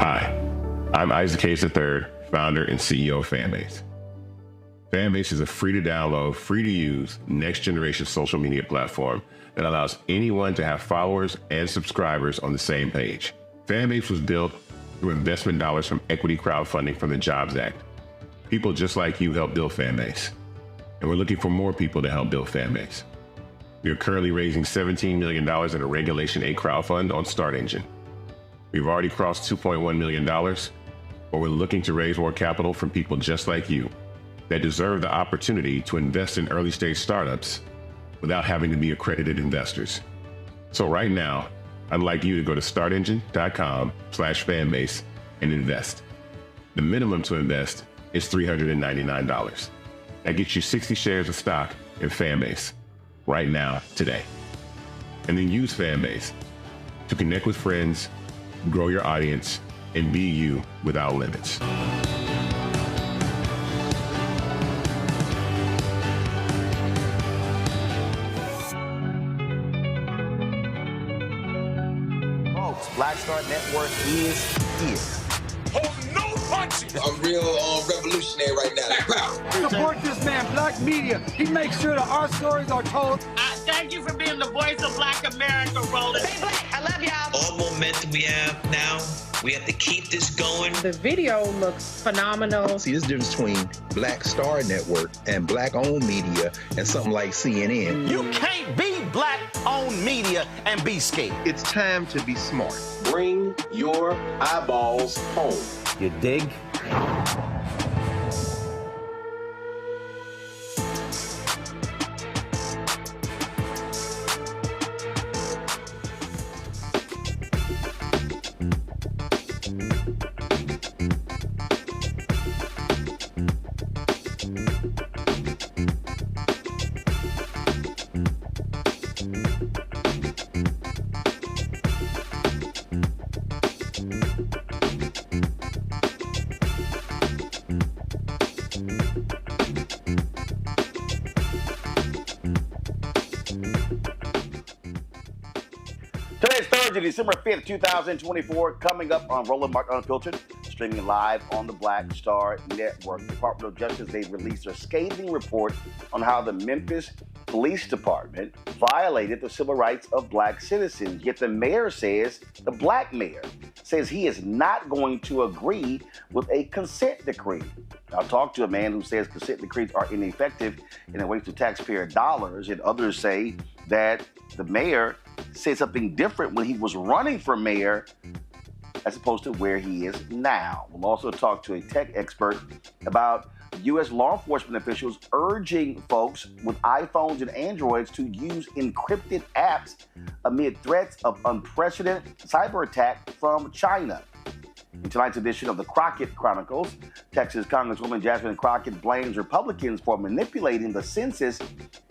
Hi, I'm Isaac Hayes III, founder and CEO of Fanbase. Fanbase is a free-to-download, free-to-use, next-generation social media platform that allows anyone to have followers and subscribers on the same page. Fanbase was built through investment dollars from equity crowdfunding from the Jobs Act. People just like you helped build Fanbase, and we're looking for more people to help build Fanbase. We are currently raising $17 million in a Regulation A crowdfund on StartEngine. We've already crossed $2.1 million, but we're looking to raise more capital from people just like you that deserve the opportunity to invest in early stage startups without having to be accredited investors. So right now, I'd like you to go to startengine.com/fanbase and invest. The minimum to invest is $399. That gets you 60 shares of stock in Fanbase right now, today. And then use Fanbase to connect with friends, grow your audience, and be you without limits. Black Star Network is here. Oh, no punches! I'm real revolutionary right now. Support this man, Black Media. He makes sure that our stories are told. Thank you for being the voice of Black America, Roland. Stay black. I love y'all. All momentum we have now, we have to keep this going. The video looks phenomenal. See, there's a difference between Black Star Network and Black-owned media and something like CNN. You can't be Black-owned media and be scared. It's time to be smart. Bring your eyeballs home. You dig? Today's Thursday, December 5th, 2024, coming up on Roland Martin Unfiltered, streaming live on the Black Star Network. Department of Justice, they've released a scathing report on how the Memphis Police Department violated the civil rights of Black citizens. Yet the mayor says, the Black mayor says he is not going to agree with a consent decree. I'll talk to a man who says consent decrees are ineffective and a waste of taxpayer dollars, and others say that the mayor said something different when he was running for mayor as opposed to where he is now. We'll also talk to a tech expert about U.S. law enforcement officials urging folks with iPhones and Androids to use encrypted apps amid threats of unprecedented cyberattack from China. In tonight's edition of the Crockett Chronicles, Texas Congresswoman Jasmine Crockett blames Republicans for manipulating the census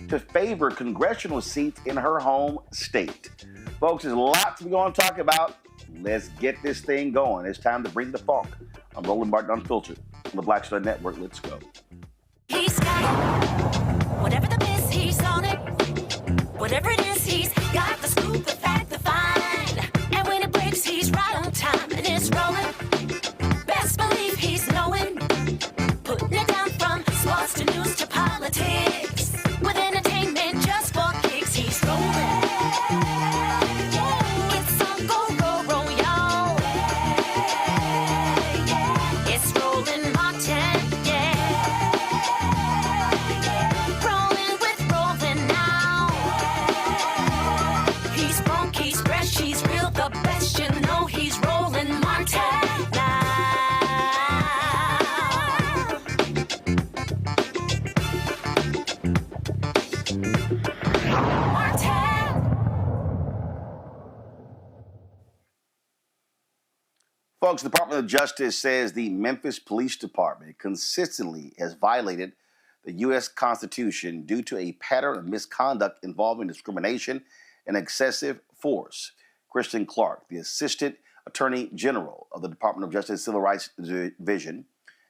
to favor congressional seats in her home state. Folks, there's a lot to be going to talk about. Let's get this thing going. It's time to bring the funk. I'm Roland Martin Unfiltered on the Black Star Network. Let's go. He's got it. Whatever the miss, he's on it. Whatever it is, he's got the scoop, the fact, the find. And when it breaks, he's right on time and it's rolling. Best believe he's knowing. Putting it down from sports to news to politics. With entertainment just for kicks, he's rolling. It's on go, roll, y'all. It's Roland Martin, rolling with Roland now. He's funk, he's fresh, he's real, the best, you know he's Roland Martin now. Folks, the Department of Justice says the Memphis Police Department consistently has violated the U.S. Constitution due to a pattern of misconduct involving discrimination and excessive force. Kristen Clark, the Assistant Attorney General of the Department of Justice Civil Rights Division,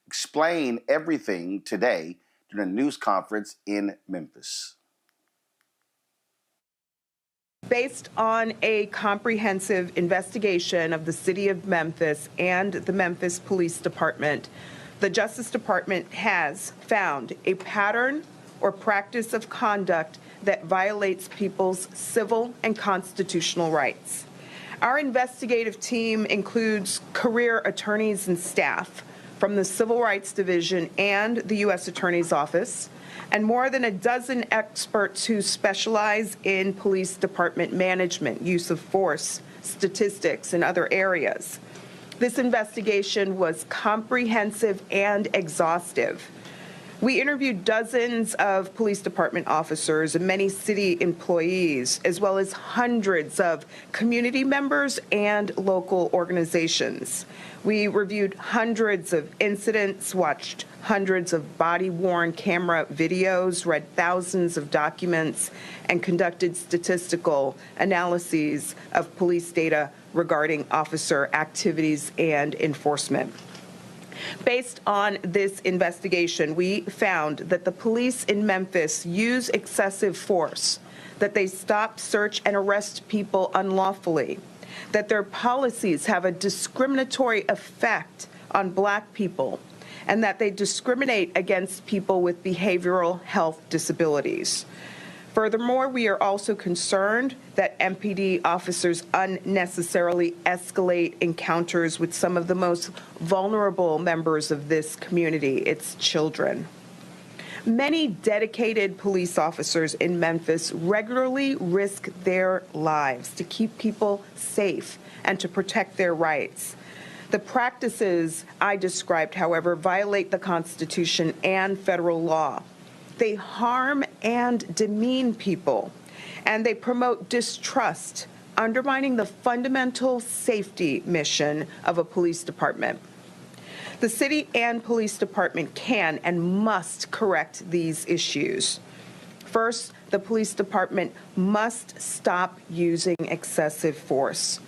explained everything today during a news conference in Memphis. Based on a comprehensive investigation of the city of Memphis and the Memphis Police Department, the Justice Department has found a pattern or practice of conduct that violates people's civil and constitutional rights. Our investigative team includes career attorneys and staff, from the Civil Rights Division and the U.S. Attorney's Office, and more than a dozen experts who specialize in police department management, use of force, statistics, and other areas. This investigation was comprehensive and exhaustive. We interviewed dozens of police department officers and many city employees, as well as hundreds of community members and local organizations. We reviewed hundreds of incidents, watched hundreds of body-worn camera videos, read thousands of documents, and conducted statistical analyses of police data regarding officer activities and enforcement. Based on this investigation, we found that the police in Memphis use excessive force, that they stop, search, and arrest people unlawfully, that their policies have a discriminatory effect on Black people, and that they discriminate against people with behavioral health disabilities. Furthermore, we are also concerned that MPD officers unnecessarily escalate encounters with some of the most vulnerable members of this community, its children. Many dedicated police officers in Memphis regularly risk their lives to keep people safe and to protect their rights. The practices I described, however, violate the Constitution and federal law. They harm and demean people, and they promote distrust, undermining the fundamental safety mission of a police department. The city and police department can and must correct these issues. First, the police department must stop using excessive force.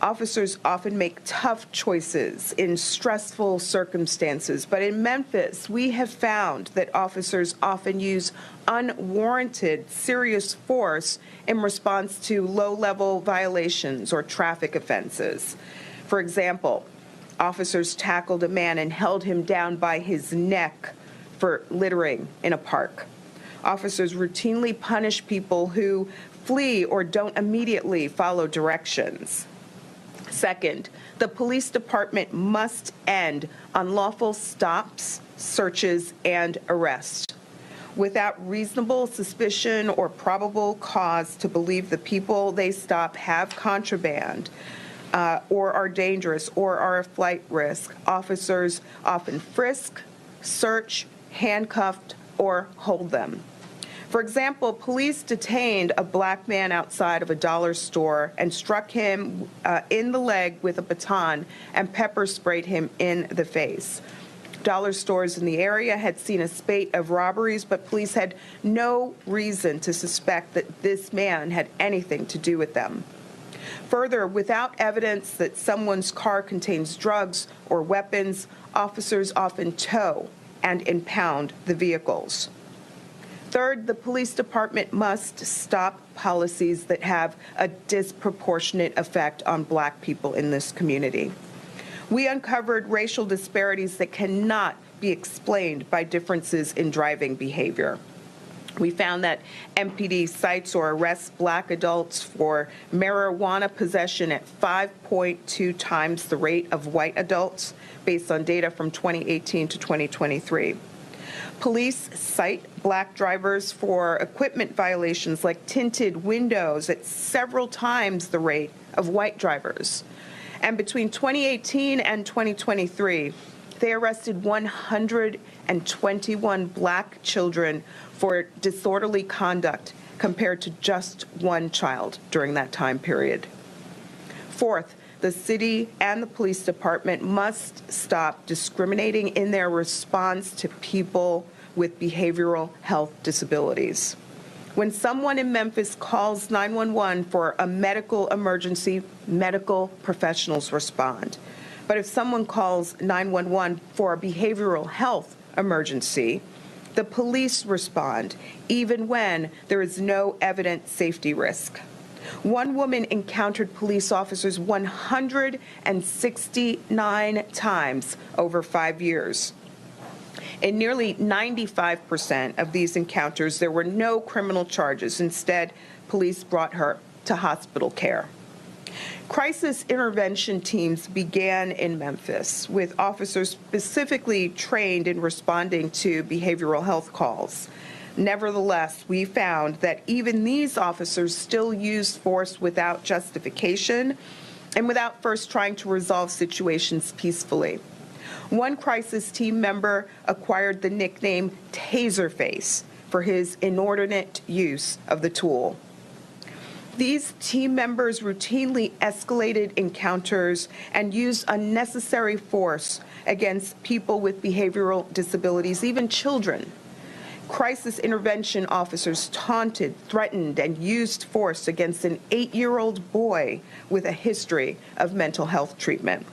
Officers often make tough choices in stressful circumstances, but in Memphis, we have found that officers often use unwarranted, serious force in response to low-level violations or traffic offenses. For example, officers tackled a man and held him down by his neck for littering in a park. Officers routinely punish people who flee or don't immediately follow directions. Second, the police department must end unlawful stops, searches, and arrests. Without reasonable suspicion or probable cause to believe the people they stop have contraband or are dangerous or are a flight risk, officers often frisk, search, handcuff, or hold them. For example, police detained a Black man outside of a dollar store and struck him in the leg with a baton and pepper sprayed him in the face. Dollar stores in the area had seen a spate of robberies, but police had no reason to suspect that this man had anything to do with them. Further, without evidence that someone's car contains drugs or weapons, officers often tow and impound the vehicles. Third, the police department must stop policies that have a disproportionate effect on Black people in this community. We uncovered racial disparities that cannot be explained by differences in driving behavior. We found that MPD cites or arrests Black adults for marijuana possession at 5.2 times the rate of white adults, based on data from 2018 to 2023. Police cite Black drivers for equipment violations like tinted windows at several times the rate of white drivers. And between 2018 and 2023, they arrested 121 Black children for disorderly conduct compared to just one child during that time period. Fourth, the city and the police department must stop discriminating in their response to people with behavioral health disabilities. When someone in Memphis calls 911 for a medical emergency, medical professionals respond. But if someone calls 911 for a behavioral health emergency, the police respond, even when there is no evident safety risk. One woman encountered police officers 169 times over 5 years. In nearly 95% of these encounters, there were no criminal charges. Instead, police brought her to hospital care. Crisis intervention teams began in Memphis with officers specifically trained in responding to behavioral health calls. Nevertheless, we found that even these officers still used force without justification and without first trying to resolve situations peacefully. One crisis team member acquired the nickname Taserface for his inordinate use of the tool. These team members routinely escalated encounters and used unnecessary force against people with behavioral disabilities, even children. Crisis intervention officers taunted, threatened, and used force against an 8-year-old boy with a history of mental health treatment.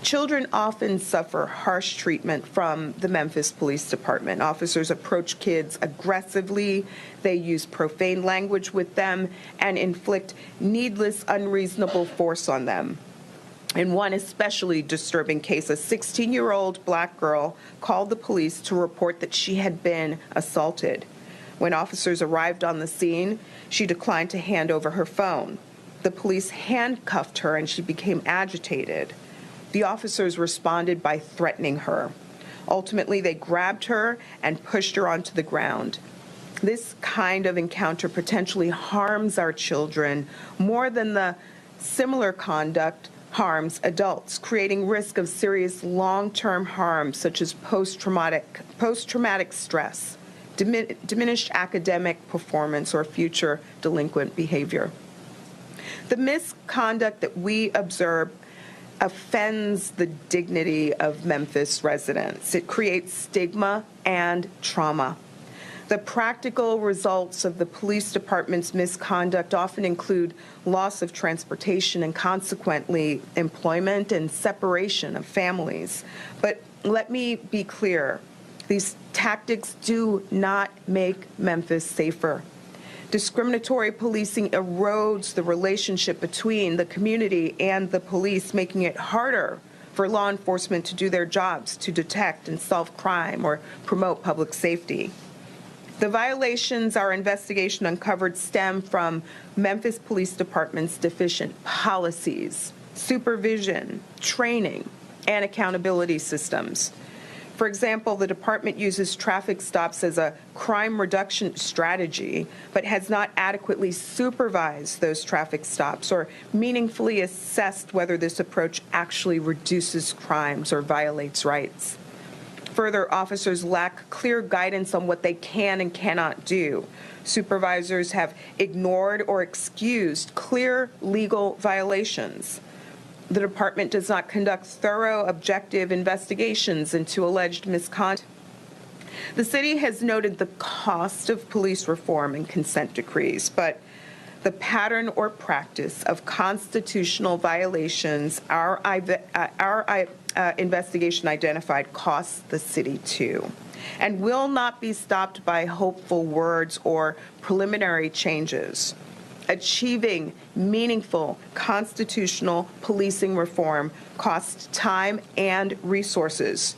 Children often suffer harsh treatment from the Memphis Police Department. Officers approach kids aggressively, they use profane language with them, and inflict needless, unreasonable force on them. In one especially disturbing case, a 16-year-old black girl called the police to report that she had been assaulted. When officers arrived on the scene, she declined to hand over her phone. The police handcuffed her and she became agitated. The officers responded by threatening her. Ultimately, they grabbed her and pushed her onto the ground. This kind of encounter potentially harms our children more than the similar conduct harms adults, creating risk of serious long-term harm such as post-traumatic stress, diminished academic performance, or future delinquent behavior. The misconduct that we observe offends the dignity of Memphis residents. It creates stigma and trauma. The practical results of the police department's misconduct often include loss of transportation and consequently employment and separation of families. But let me be clear, these tactics do not make Memphis safer. Discriminatory policing erodes the relationship between the community and the police, making it harder for law enforcement to do their jobs, to detect and solve crime or promote public safety. The violations our investigation uncovered stem from Memphis Police Department's deficient policies, supervision, training, and accountability systems. For example, the department uses traffic stops as a crime reduction strategy, but has not adequately supervised those traffic stops or meaningfully assessed whether this approach actually reduces crimes or violates rights. Further, officers lack clear guidance on what they can and cannot do. Supervisors have ignored or excused clear legal violations. The department does not conduct thorough, objective investigations into alleged misconduct. The city has noted the cost of police reform and consent decrees, but the pattern or practice of constitutional violations our investigation identified costs the city too, and will not be stopped by hopeful words or preliminary changes. Achieving meaningful constitutional policing reform costs time and resources,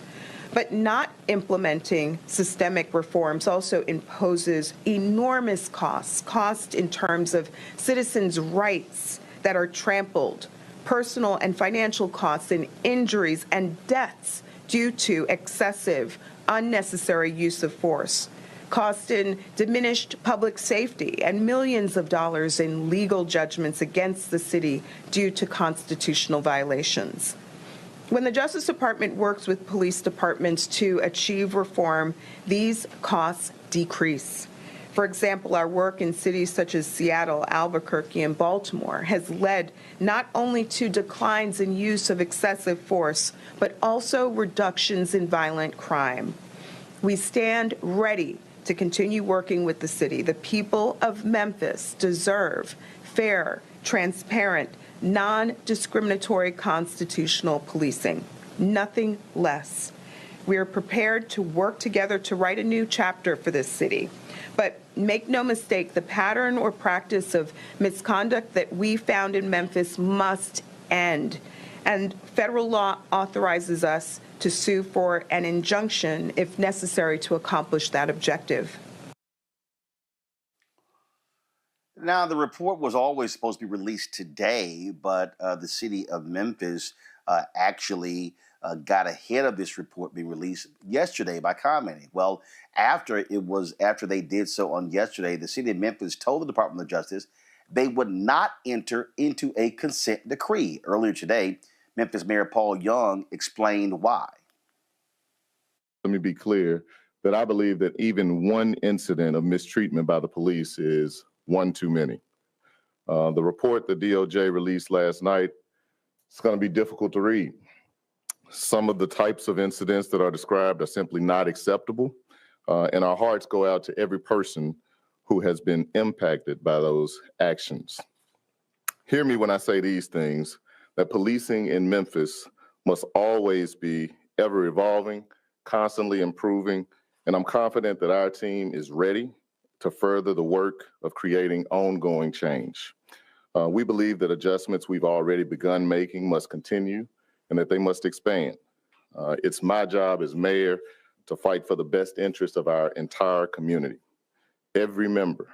but not implementing systemic reforms also imposes enormous cost in terms of citizens' rights that are trampled, personal and financial costs and injuries and deaths due to excessive, unnecessary use of force, cost in diminished public safety, and millions of dollars in legal judgments against the city due to constitutional violations. When the Justice Department works with police departments to achieve reform, these costs decrease. For example, our work in cities such as Seattle, Albuquerque, and Baltimore has led not only to declines in use of excessive force, but also reductions in violent crime. We stand ready to continue working with the city. The people of Memphis deserve fair, transparent, non-discriminatory constitutional policing, nothing less. We are prepared to work together to write a new chapter for this city. But make no mistake, the pattern or practice of misconduct that we found in Memphis must end. And federal law authorizes us to sue for an injunction if necessary to accomplish that objective. Now, the report was always supposed to be released today, but the city of Memphis actually got ahead of this report being released yesterday by commenting. Well, after they did so on yesterday, the city of Memphis told the Department of Justice they would not enter into a consent decree. Earlier today, Memphis Mayor Paul Young explained why. Let me be clear that I believe that even one incident of mistreatment by the police is one too many. The report the DOJ released last night, it's going to be difficult to read. Some of the types of incidents that are described are simply not acceptable, and our hearts go out to every person who has been impacted by those actions. Hear me when I say these things, that policing in Memphis must always be ever evolving, constantly improving, and I'm confident that our team is ready to further the work of creating ongoing change. We believe that adjustments we've already begun making must continue and that they must expand. It's my job as mayor to fight for the best interest of our entire community, every member,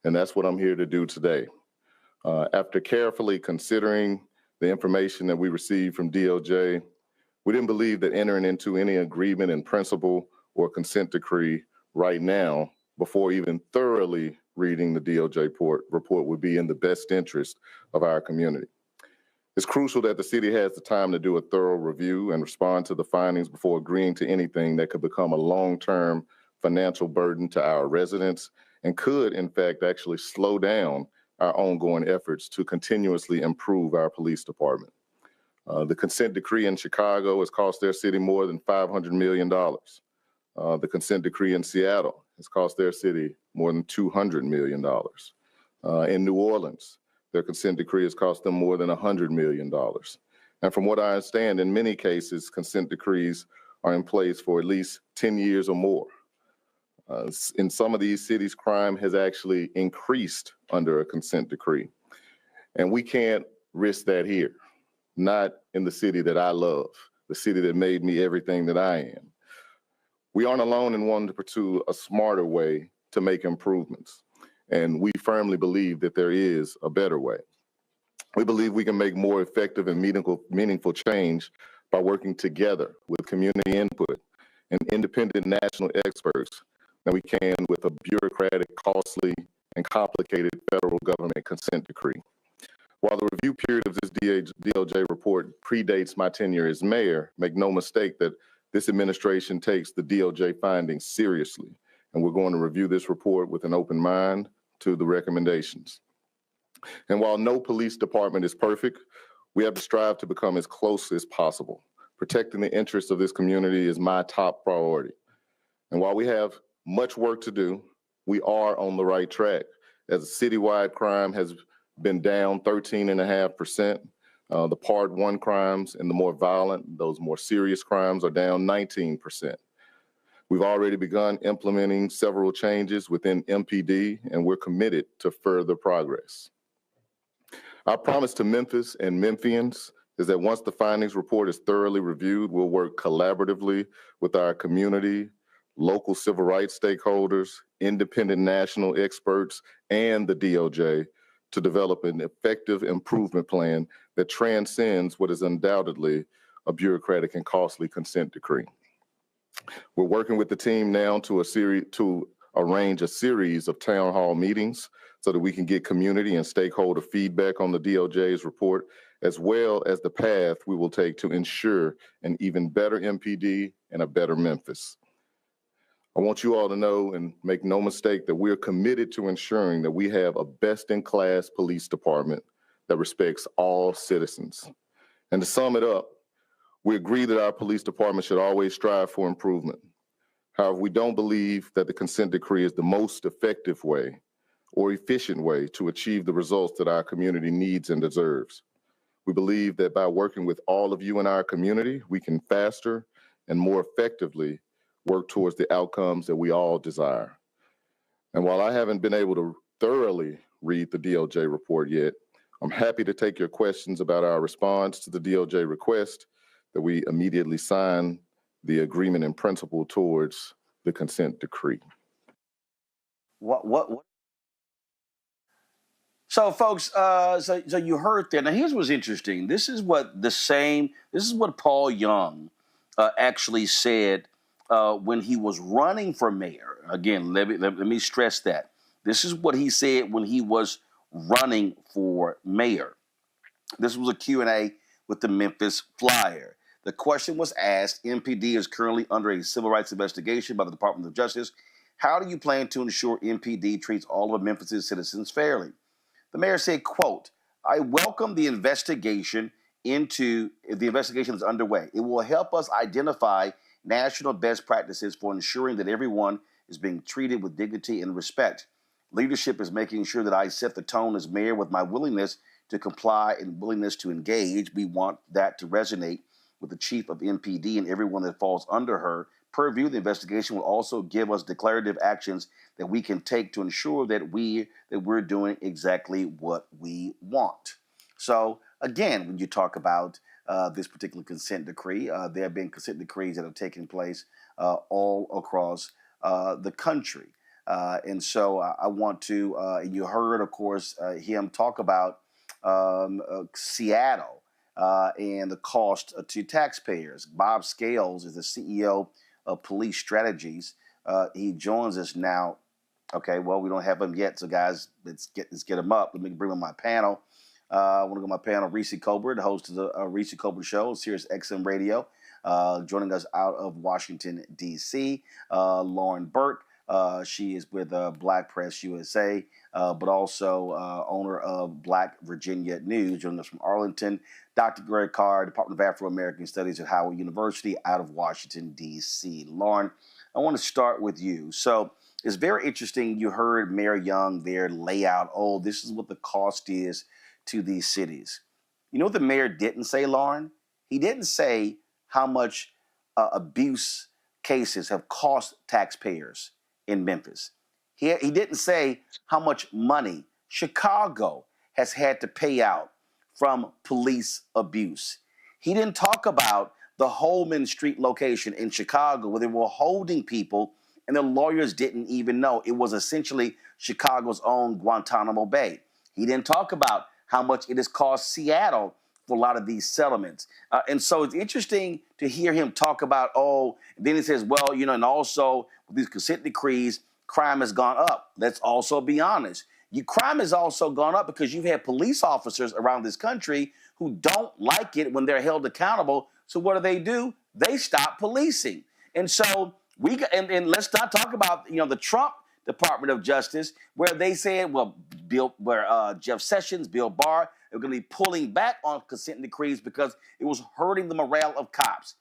and that's what I'm here to do today. After carefully considering the information that we received from DOJ, we didn't believe that entering into any agreement in principle or consent decree right now, before even thoroughly reading the DOJ report, would be in the best interest of our community. It's crucial that the city has the time to do a thorough review and respond to the findings before agreeing to anything that could become a long-term financial burden to our residents and could, in fact, actually slow down our ongoing efforts to continuously improve our police department. The consent decree in Chicago has cost their city more than $500 million. The consent decree in Seattle has cost their city more than $200 million. In New Orleans, their consent decree has cost them more than $100 million. And from what I understand, in many cases, consent decrees are in place for at least 10 years or more. In some of these cities, crime has actually increased under a consent decree. And we can't risk that here, not in the city that I love, the city that made me everything that I am. We aren't alone in wanting to pursue a smarter way to make improvements. And we firmly believe that there is a better way. We believe we can make more effective and meaningful change by working together with community input and independent national experts than we can with a bureaucratic, costly, and complicated federal government consent decree. While the review period of this DOJ report predates my tenure as mayor, make no mistake that this administration takes the DOJ findings seriously, and we're going to review this report with an open mind to the recommendations. And while no police department is perfect, we have to strive to become as close as possible. Protecting the interests of this community is my top priority. And while we have much work to do, we are on the right track. As citywide crime has been down 13.5%, the Part 1 crimes and the more violent, those more serious crimes are down 19%. We've already begun implementing several changes within MPD, and we're committed to further progress. Our promise to Memphis and Memphians is that once the findings report is thoroughly reviewed, we'll work collaboratively with our community, local civil rights stakeholders, independent national experts, and the DOJ to develop an effective improvement plan that transcends what is undoubtedly a bureaucratic and costly consent decree. We're working with the team now to arrange a series of town hall meetings so that we can get community and stakeholder feedback on the DOJ's report, as well as the path we will take to ensure an even better MPD and a better Memphis. I want you all to know and make no mistake that we're committed to ensuring that we have a best-in-class police department that respects all citizens. And to sum it up, we agree that our police department should always strive for improvement. However, we don't believe that the consent decree is the most effective way or efficient way to achieve the results that our community needs and deserves. We believe that by working with all of you in our community, we can faster and more effectively work towards the outcomes that we all desire. And while I haven't been able to thoroughly read the DOJ report yet, I'm happy to take your questions about our response to the DOJ request that we immediately sign the agreement in principle towards the consent decree. What So, folks, so you heard that. Now, here's what's interesting. This is what Paul Young actually said when he was running for mayor. Again, let me stress that. This is what he said when he was running for mayor. This was a Q&A with the Memphis Flyer. The question was asked, MPD is currently under a civil rights investigation by the Department of Justice. How do you plan to ensure MPD treats all of Memphis' citizens fairly? The mayor said, quote, I welcome the investigation that's underway. It will help us identify national best practices for ensuring that everyone is being treated with dignity and respect. Leadership is making sure that I set the tone as mayor with my willingness to comply and willingness to engage. We want that to resonate with the chief of MPD and everyone that falls under her purview. The investigation will also give us declarative actions that we can take to ensure that we're doing exactly what we want. So again, when you talk about this particular consent decree, there have been consent decrees that have taken place all across the country. And so I want to, and you heard, of course, him talk about Seattle and the cost to taxpayers. Bob Scales is the CEO of Police Strategies. He joins us now. Okay, well, we don't have him yet, so guys, let's get him up. Let me bring him on my panel. I want to go to my panel, Reese Colbert, the host of the Reese Colbert Show, Sirius XM Radio, joining us out of Washington, D.C. Lauren Burke. She is with Black Press USA, but also owner of Black Virginia News, joining us from Arlington. Dr. Greg Carr, Department of Afro-American Studies at Howard University out of Washington, D.C. Lauren, I want to start with you. So it's very interesting. You heard Mayor Young there lay out, this is what the cost is to these cities. You know what the mayor didn't say, Lauren? He didn't say how much abuse cases have cost taxpayers in Memphis. He didn't say how much money Chicago has had to pay out from police abuse. He didn't talk about the Holman Street location in Chicago where they were holding people and the lawyers didn't even know. It was essentially Chicago's own Guantanamo Bay. He didn't talk about how much it has cost Seattle for a lot of these settlements. And so it's interesting to hear him talk about, then he says, well, and also with these consent decrees, crime has gone up. Let's also be honest. Crime has also gone up because you've had police officers around this country who don't like it when they're held accountable. So what do? They stop policing. And so and let's not talk about, the Trump Department of Justice, where they said, Jeff Sessions, Bill Barr, they're going to be pulling back on consent decrees because it was hurting the morale of cops.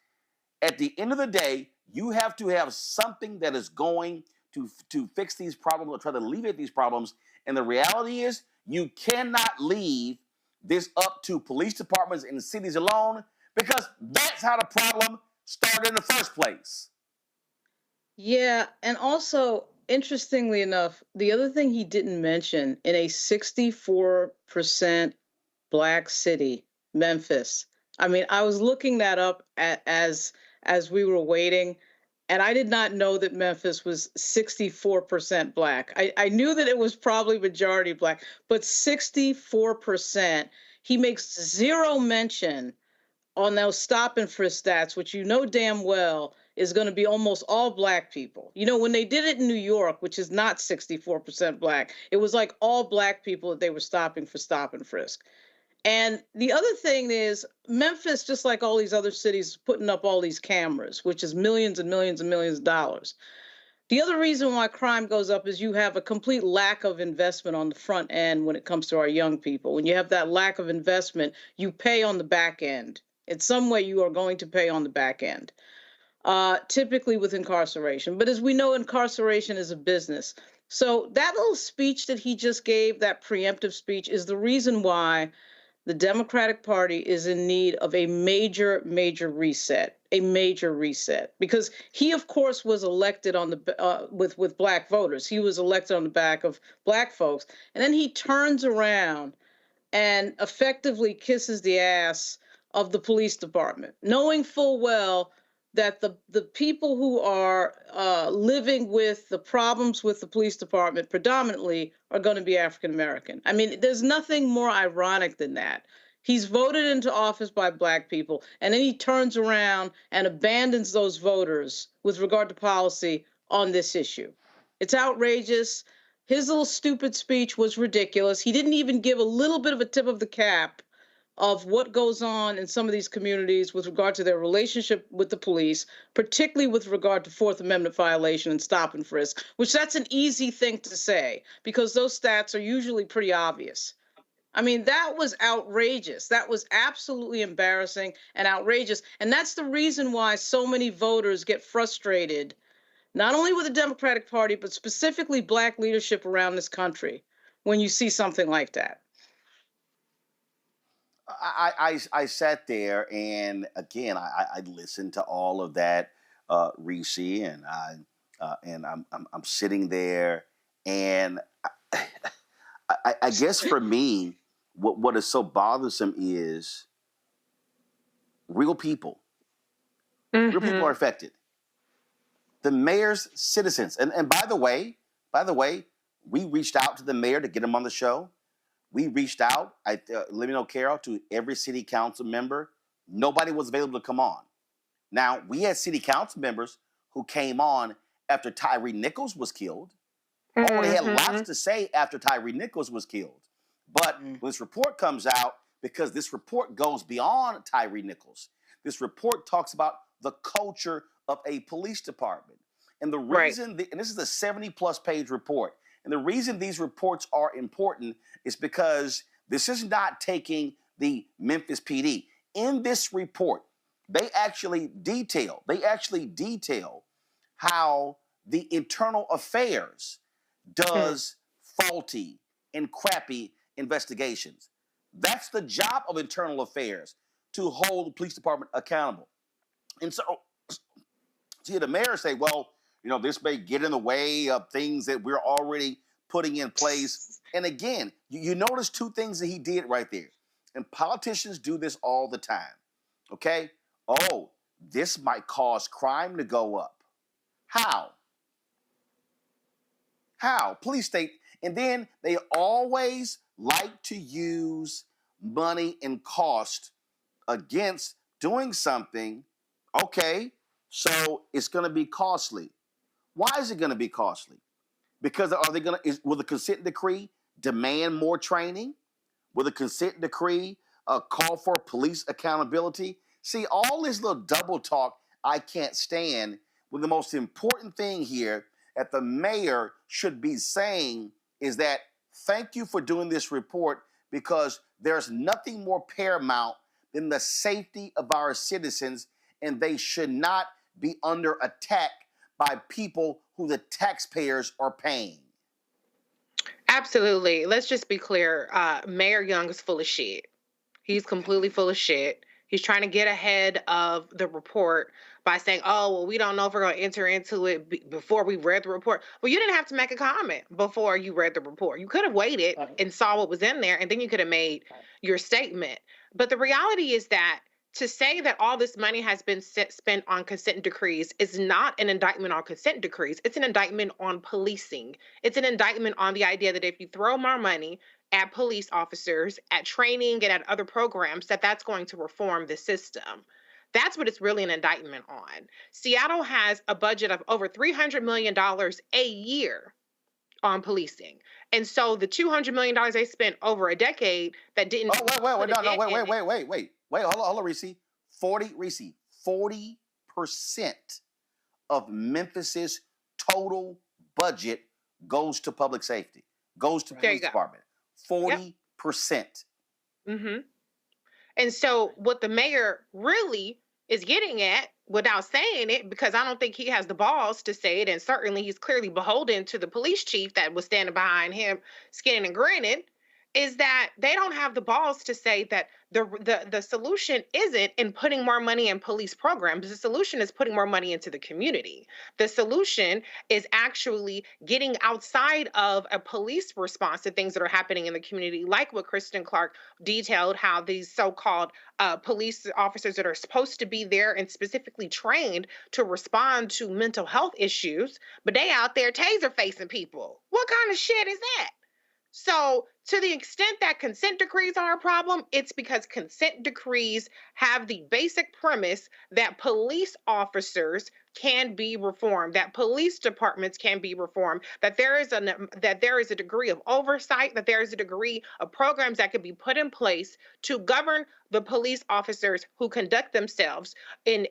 At the end of the day, you have to have something that is going to fix these problems or try to alleviate these problems. And the reality is you cannot leave this up to police departments in the cities alone because that's how the problem started in the first place. Yeah, and also, interestingly enough, the other thing he didn't mention, in a 64% Black city, Memphis. I mean, I was looking that up as we were waiting, and I did not know that Memphis was 64% Black. I knew that it was probably majority Black, but 64%. He makes zero mention on those stop and frisk stats, which damn well is going to be almost all Black people. When they did it in New York, which is not 64% Black, it was like all Black people that they were stopping for stop and frisk. And the other thing is Memphis, just like all these other cities, putting up all these cameras, which is millions and millions and millions of dollars. The other reason why crime goes up is you have a complete lack of investment on the front end when it comes to our young people. When you have that lack of investment, you pay on the back end. In some way, you are going to pay on the back end, typically with incarceration. But as we know, incarceration is a business. So that little speech that he just gave, that preemptive speech, is the reason why the Democratic Party is in need of a major, major reset, because he, of course, was elected on the with Black voters. He was elected on the back of Black folks. And then he turns around and effectively kisses the ass of the police department, knowing full well that the people who are living with the problems with the police department predominantly are going to be African American. I mean, there's nothing more ironic than that. He's voted into office by Black people, and then he turns around and abandons those voters with regard to policy on this issue. It's outrageous. His little stupid speech was ridiculous. He didn't even give a little bit of a tip of the cap of what goes on in some of these communities with regard to their relationship with the police, particularly with regard to Fourth Amendment violation and stop and frisk, which that's an easy thing to say because those stats are usually pretty obvious. I mean, that was outrageous. That was absolutely embarrassing and outrageous. And that's the reason why so many voters get frustrated, not only with the Democratic Party, but specifically Black leadership around this country when you see something like that. I sat there and again I listened to all of that, Reese, and I'm sitting there, and I guess for me, what is so bothersome is real people. Mm-hmm. Real people are affected. The mayor's citizens, and by the way, we reached out to the mayor to get him on the show. We reached out, let me know, Carol, to every city council member. Nobody was available to come on. Now, we had city council members who came on after Tyree Nichols was killed. Mm-hmm. Oh, they had lots to say after Tyree Nichols was killed. But when this report comes out, because this report goes beyond Tyree Nichols, this report talks about the culture of a police department. And the reason, and this is a 70-plus page report, and the reason these reports are important is because this is not taking the Memphis PD. In this report, they actually detail how the internal affairs does faulty and crappy investigations. That's the job of internal affairs, to hold the police department accountable. And so, see, the mayor say, well, you know, this may get in the way of things that we're already putting in place. And again, you notice two things that he did right there. And politicians do this all the time. Okay? Oh, this might cause crime to go up. How? Please state. And then they always like to use money and cost against doing something. Okay, so it's going to be costly. Why is it going to be costly? Because will the consent decree demand more training? Will the consent decree call for police accountability? See, all this little double talk I can't stand, when the most important thing here that the mayor should be saying is that thank you for doing this report, because there's nothing more paramount than the safety of our citizens, and they should not be under attack by people who the taxpayers are paying. Absolutely. Let's just be clear. Mayor Young is full of shit. He's completely full of shit. He's trying to get ahead of the report by saying, oh, well, we don't know if we're going to enter into it before we read the report. Well, you didn't have to make a comment before you read the report. You could have waited and saw what was in there, and then you could have made your statement. But the reality is that to say that all this money has been spent on consent decrees is not an indictment on consent decrees. It's an indictment on policing. It's an indictment on the idea that if you throw more money at police officers, at training, and at other programs, that's going to reform the system. That's what it's really an indictment on. Seattle has a budget of over $300 million a year on policing. And so the $200 million they spent over a decade that didn't... Wait, hold on, Reese. 40% of Memphis's total budget goes to public safety, goes to police department. 40%. Mm-hmm. And so what the mayor really is getting at, without saying it, because I don't think he has the balls to say it, and certainly he's clearly beholden to the police chief that was standing behind him, skinning and grinning, is that they don't have the balls to say that the solution isn't in putting more money in police programs. The solution is putting more money into the community. The solution is actually getting outside of a police response to things that are happening in the community, like what Kristen Clark detailed, how these so-called police officers that are supposed to be there and specifically trained to respond to mental health issues, but they out there taser facing people. What kind of shit is that? So, to the extent that consent decrees are a problem, it's because consent decrees have the basic premise that police officers can be reformed, that police departments can be reformed, that there is a degree of oversight, that there is a degree of programs that could be put in place to govern the police officers who conduct themselves in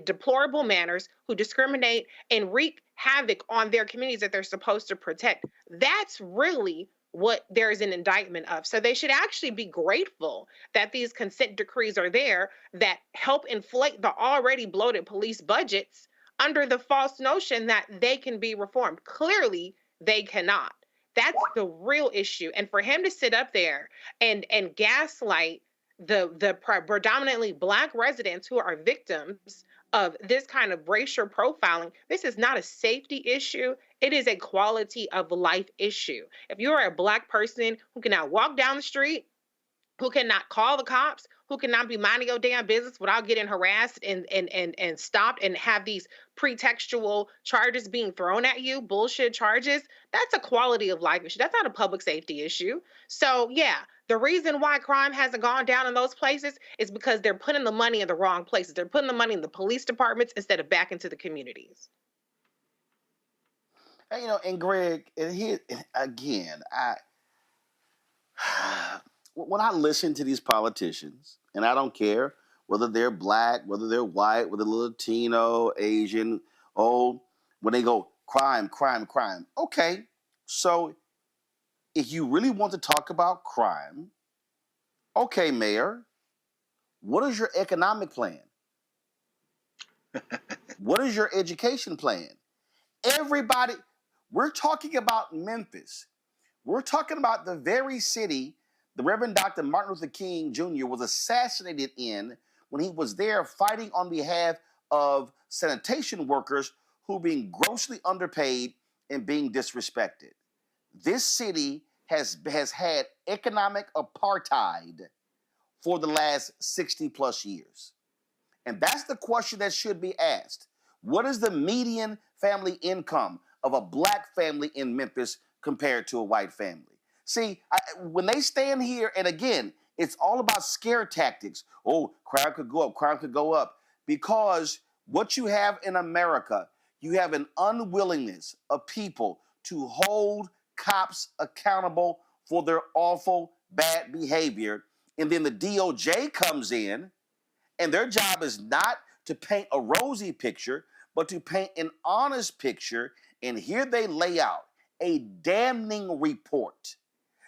deplorable manners, who discriminate and wreak havoc on their communities that they're supposed to protect. That's really what there is an indictment of. So they should actually be grateful that these consent decrees are there that help inflate the already bloated police budgets under the false notion that they can be reformed. Clearly, they cannot. That's the real issue. And for him to sit up there and gaslight the predominantly Black residents who are victims of this kind of racial profiling, this is not a safety issue. It is a quality of life issue. If you're a Black person who cannot walk down the street, who cannot call the cops, who cannot be minding your damn business without getting harassed and stopped and have these pretextual charges being thrown at you, bullshit charges, that's a quality of life issue. That's not a public safety issue. So yeah, the reason why crime hasn't gone down in those places is because they're putting the money in the wrong places. They're putting the money in the police departments instead of back into the communities. And, you know, and Greg, and here again, when I listen to these politicians, and I don't care whether they're Black, whether they're white, whether they're Latino, Asian, old, when they go crime, crime, crime. Okay, so if you really want to talk about crime, okay, Mayor, what is your economic plan? What is your education plan? Everybody, we're talking about Memphis. We're talking about the very city the Reverend Dr. Martin Luther King Jr. was assassinated in when he was there fighting on behalf of sanitation workers who were being grossly underpaid and being disrespected. This city has had economic apartheid for the last 60 plus years. And that's the question that should be asked. What is the median family income of a Black family in Memphis compared to a white family? See, when they stand here, and again, it's all about scare tactics. Oh, crime could go up, crime could go up. Because what you have in America, you have an unwillingness of people to hold cops accountable for their awful, bad behavior. And then the DOJ comes in, and their job is not to paint a rosy picture, but to paint an honest picture. And here they lay out a damning report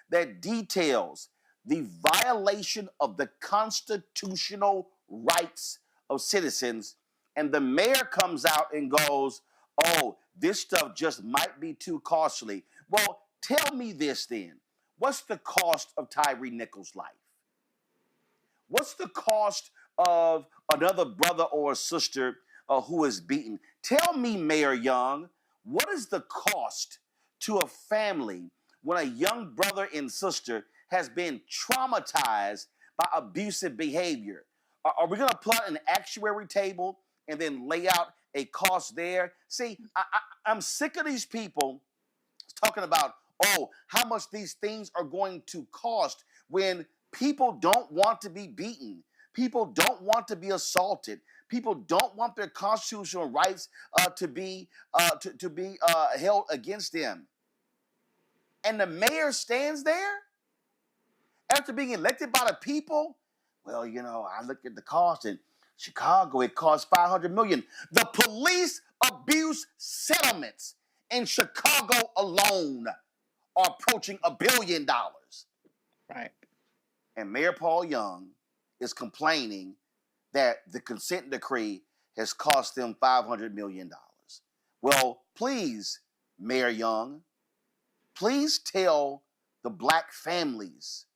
that details the violation of the constitutional rights of citizens. And the mayor comes out and goes, oh, this stuff just might be too costly. Well, tell me this then. What's the cost of Tyree Nichols' life? What's the cost of another brother or a sister who is beaten? Tell me, Mayor Young, what is the cost to a family when a young brother and sister has been traumatized by abusive behavior? Are we going to put an actuary table and then lay out a cost there? See, I'm sick of these people talking about, oh, how much these things are going to cost when people don't want to be beaten. People don't want to be assaulted. People don't want their constitutional rights to be held against them. And the mayor stands there after being elected by the people. Well, you know, I looked at the cost in Chicago, it cost $500 million. The police abuse settlements in Chicago alone are approaching $1 billion. Right. And Mayor Paul Young is complaining that the consent decree has cost them $500 million. Well, please, Mayor Young, please tell the Black families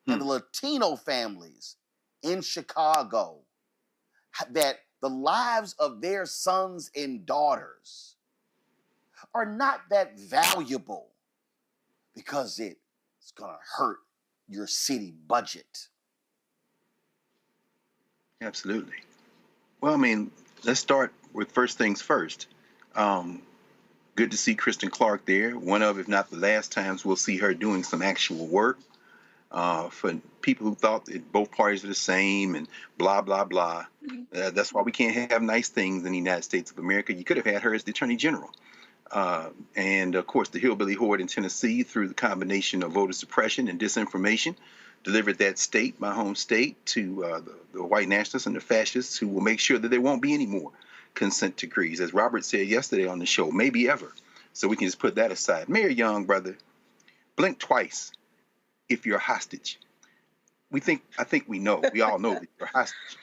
and the Latino families in Chicago, that the lives of their sons and daughters are not that valuable because it's going to hurt your city budget. Absolutely. Well, I mean, let's start with first things first. Good to see Kristen Clark there. One of, if not the last times, we'll see her doing some actual work. For people who thought that both parties are the same and blah, blah, blah. That's why we can't have nice things in the United States of America. You could have had her as the Attorney General. And, of course, the hillbilly horde in Tennessee, through the combination of voter suppression and disinformation, delivered that state, my home state, to the white nationalists and the fascists who will make sure that there won't be any more consent decrees. As Robert said yesterday on the show, maybe ever. So we can just put that aside. Mayor Young, brother, blink twice if you're a hostage. I think we know. We all know that you're a hostage.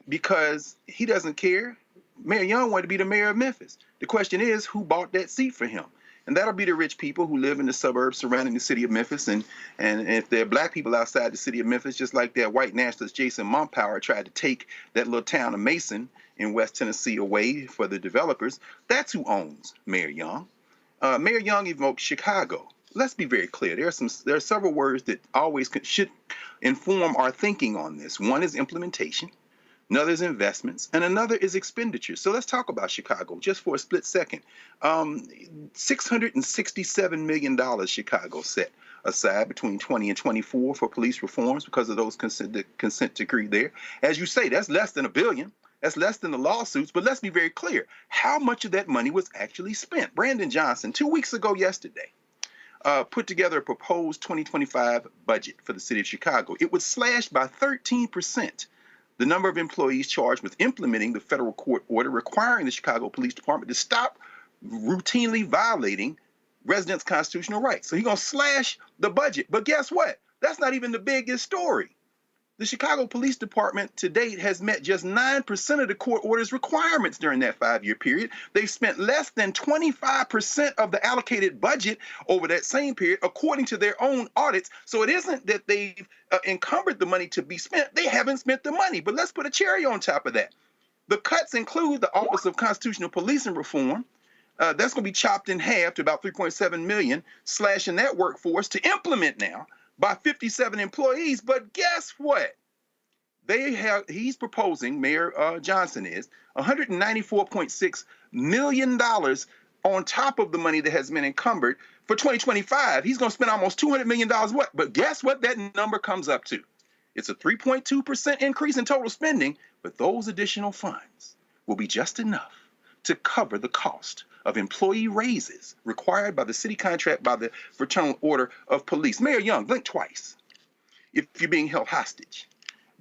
Because he doesn't care. Mayor Young wanted to be the mayor of Memphis. The question is, who bought that seat for him? And that'll be the rich people who live in the suburbs surrounding the city of Memphis. And if there are black people outside the city of Memphis, just like that white nationalist Jason Mumpower tried to take that little town of Mason in West Tennessee away for the developers, that's who owns Mayor Young. Mayor Young evoked Chicago. Let's be very clear. There are several words that always should inform our thinking on this. One is implementation, another is investments, and another is expenditure. So let's talk about Chicago just for a split second. $667 million Chicago set aside between 20 and 24 for police reforms because of those consent decree there. As you say, that's less than $1 billion. That's less than the lawsuits, but let's be very clear. How much of that money was actually spent? Brandon Johnson, 2 weeks ago yesterday, put together a proposed 2025 budget for the city of Chicago. It would slash by 13% the number of employees charged with implementing the federal court order requiring the Chicago Police Department to stop routinely violating residents' constitutional rights. So he's going to slash the budget. But guess what? That's not even the biggest story. The Chicago Police Department to date has met just 9% of the court order's requirements during that 5-year period. They've spent less than 25% of the allocated budget over that same period, according to their own audits. So it isn't that they've encumbered the money to be spent. They haven't spent the money. But let's put a cherry on top of that. The cuts include the Office of Constitutional Policing Reform. That's going to be chopped in half to about $3.7 million, slashing that workforce to implement now by 57 employees. But guess what? He's proposing, Mayor Johnson is, $194.6 million on top of the money that has been encumbered for 2025. He's going to spend almost $200 million. What? But guess what that number comes up to? It's a 3.2% increase in total spending, but those additional funds will be just enough to cover the cost of employee raises required by the city contract by the Fraternal Order of Police. Mayor Young, blink twice if you're being held hostage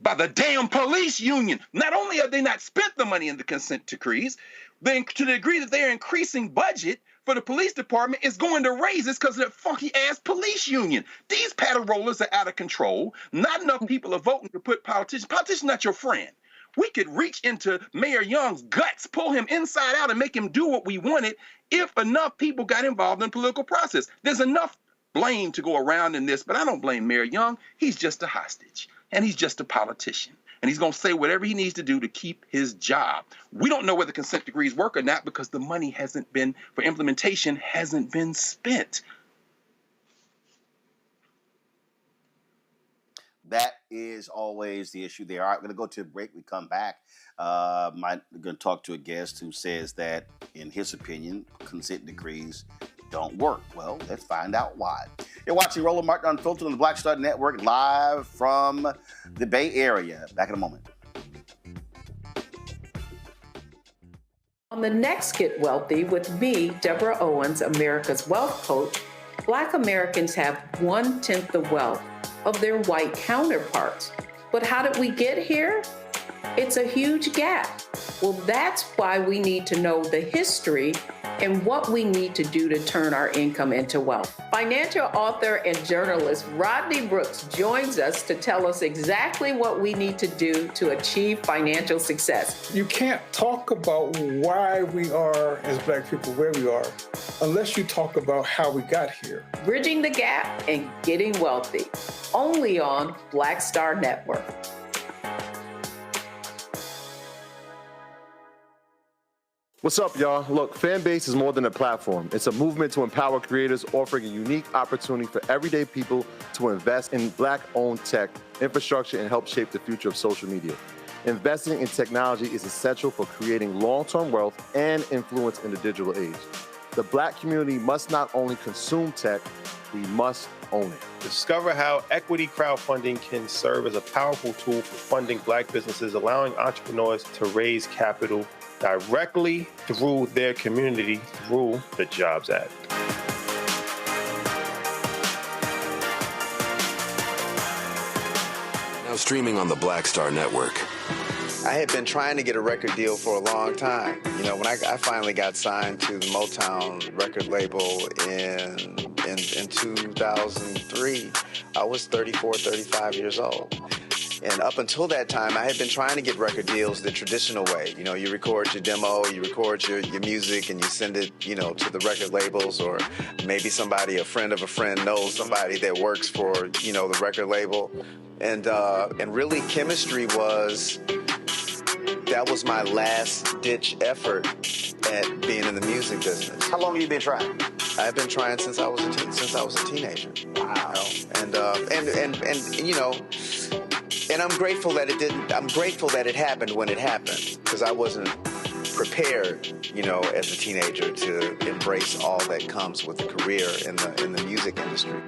by the damn police union. Not only have they not spent the money in the consent decrees, to the degree that they're increasing budget for the police department is going to raise this because of that funky-ass police union. These paddle rollers are out of control. Not enough people are voting to put politicians. Politicians not your friend. We could reach into Mayor Young's guts, pull him inside out, and make him do what we wanted if enough people got involved in the political process. There's enough blame to go around in this, but I don't blame Mayor Young. He's just a hostage, and he's just a politician. And he's going to say whatever he needs to do to keep his job. We don't know whether consent decrees work or not because the money for implementation hasn't been spent. That is always the issue there. All right, we're going to go to a break. We come back. We're going to talk to a guest who says that, in his opinion, consent decrees don't work. Well, let's find out why. You're watching Roland Martin Unfiltered on the Black Star Network, live from the Bay Area. Back in a moment. On the next Get Wealthy with me, Deborah Owens, America's Wealth Coach, Black Americans have 1/10 the wealth of their white counterparts. But how did we get here? It's a huge gap. Well, that's why we need to know the history and what we need to do to turn our income into wealth. Financial author and journalist Rodney Brooks joins us to tell us exactly what we need to do to achieve financial success. You can't talk about why we are, as Black people, where we are, unless you talk about how we got here. Bridging the Gap and Getting Wealthy, only on Black Star Network. What's up, y'all? Look, Fanbase is more than a platform. It's a movement to empower creators, offering a unique opportunity for everyday people to invest in Black-owned tech, infrastructure, and help shape the future of social media. Investing in technology is essential for creating long-term wealth and influence in the digital age. The Black community must not only consume tech, we must own it. Discover how equity crowdfunding can serve as a powerful tool for funding Black businesses, allowing entrepreneurs to raise capital directly through their community through the Jobs Act. Now streaming on the Black Star Network. I had been trying to get a record deal for a long time. You know, when I finally got signed to the Motown record label in 2003, I was 34, 35 years old. And up until that time, I had been trying to get record deals the traditional way. You know, you record your demo, you record your music, and you send it, you know, to the record labels, or maybe somebody, a friend of a friend, knows somebody that works for, you know, the record label. And really, chemistry that was my last ditch effort at being in the music business. How long have you been trying? I've been trying since I was a teenager. Wow. You know? And you know. And I'm grateful that it didn't. I'm grateful that it happened when it happened, because I wasn't prepared, you know, as a teenager to embrace all that comes with a career in the music industry.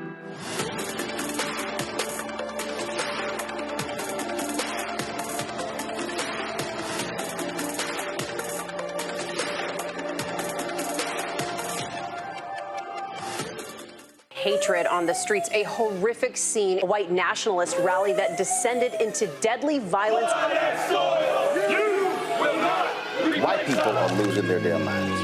Hatred on the streets, a horrific scene, a white nationalist rally that descended into deadly violence. White people are losing their damn minds.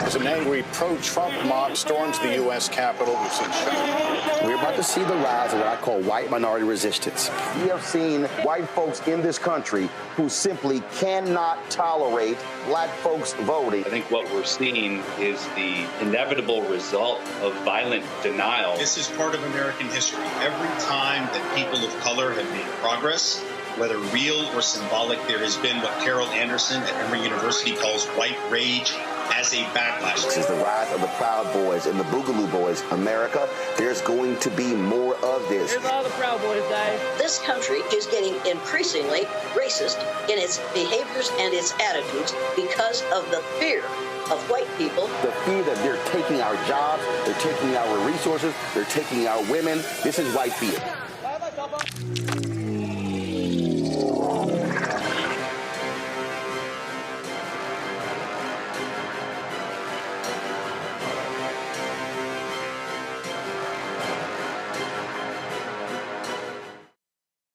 As an angry pro-Trump mob storms the U.S. Capitol, we've seen shooting. We're about to see the rise of what I call white minority resistance. We have seen white folks in this country who simply cannot tolerate Black folks voting. I think what we're seeing is the inevitable result of violent denial. This is part of American history. Every time that people of color have made progress, whether real or symbolic, there has been what Carol Anderson at Emory University calls white rage as a backlash. This is the rise of the Proud Boys and the Boogaloo Boys. America, there's going to be more of this. Here's all the Proud Boys, Dave. This country is getting increasingly racist in its behaviors and its attitudes because of the fear of white people. The fear that they're taking our jobs, they're taking our resources, they're taking our women. This is white fear.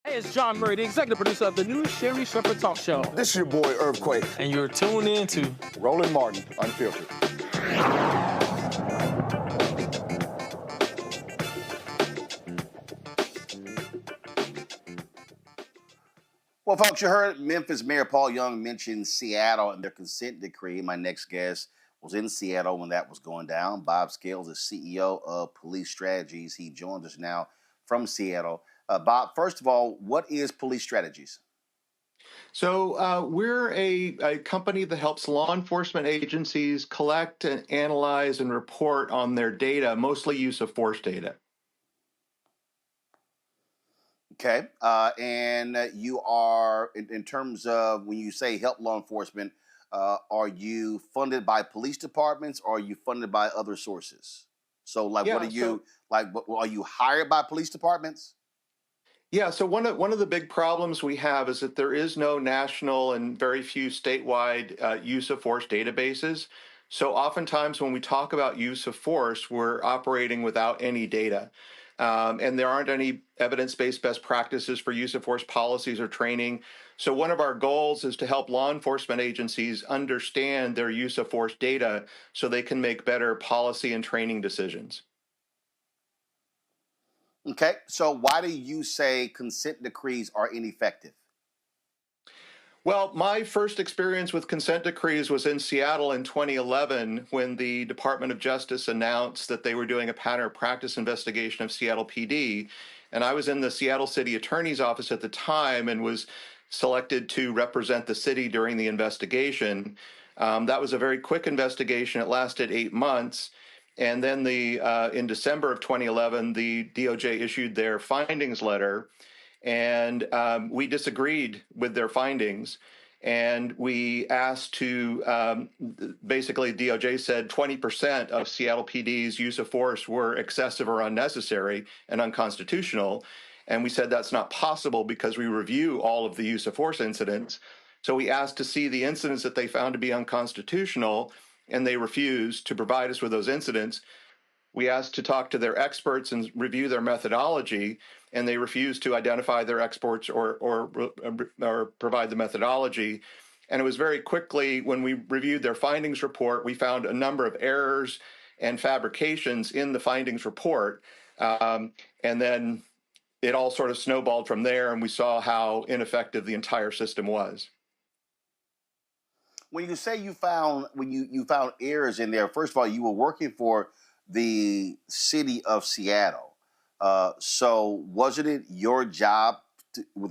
Hey, it's John Murray, the executive producer of the new Sherry Shepherd Talk Show. This is your boy, Earthquake. And you're tuned in to Roland Martin, Unfiltered. Well, folks, you heard Memphis Mayor Paul Young mention Seattle and their consent decree. My next guest was in Seattle when that was going down. Bob Scales is CEO of Police Strategies. He joins us now from Seattle. Bob, first of all, what is Police Strategies? So we're a company that helps law enforcement agencies collect and analyze and report on their data, mostly use of force data. Okay. And you are, in terms of when you say help law enforcement, are you funded by police departments or are you funded by other sources? So, like, what are you, are you hired by police departments? Yeah, so one of the big problems we have is that there is no national and very few statewide use of force databases. So oftentimes when we talk about use of force, we're operating without any data. And there aren't any evidence-based best practices for use of force policies or training. So one of our goals is to help law enforcement agencies understand their use of force data so they can make better policy and training decisions. Okay, so why do you say consent decrees are ineffective? Well, my first experience with consent decrees was in Seattle in 2011 when the Department of Justice announced that they were doing a pattern of practice investigation of Seattle PD. And I was in the Seattle City Attorney's Office at the time and was selected to represent the city during the investigation. That was a very quick investigation. It lasted 8 months. And then in December of 2011, the DOJ issued their findings letter, and we disagreed with their findings. And we asked to, basically DOJ said 20% of Seattle PD's use of force were excessive or unnecessary and unconstitutional. And we said that's not possible because we review all of the use of force incidents. So we asked to see the incidents that they found to be unconstitutional, and they refused to provide us with those incidents. We asked to talk to their experts and review their methodology, and they refused to identify their experts or provide the methodology. And it was very quickly, when we reviewed their findings report, we found a number of errors and fabrications in the findings report. And then it all sort of snowballed from there, and we saw how ineffective the entire system was. When you say you found errors in there, first of all, you were working for the city of Seattle. So wasn't it your job with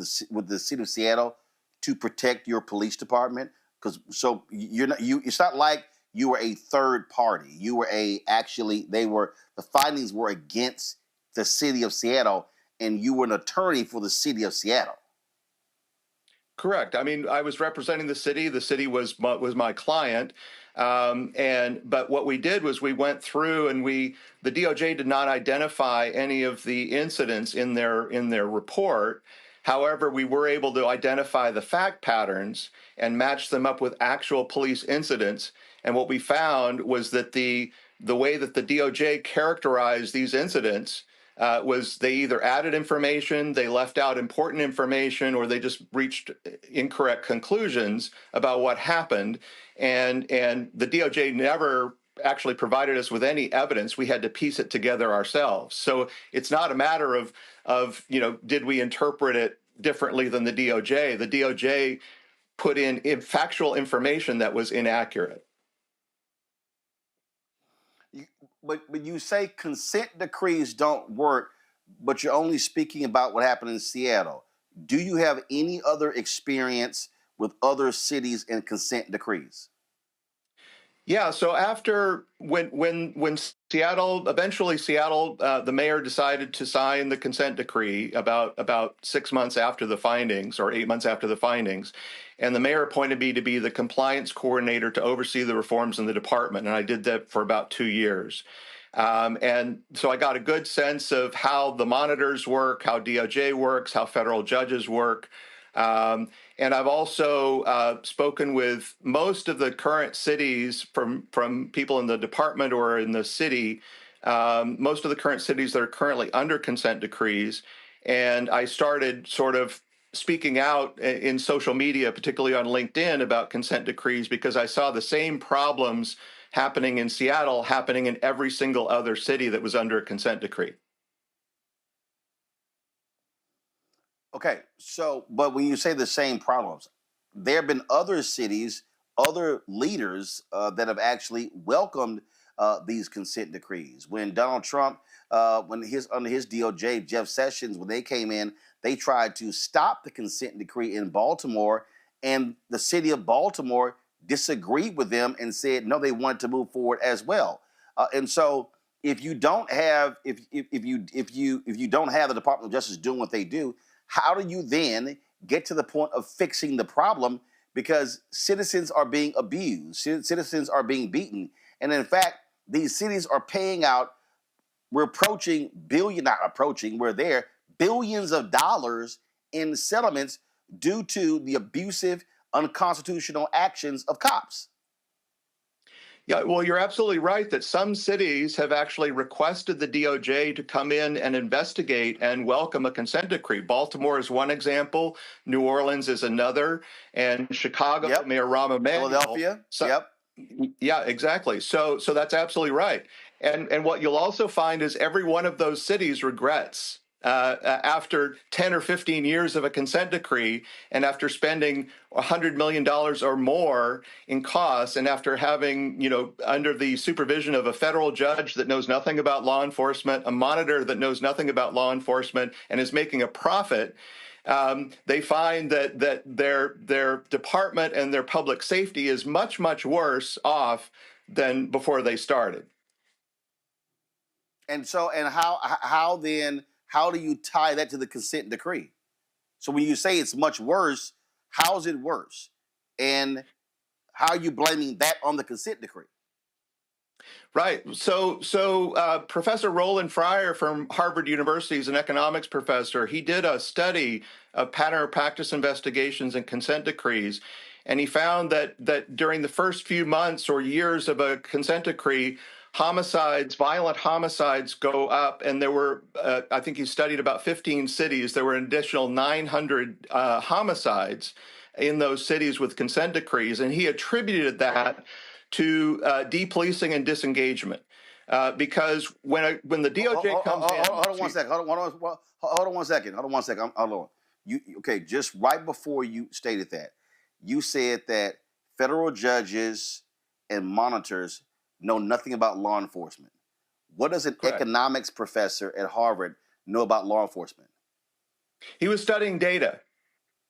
the city of Seattle to protect your police department? Because it's not like you were a third party. You were the findings were against the city of Seattle, and you were an attorney for the city of Seattle. Correct. I mean, I was representing the city. The city was my client. But what we did was we went through and the DOJ did not identify any of the incidents in their report. However, we were able to identify the fact patterns and match them up with actual police incidents. And what we found was that the way that the DOJ characterized these incidents was they either added information, they left out important information, or they just reached incorrect conclusions about what happened. And the DOJ never actually provided us with any evidence. We had to piece it together ourselves. So it's not a matter of did we interpret it differently than the DOJ? The DOJ put in factual information that was inaccurate. But you say consent decrees don't work, but you're only speaking about what happened in Seattle. Do you have any other experience with other cities and consent decrees? Yeah, so after when Seattle, the mayor decided to sign the consent decree about 6 months after the findings, or 8 months after the findings, and the mayor appointed me to be the compliance coordinator to oversee the reforms in the department, and I did that for about 2 years. And so I got a good sense of how the monitors work, how DOJ works, how federal judges work. And I've also spoken with most of the current cities from people in the department or in the city, most of the current cities that are currently under consent decrees. And I started sort of speaking out in social media, particularly on LinkedIn, about consent decrees because I saw the same problems happening in Seattle, happening in every single other city that was under a consent decree. Okay, but when you say the same problems, there have been other cities, other leaders that have actually welcomed these consent decrees. When Donald Trump, under his DOJ, Jeff Sessions, when they came in, they tried to stop the consent decree in Baltimore, and the city of Baltimore disagreed with them and said no, they wanted to move forward as well. And so, if you don't have the Department of Justice doing what they do, how do you then get to the point of fixing the problem? Because citizens are being abused, citizens are being beaten, and in fact, these cities are paying out. We're there billions of dollars in settlements due to the abusive, unconstitutional actions of cops. Yeah, well, you're absolutely right that some cities have actually requested the DOJ to come in and investigate and welcome a consent decree. Baltimore is one example, New Orleans is another, and Chicago, Mayor Rahm Emanuel. Philadelphia, Yeah, exactly. So that's absolutely right. And what you'll also find is every one of those cities regrets after 10 or 15 years of a consent decree, and after spending $100 million or more in costs, and after having, under the supervision of a federal judge that knows nothing about law enforcement, a monitor that knows nothing about law enforcement, and is making a profit, they find that their department and their public safety is much, much worse off than before they started. And so, and how do you tie that to the consent decree? So when you say it's much worse, how is it worse? And how are you blaming that on the consent decree? Right. So Professor Roland Fryer from Harvard University is an economics professor. He did a study of pattern of practice investigations and consent decrees, and he found that during the first few months or years of a consent decree, violent homicides go up, and there were, I think he studied about 15 cities. There were an additional 900 homicides in those cities with consent decrees, and he attributed that to depolicing and disengagement. Because when the DOJ comes in... Hold on one second. Okay, just right before you stated that, you said that federal judges and monitors know nothing about law enforcement. What does an economics professor at Harvard know about law enforcement? He was studying data.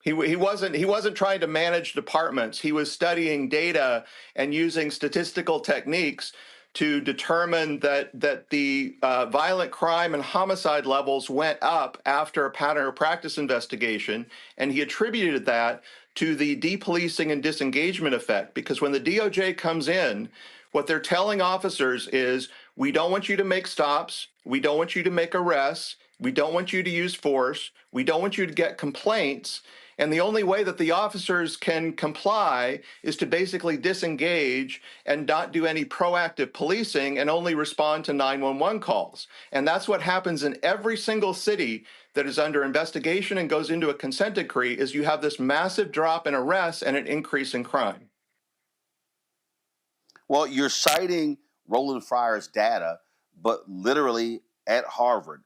He wasn't trying to manage departments. He was studying data and using statistical techniques to determine that the violent crime and homicide levels went up after a pattern of practice investigation, and he attributed that to the depolicing and disengagement effect. Because when the DOJ comes in, what they're telling officers is, we don't want you to make stops, we don't want you to make arrests, we don't want you to use force, we don't want you to get complaints, and the only way that the officers can comply is to basically disengage and not do any proactive policing and only respond to 911 calls. And that's what happens in every single city that is under investigation and goes into a consent decree, is you have this massive drop in arrests and an increase in crime. Well, you're citing Roland Fryer's data, but literally at Harvard,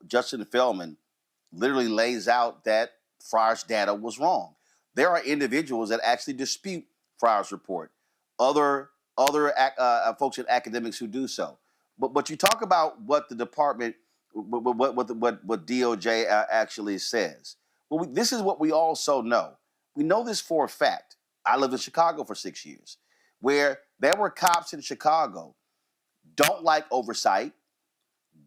Justin Feldman literally lays out that Fryer's data was wrong. There are individuals that actually dispute Fryer's report. Other folks and academics who do so. But you talk about what the department, what DOJ actually says. Well, this is what we also know. We know this for a fact. I lived in Chicago for 6 years, where there were cops in Chicago don't like oversight,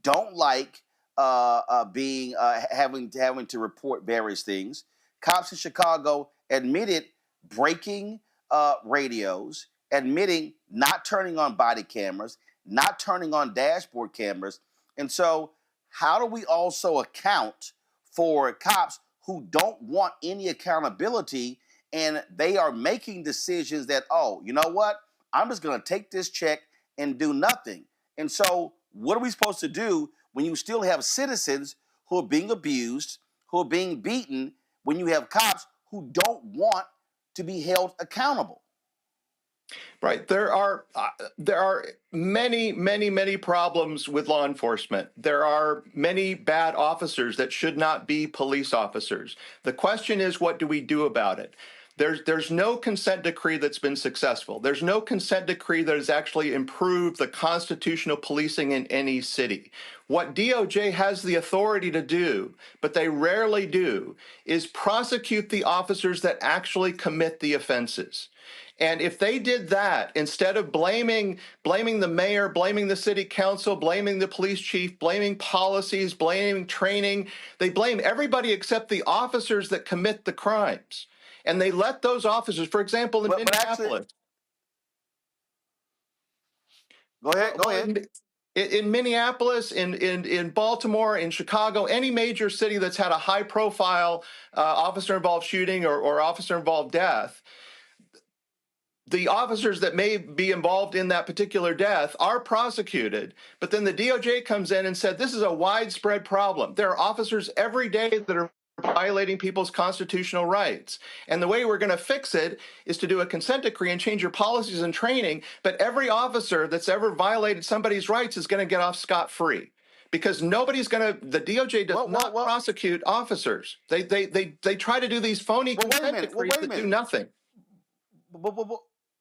don't like having to report various things. Cops in Chicago admitted breaking radios, admitting not turning on body cameras, not turning on dashboard cameras. And so how do we also account for cops who don't want any accountability, and they are making decisions that, oh, you know what? I'm just going to take this check and do nothing. And so what are we supposed to do when you still have citizens who are being abused, who are being beaten, when you have cops who don't want to be held accountable? Right. There are many problems with law enforcement. There are many bad officers that should not be police officers. The question is, what do we do about it? There's no consent decree that's been successful. There's no consent decree that has actually improved the constitutional policing in any city. What DOJ has the authority to do, but they rarely do, is prosecute the officers that actually commit the offenses. And if they did that, instead of blaming the mayor, blaming the city council, blaming the police chief, blaming policies, blaming training, they blame everybody except the officers that commit the crimes. And they let those officers, for example, in Minneapolis. Go ahead. In Minneapolis, in Baltimore, in Chicago, any major city that's had a high-profile officer-involved shooting or officer-involved death, the officers that may be involved in that particular death are prosecuted, but then the DOJ comes in and said this is a widespread problem. There are officers every day that are violating people's constitutional rights. And the way we're going to fix it is to do a consent decree and change your policies and training, but every officer that's ever violated somebody's rights is going to get off scot-free. Because nobody's going to, the DOJ does not prosecute officers. They try to do these phony consent decrees that do nothing. But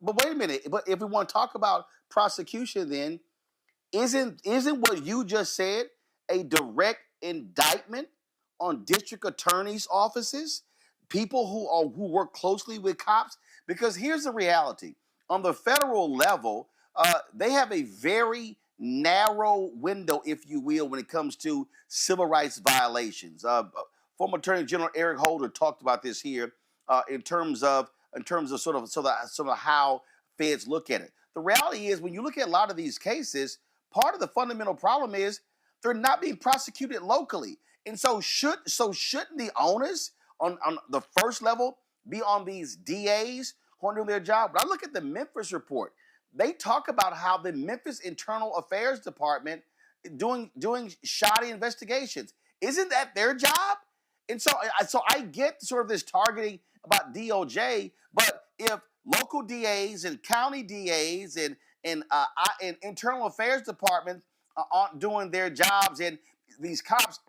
wait a minute. But if we want to talk about prosecution, then isn't what you just said a direct indictment on district attorneys' offices, people who work closely with cops? Because here's the reality: on the federal level, they have a very narrow window, if you will, when it comes to civil rights violations. Former Attorney General Eric Holder talked about this here in terms of sort of how feds look at it. The reality is, when you look at a lot of these cases, part of the fundamental problem is they're not being prosecuted locally. And so shouldn't the onus on the first level be on these DAs who are doing their job? When I look at the Memphis report, they talk about how the Memphis Internal Affairs Department doing shoddy investigations. Isn't that their job? And so I get sort of this targeting about DOJ, but if local DAs and county DAs and internal affairs departments aren't doing their jobs and these cops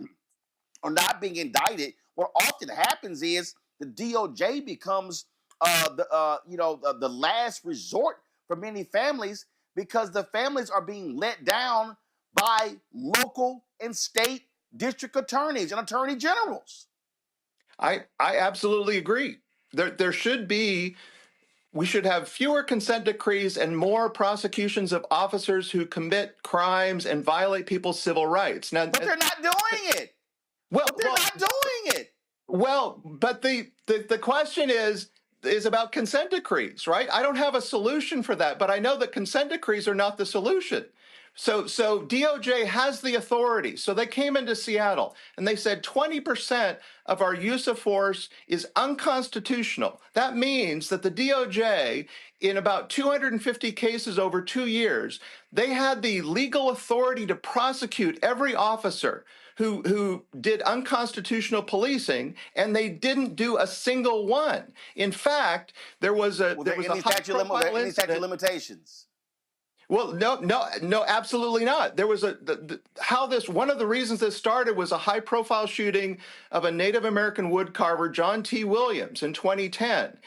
are not being indicted, what often happens is the DOJ becomes the last resort for many families, because the families are being let down by local and state district attorneys and attorney generals. I absolutely agree. We should have fewer consent decrees and more prosecutions of officers who commit crimes and violate people's civil rights. Now, but they're not doing it. But the question is about consent decrees, right? I don't have a solution for that, but I know that consent decrees are not the solution. So DOJ has the authority. So they came into Seattle and they said 20% of our use of force is unconstitutional. That means that the DOJ, in about 250 cases over 2 years, they had the legal authority to prosecute every officer who did unconstitutional policing, and they didn't do a single one. In fact, there was a statute of limitations. Well, no, absolutely not. There was one of the reasons this started was a high-profile shooting of a Native American woodcarver, John T. Williams, in 2010.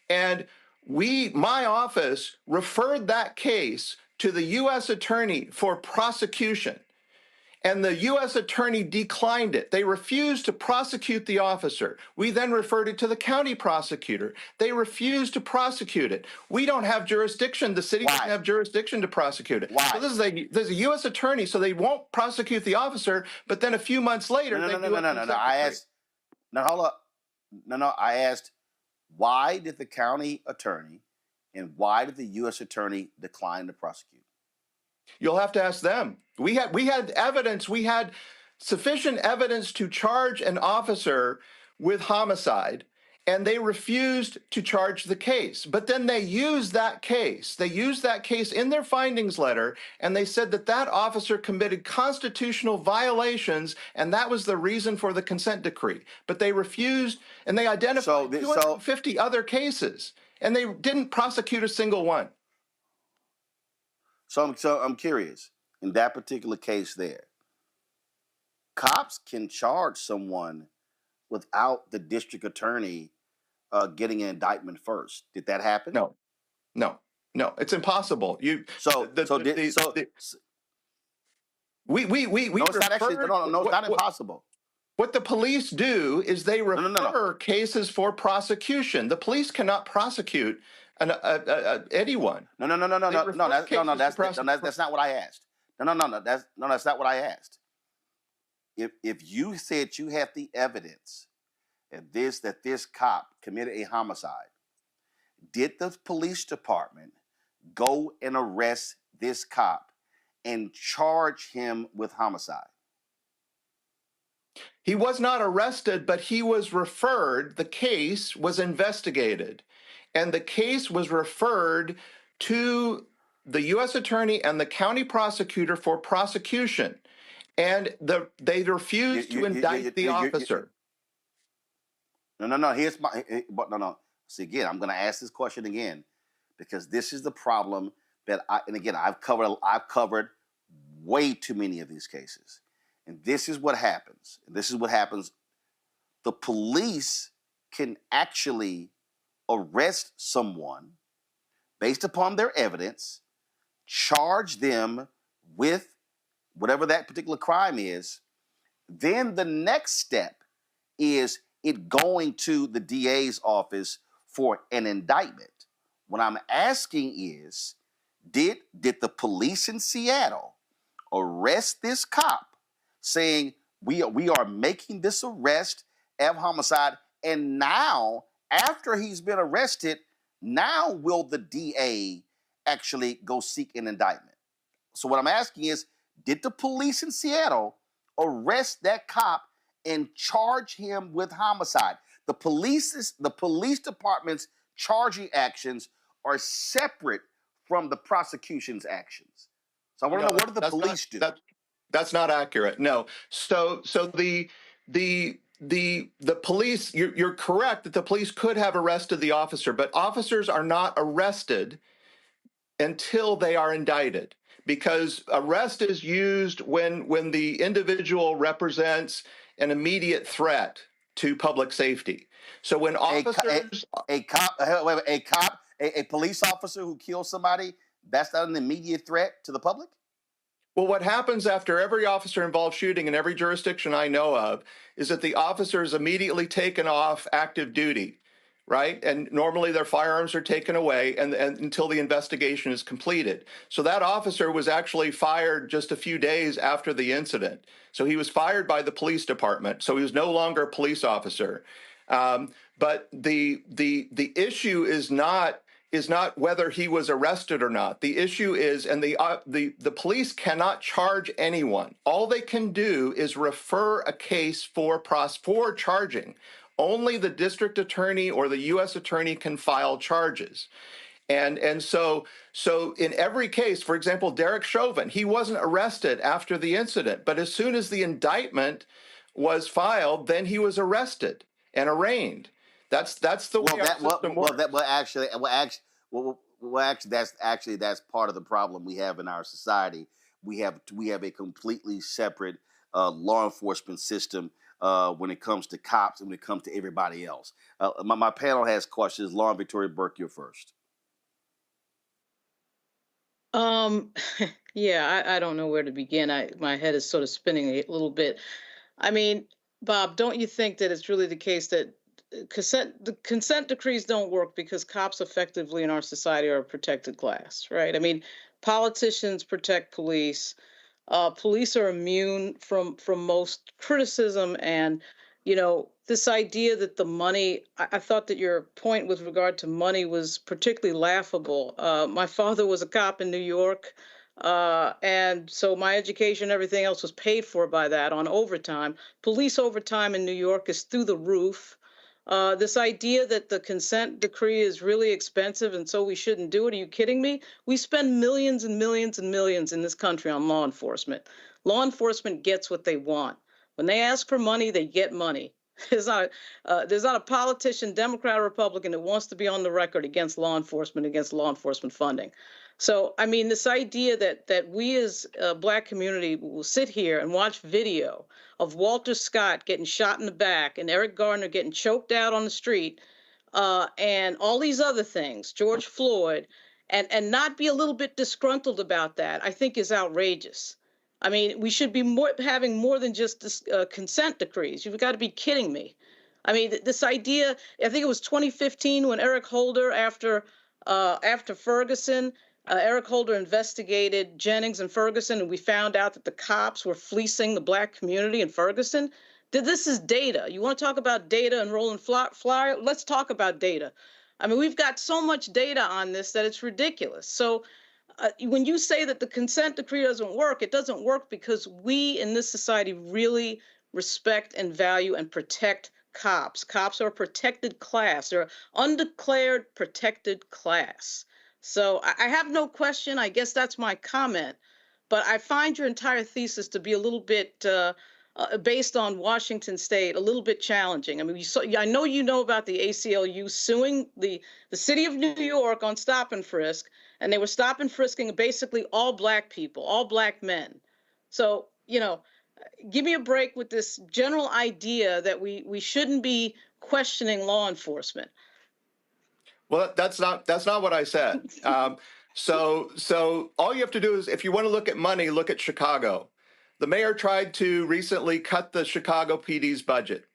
And my office referred that case to the U.S. attorney for prosecution. And the U.S. attorney declined it. They refused to prosecute the officer. We then referred it to the county prosecutor. They refused to prosecute it. We don't have jurisdiction. The city doesn't have jurisdiction to prosecute it. Why? So there's a U.S. attorney, so they won't prosecute the officer, but then a few months later, I asked, why did the county attorney and why did the U.S. attorney decline to prosecute? You'll have to ask them. We had evidence. We had sufficient evidence to charge an officer with homicide, and they refused to charge the case. But then they used that case. They used that case in their findings letter, and they said that officer committed constitutional violations, and that was the reason for the consent decree. But they refused, and they identified 250 other cases, and they didn't prosecute a single one. So I'm curious, in that particular case there, cops can charge someone without the district attorney getting an indictment first. Did that happen? No, it's impossible. It's not impossible. What the police do is they refer cases for prosecution. The police cannot prosecute anyone. That's not what I asked. That's not what I asked. If you said you have the evidence that this cop committed a homicide, did the police department go and arrest this cop and charge him with homicide? He was not arrested, but he was referred. The case was investigated. and the case was referred to the U.S. attorney and the county prosecutor for prosecution, and they refused to indict the officer. No. Here's my, but no. See, again, I'm going to ask this question again, because this is the problem that I've covered way too many of these cases, and this is what happens. The police can actually arrest someone based upon their evidence, charge them with whatever that particular crime is. Then the next step is it going to the DA's office for an indictment. What I'm asking is, did the police in Seattle arrest this cop saying we are making this arrest of homicide, and now after he's been arrested, now will the DA actually go seek an indictment? So what I'm asking is, did the police in Seattle arrest that cop and charge him with homicide? The police department's charging actions are separate from the prosecution's actions. So I want to know, what did the police do? That's not accurate. No. So the police, you're correct that the police could have arrested the officer, but officers are not arrested until they are indicted, because arrest is used when the individual represents an immediate threat to public safety. So when officers, a police officer who kills somebody, that's not an immediate threat to the public? Well, what happens after every officer-involved shooting in every jurisdiction I know of is that the officer is immediately taken off active duty, right? And normally their firearms are taken away and until the investigation is completed. So that officer was actually fired just a few days after the incident. So he was fired by the police department. So he was no longer a police officer. But the issue is not whether he was arrested or not. The issue is, and the police cannot charge anyone. All they can do is refer a case for charging. Only the district attorney or the U.S. attorney can file charges. And so in every case, for example, Derek Chauvin, he wasn't arrested after the incident, but as soon as the indictment was filed, then he was arrested and arraigned. That's the way our system works. That's part of the problem we have in our society. We have a completely separate law enforcement system when it comes to cops and when it comes to everybody else. My panel has questions. Lauren Victoria Burke, you're first. Yeah, I don't know where to begin. My head is sort of spinning a little bit. I mean, Bob, don't you think that it's really the case that the consent decrees don't work because cops effectively in our society are a protected class, right? I mean, politicians protect police. Police are immune from most criticism, and this idea that the money. I thought that your point with regard to money was particularly laughable. My father was a cop in New York, and so my education, everything else was paid for by that on overtime. Police overtime in New York is through the roof. This idea that the consent decree is really expensive and so we shouldn't do it. Are you kidding me? We spend millions and millions and millions in this country on law enforcement. Law enforcement gets what they want. When they ask for money, they get money. There's not a politician, Democrat or Republican, that wants to be on the record against law enforcement funding. So, I mean, this idea that we as a Black community will sit here and watch video of Walter Scott getting shot in the back and Eric Garner getting choked out on the street and all these other things, George Floyd, and not be a little bit disgruntled about that, I think is outrageous. I mean, we should be having more than just this, consent decrees. You've got to be kidding me. I mean, this idea, I think it was 2015 when Eric Holder, after Ferguson, Eric Holder investigated Jennings and Ferguson, and we found out that the cops were fleecing the Black community in Ferguson. This is data. You want to talk about data and rolling flyer? Let's talk about data. I mean, we've got so much data on this that it's ridiculous. So when you say that the consent decree doesn't work, it doesn't work because we in this society really respect and value and protect cops. Cops are a protected class. They're undeclared protected class. So I have no question. I guess that's my comment. But I find your entire thesis to be a little bit based on Washington State, a little bit challenging. I mean, I know you know about the ACLU suing the city of New York on stop and frisk, and they were stop and frisking basically all black people, all black men. So, you know, give me a break with this general idea that we shouldn't be questioning law enforcement. Well, that's not what I said. So all you have to do is, if you want to look at money, look at Chicago. The mayor tried to recently cut the Chicago PD's budget.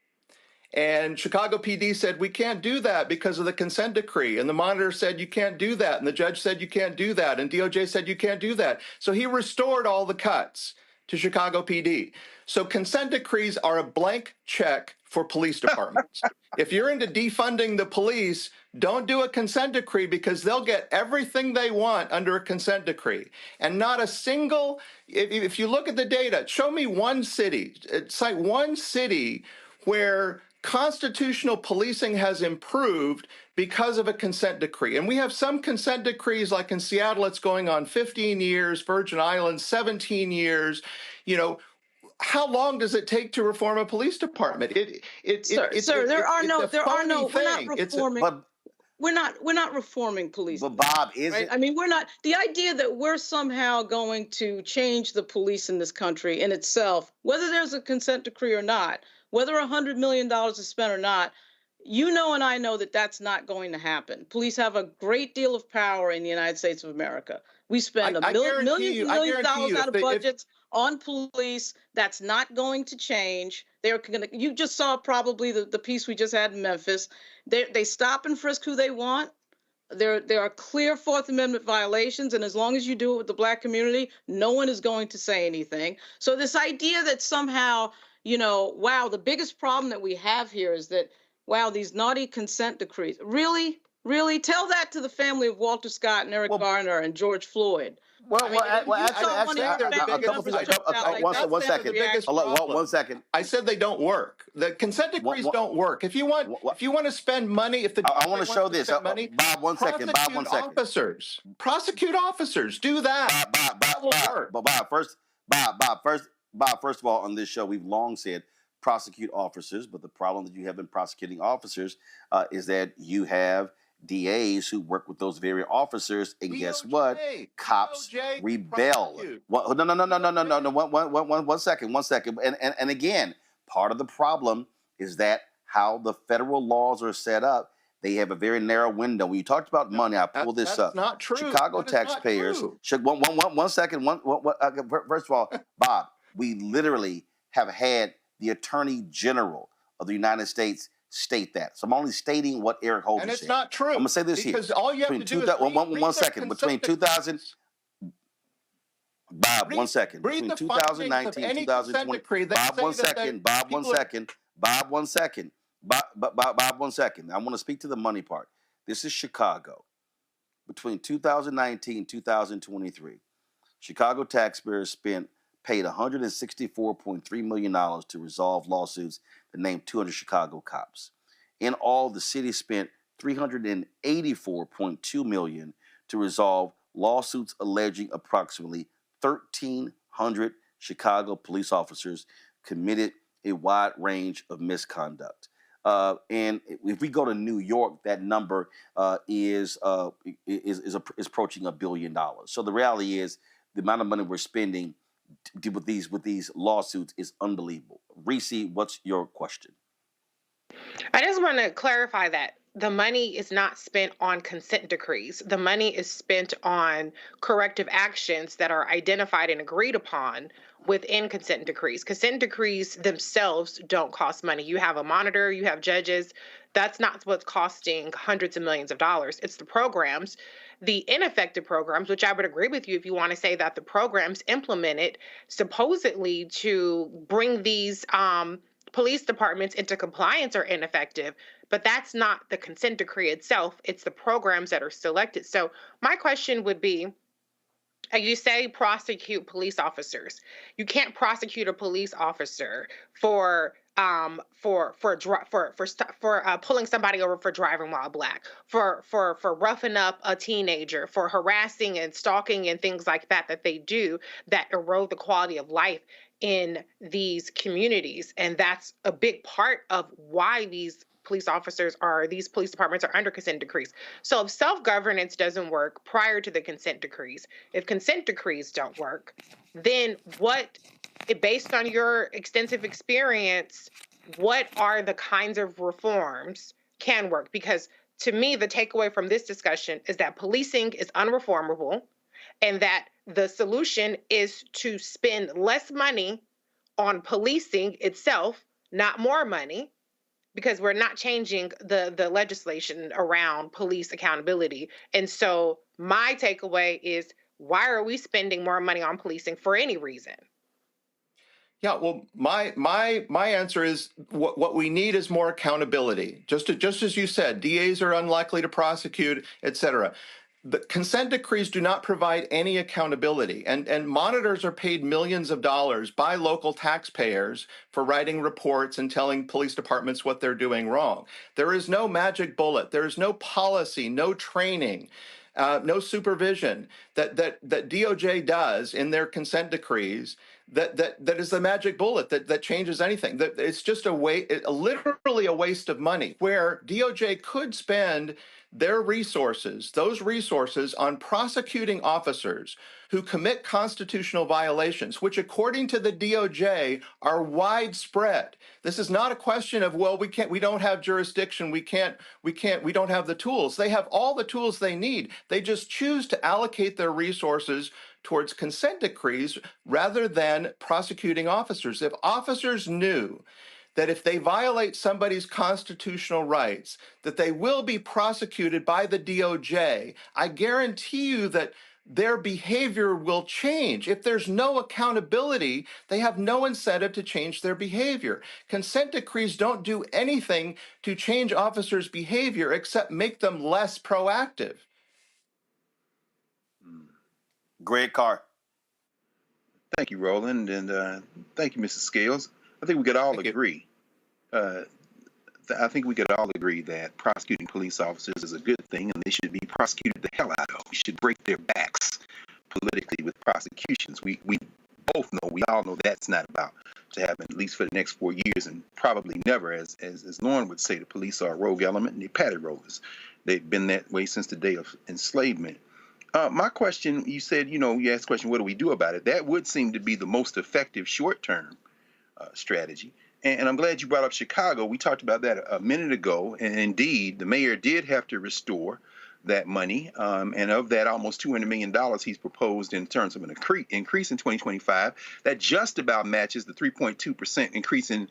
And Chicago PD said, we can't do that because of the consent decree. And the monitor said, you can't do that. And the judge said, you can't do that. And DOJ said, you can't do that. So he restored all the cuts to Chicago PD. So consent decrees are a blank check for police departments. If you're into defunding the police, don't do a consent decree, because they'll get everything they want under a consent decree. And not a single, if you look at the data, show me one city, cite one city where constitutional policing has improved because of a consent decree. And we have some consent decrees, like in Seattle, it's going on 15 years, Virgin Islands, 17 years. You know, how long does it take to reform a police department? We're not reforming police. But Bob, is right? it? I mean, we're not. The idea that we're somehow going to change the police in this country in itself, whether there's a consent decree or not, whether $100 million is spent or not, you know and I know that that's not going to happen. Police have a great deal of power in the United States of America. We spend millions of dollars out of budgets on police. That's not going to change. They're going to. You just saw probably the piece we just had in Memphis. They stop and frisk who they want. There are clear Fourth Amendment violations, and as long as you do it with the black community, no one is going to say anything. So this idea that somehow, you know, wow, the biggest problem that we have here is that, wow, these naughty consent decrees. Really? Really? Tell that to the family of Walter Scott and Eric Garner and George Floyd. One second. I said they don't work. The consent decrees don't work. If you want to spend money, I want to show this. Money, Bob, one second. Prosecute officers. Do that. That will work. But Bob, first of all, on this show, we've long said prosecute officers, but the problem that you have in prosecuting officers is that you have DAs who work with those very officers, and guess what? Cops rebel. No. One second. And again, part of the problem is that how the federal laws are set up. They have a very narrow window. When you talked about money, I pulled this up. That's not true. Chicago taxpayers should. One second. First of all, Bob, we literally have had the Attorney General of the United States state that. So I'm only stating what Eric Holder said. And it's not true. I'm going to say this because here. All you have to do is one second. Between 2000, Bob, 1 second. Between 2019 and 2020. Bob, 1 second. Bob, 1 second. Bob, 1 second. Bob, 1 second. I want to speak to the money part. This is Chicago. Between 2019 and 2023, Chicago taxpayers paid $164.3 million to resolve lawsuits that named 200 Chicago cops. In all, the city spent $384.2 million to resolve lawsuits alleging approximately 1,300 Chicago police officers committed a wide range of misconduct. And if we go to New York, that number is approaching $1 billion. So the reality is the amount of money we're spending with these lawsuits is unbelievable. Reese, what's your question? I just want to clarify that the money is not spent on consent decrees. The money is spent on corrective actions that are identified and agreed upon within consent decrees. Consent decrees themselves don't cost money. You have a monitor, you have judges. That's not what's costing hundreds of millions of dollars. It's the programs, the ineffective programs, which I would agree with you if you want to say that the programs implemented supposedly to bring these police departments into compliance are ineffective, but that's not the consent decree itself. It's the programs that are selected. So my question would be, you say prosecute police officers. You can't prosecute a police officer for for pulling somebody over for driving while black, for roughing up a teenager, for harassing and stalking and things like that they do that erode the quality of life in these communities. And that's a big part of why these police departments are under consent decrees. So if self-governance doesn't work prior to the consent decrees, if consent decrees don't work, then based on your extensive experience, what are the kinds of reforms can work? Because to me, the takeaway from this discussion is that policing is unreformable, and that the solution is to spend less money on policing itself, not more money, because we're not changing the legislation around police accountability. And so my takeaway is, why are we spending more money on policing for any reason? Yeah, well, my answer is what we need is more accountability. Just as you said, DAs are unlikely to prosecute, et cetera. The consent decrees do not provide any accountability, and monitors are paid millions of dollars by local taxpayers for writing reports and telling police departments what they're doing wrong. There is no magic bullet. There is no policy, no training, no supervision that DOJ does in their consent decrees that is the magic bullet that changes anything. It's just literally a waste of money, where DOJ could spend those resources on prosecuting officers who commit constitutional violations, which according to the DOJ are widespread. This is not a question of, well, we don't have jurisdiction, we don't have the tools. They have all the tools they need. They just choose to allocate their resources towards consent decrees rather than prosecuting officers. If officers knew that if they violate somebody's constitutional rights, that they will be prosecuted by the DOJ, I guarantee you that their behavior will change. If there's no accountability, they have no incentive to change their behavior. Consent decrees don't do anything to change officers' behavior except make them less proactive. Greg Carr. Thank you, Roland, and thank you, Mrs. Scales. I think we could all agree. I think we could all agree that prosecuting police officers is a good thing, and they should be prosecuted the hell out of. We should break their backs politically with prosecutions. We all know that's not about to happen, at least for the next 4 years, and probably never. As Lauren would say, the police are a rogue element, and they're patty rollers. They've been that way since the day of enslavement. My question, you said, you asked the question, what do we do about it? That would seem to be the most effective short-term strategy. And I'm glad you brought up Chicago. We talked about that a minute ago. And indeed, the mayor did have to restore that money. And of that, almost $200 million he's proposed in terms of an increase in 2025. That just about matches the 3.2% increase in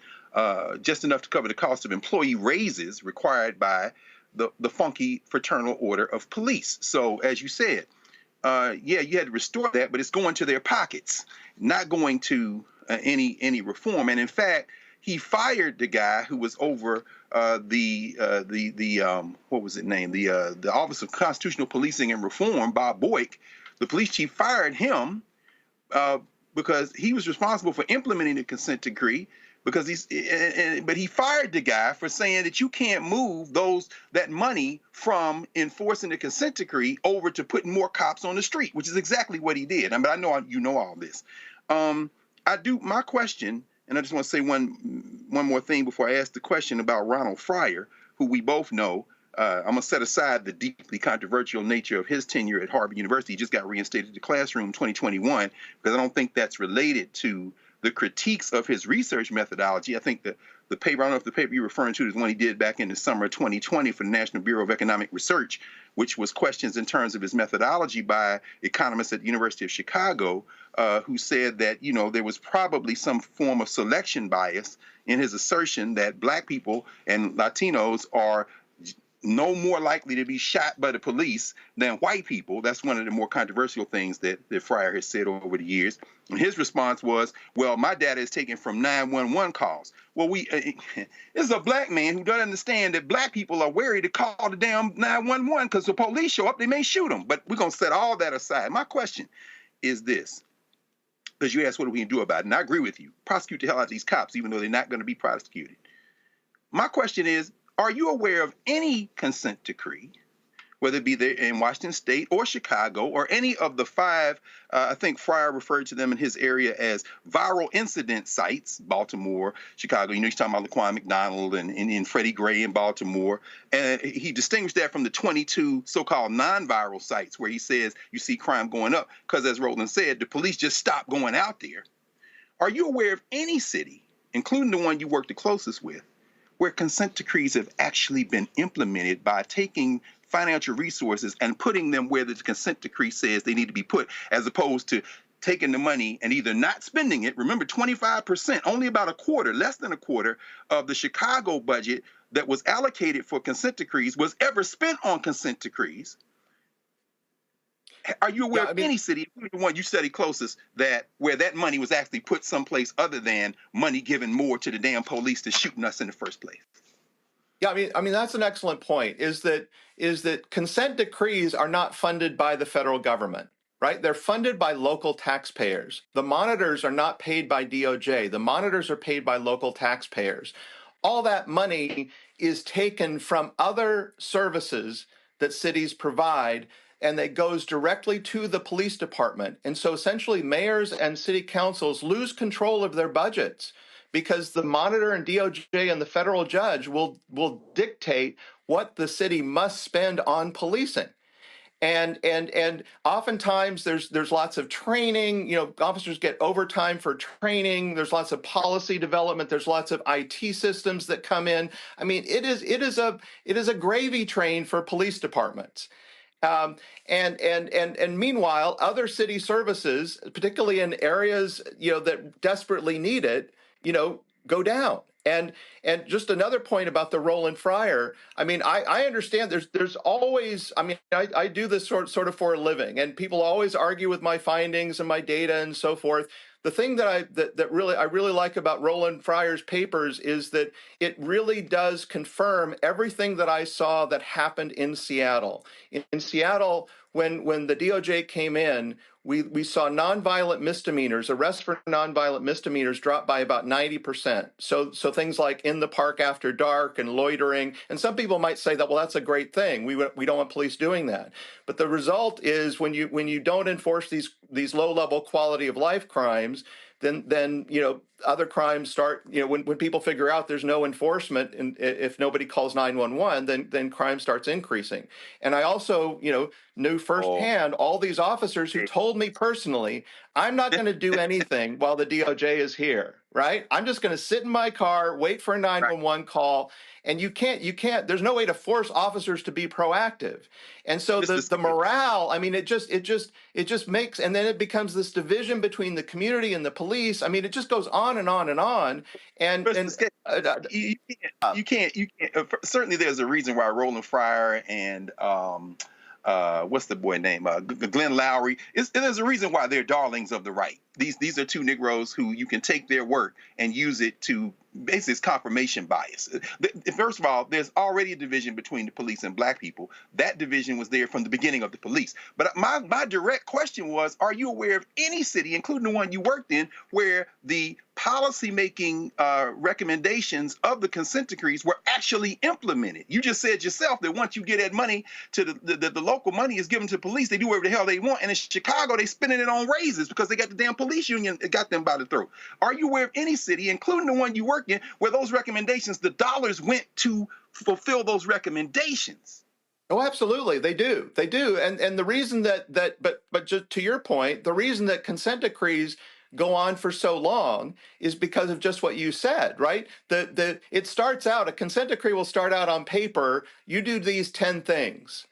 just enough to cover the cost of employee raises required by the funky fraternal order of police. So as you said, you had to restore that, but it's going to their pockets, not going to any reform. And in fact, he fired the guy who was over what was it named? The Office of Constitutional Policing and Reform, Bob Boyk. The police chief fired him because he was responsible for implementing the consent decree. But he fired the guy for saying that you can't move that money from enforcing the consent decree over to putting more cops on the street, which is exactly what he did. But I know you know all this. My question, and I just want to say one more thing before I ask the question about Ronald Fryer, who we both know. I'm going to set aside the deeply controversial nature of his tenure at Harvard University. He just got reinstated to classroom in 2021 because I don't think that's related to the critiques of his research methodology. I think the paper, I don't know if the paper you're referring to is one he did back in the summer of 2020 for the National Bureau of Economic Research, which was questions in terms of his methodology by economists at the University of Chicago, who said that, there was probably some form of selection bias in his assertion that Black people and Latinos are no more likely to be shot by the police than white people. That's one of the more controversial things that Fryer has said over the years. And his response was, well, my data is taken from 911 calls. Well, this is a Black man who doesn't understand that Black people are wary to call the damn 911 because the police show up, they may shoot them. But we're going to set all that aside. My question is this. because you asked what are we going to do about it. And I agree with you. Prosecute the hell out of these cops, even though they're not going to be prosecuted. My question is, are you aware of any consent decree, whether it be there in Washington State or Chicago or any of the five, I think Fryer referred to them in his area as viral incident sites, Baltimore, Chicago. You know, he's talking about Laquan McDonald and Freddie Gray in Baltimore. And he distinguished that from the 22 so-called non-viral sites where he says you see crime going up because, as Roland said, the police just stopped going out there. Are you aware of any city, including the one you work the closest with, where consent decrees have actually been implemented by taking financial resources and putting them where the consent decree says they need to be put, as opposed to taking the money and either not spending it? Remember, 25%, only about a quarter, less than a quarter of the Chicago budget that was allocated for consent decrees was ever spent on consent decrees. Are you aware of any city, the one you study closest, that where that money was actually put someplace other than money given more to the damn police to shooting us in the first place? Yeah, I mean that's an excellent point. Is that consent decrees are not funded by the federal government, right? They're funded by local taxpayers. The monitors are not paid by DOJ. The monitors are paid by local taxpayers. All that money is taken from other services that cities provide, and it goes directly to the police department. And so essentially mayors and city councils lose control of their budgets, because the monitor and DOJ and the federal judge will dictate what the city must spend on policing. And oftentimes there's lots of training, you know, officers get overtime for training, there's lots of policy development, there's lots of IT systems that come in. I mean, it is a gravy train for police departments. And meanwhile, other city services, particularly in areas, you know, that desperately need it, you know, go down. And just another point about the Roland Fryer. I mean, I understand there's always, I mean, I do this sort of for a living, and people always argue with my findings and my data and so forth. The thing that I really like about Roland Fryer's papers is that it really does confirm everything that I saw that happened in Seattle. In Seattle, when the DOJ came in, we saw nonviolent misdemeanors, arrests for nonviolent misdemeanors drop by about 90%. So things like in the park after dark and loitering, and some people might say that, well, that's a great thing. We don't want police doing that. But the result is when you don't enforce these low-level quality of life crimes, then you know, other crimes start, you know, when people figure out there's no enforcement, and if nobody calls 911, then crime starts increasing. And I also, you know, knew firsthand all these officers who told me personally, I'm not going to do anything while the DOJ is here, right? I'm just going to sit in my car, wait for a 911 call. And you can't, there's no way to force officers to be proactive. And so the morale, I mean, it just makes, and then it becomes this division between the community and the police. I mean, it just goes on and on and on. And you can't, certainly there's a reason why Roland Fryer and, what's the boy name? Glenn Lowry. There's a reason why they're darlings of the right. These are two Negroes who you can take their work and use it to basically it's confirmation bias. First of all, there's already a division between the police and black people. That division was there from the beginning of the police. But my direct question was, are you aware of any city, including the one you worked in, where the policy-making recommendations of the consent decrees were actually implemented? You just said yourself that once you get that money to the local money is given to police, they do whatever the hell they want. And in Chicago, they spending it on raises because they got the damn police union that got them by the throat. Are you aware of any city, including the one you work in, where those recommendations, the dollars went to fulfill those recommendations? Oh, absolutely. They do. And the reason but just to your point, the reason that consent decrees go on for so long is because of just what you said, right? It starts out, a consent decree will start out on paper, you do these 10 things.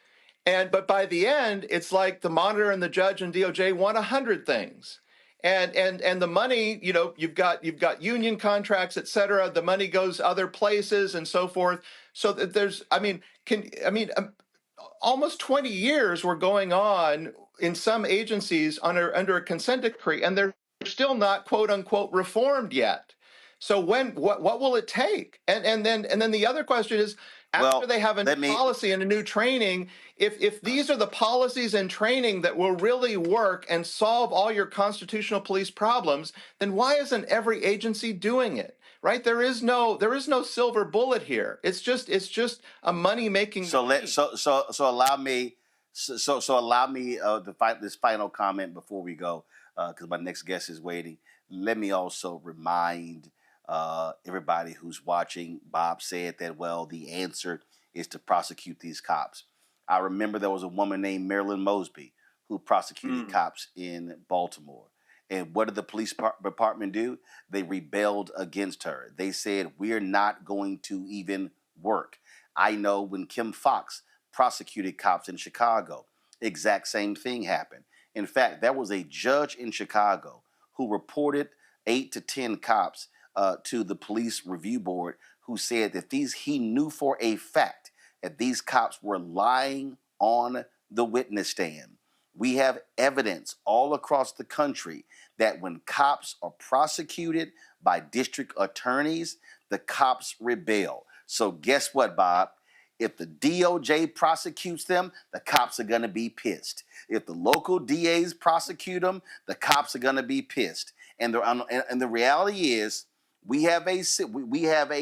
But by the end, it's like the monitor and the judge and DOJ want 100 things. And the money, you know, you've got union contracts, et cetera. The money goes other places and so forth. So that there's, almost 20 years were going on in some agencies under a consent decree, and they're still not quote unquote reformed yet. So what will it take? And then the other question is, after they have a new policy and a new training, if these are the policies and training that will really work and solve all your constitutional police problems, then why isn't every agency doing it? Right? There is no silver bullet here. It's just a money making. So allow me to fight this final comment before we go, because my next guest is waiting. Let me also remind everybody who's watching. Bob said that, well, the answer is to prosecute these cops. I remember there was a woman named Marilyn Mosby who prosecuted cops in Baltimore. And what did the police department do? They rebelled against her. They said, we're not going to even work. I know when Kim Foxx prosecuted cops in Chicago, exact same thing happened. In fact, there was a judge in Chicago who reported 8 to 10 cops to the police review board, who said that he knew for a fact that these cops were lying on the witness stand. We have evidence all across the country that when cops are prosecuted by district attorneys, the cops rebel. So guess what, Bob? If the DOJ prosecutes them, the cops are going to be pissed. If the local DAs prosecute them, the cops are going to be pissed. And the reality is, we have a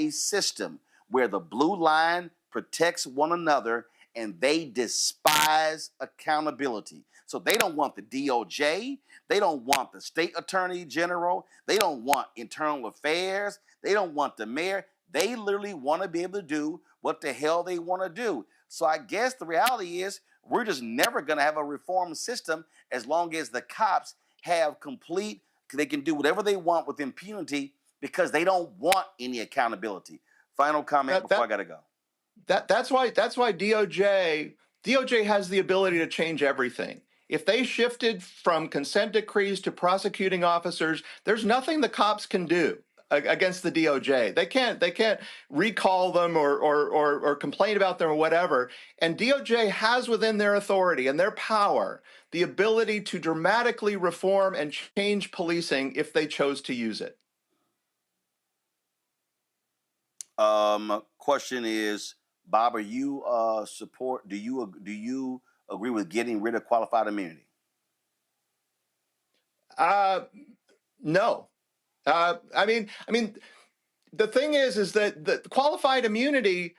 system where the blue line protects one another, and they despise accountability. So they don't want the DOJ. They don't want the state attorney general. They don't want internal affairs. They don't want the mayor. They literally want to be able to do what the hell they want to do. So I guess the reality is, we're just never going to have a reformed system as long as the cops have they can do whatever they want with impunity because they don't want any accountability. Final comment before I got to go. That's why DOJ has the ability to change everything. If they shifted from consent decrees to prosecuting officers, there's nothing the cops can do against the DOJ. They can't recall them or complain about them or whatever. And DOJ has within their authority and their power the ability to dramatically reform and change policing if they chose to use it. Question is, Bob, do you agree with getting rid of qualified immunity? No. I mean, the thing is that the qualified immunity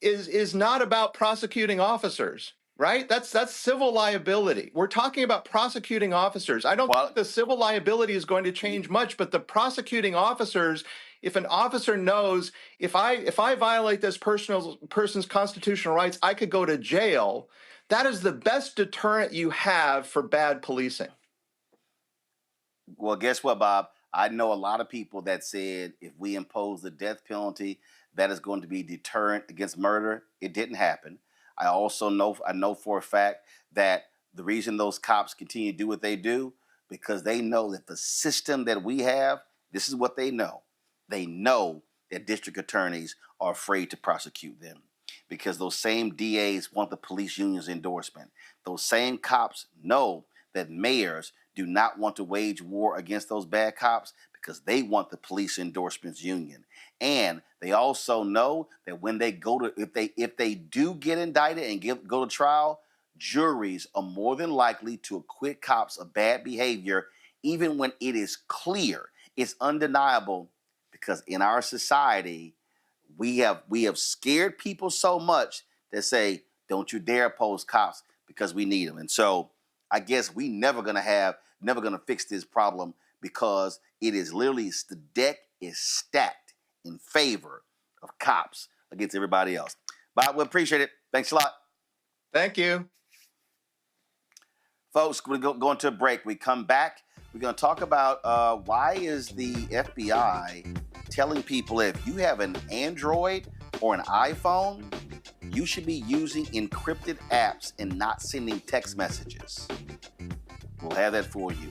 is not about prosecuting officers, right? That's civil liability. We're talking about prosecuting officers. I don't think the civil liability is going to change much, but the prosecuting officers, if an officer knows if I violate this person's constitutional rights, I could go to jail. That is the best deterrent you have for bad policing. Well, guess what, Bob? I know a lot of people that said if we impose the death penalty, that is going to be deterrent against murder. It didn't happen. I know for a fact that the reason those cops continue to do what they do, because they know that the system that we have, this is what they know. They know that district attorneys are afraid to prosecute them because those same DAs want the police union's endorsement. Those same cops know that mayors do not want to wage war against those bad cops because they want the police endorsements union. And they also know that when they go to, if they do get indicted and go to trial, juries are more than likely to acquit cops of bad behavior, even when it is clear, it's undeniable, because in our society, we have scared people so much that say, don't you dare oppose cops because we need them. And so I guess we never gonna fix this problem because it is literally, the deck is stacked in favor of cops against everybody else. Bob, we appreciate it. Thanks a lot. Thank you. Folks, we're going to a break. We come back. We're going to talk about why is the FBI telling people if you have an Android or an iPhone, you should be using encrypted apps and not sending text messages. We'll have that for you.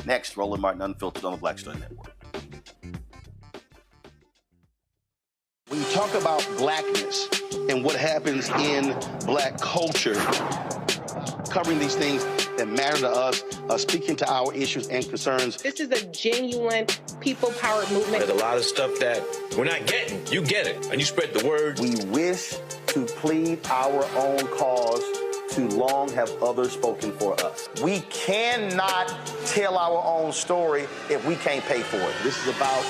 Next, Roland Martin Unfiltered on the Black Star Network. When you talk about blackness and what happens in black culture, covering these things, that matter to us, speaking to our issues and concerns. This is a genuine people-powered movement. There's a lot of stuff that we're not getting. You get it, and you spread the word. We wish to plead our own cause. Too long have others spoken for us. We cannot tell our own story if we can't pay for it. This is about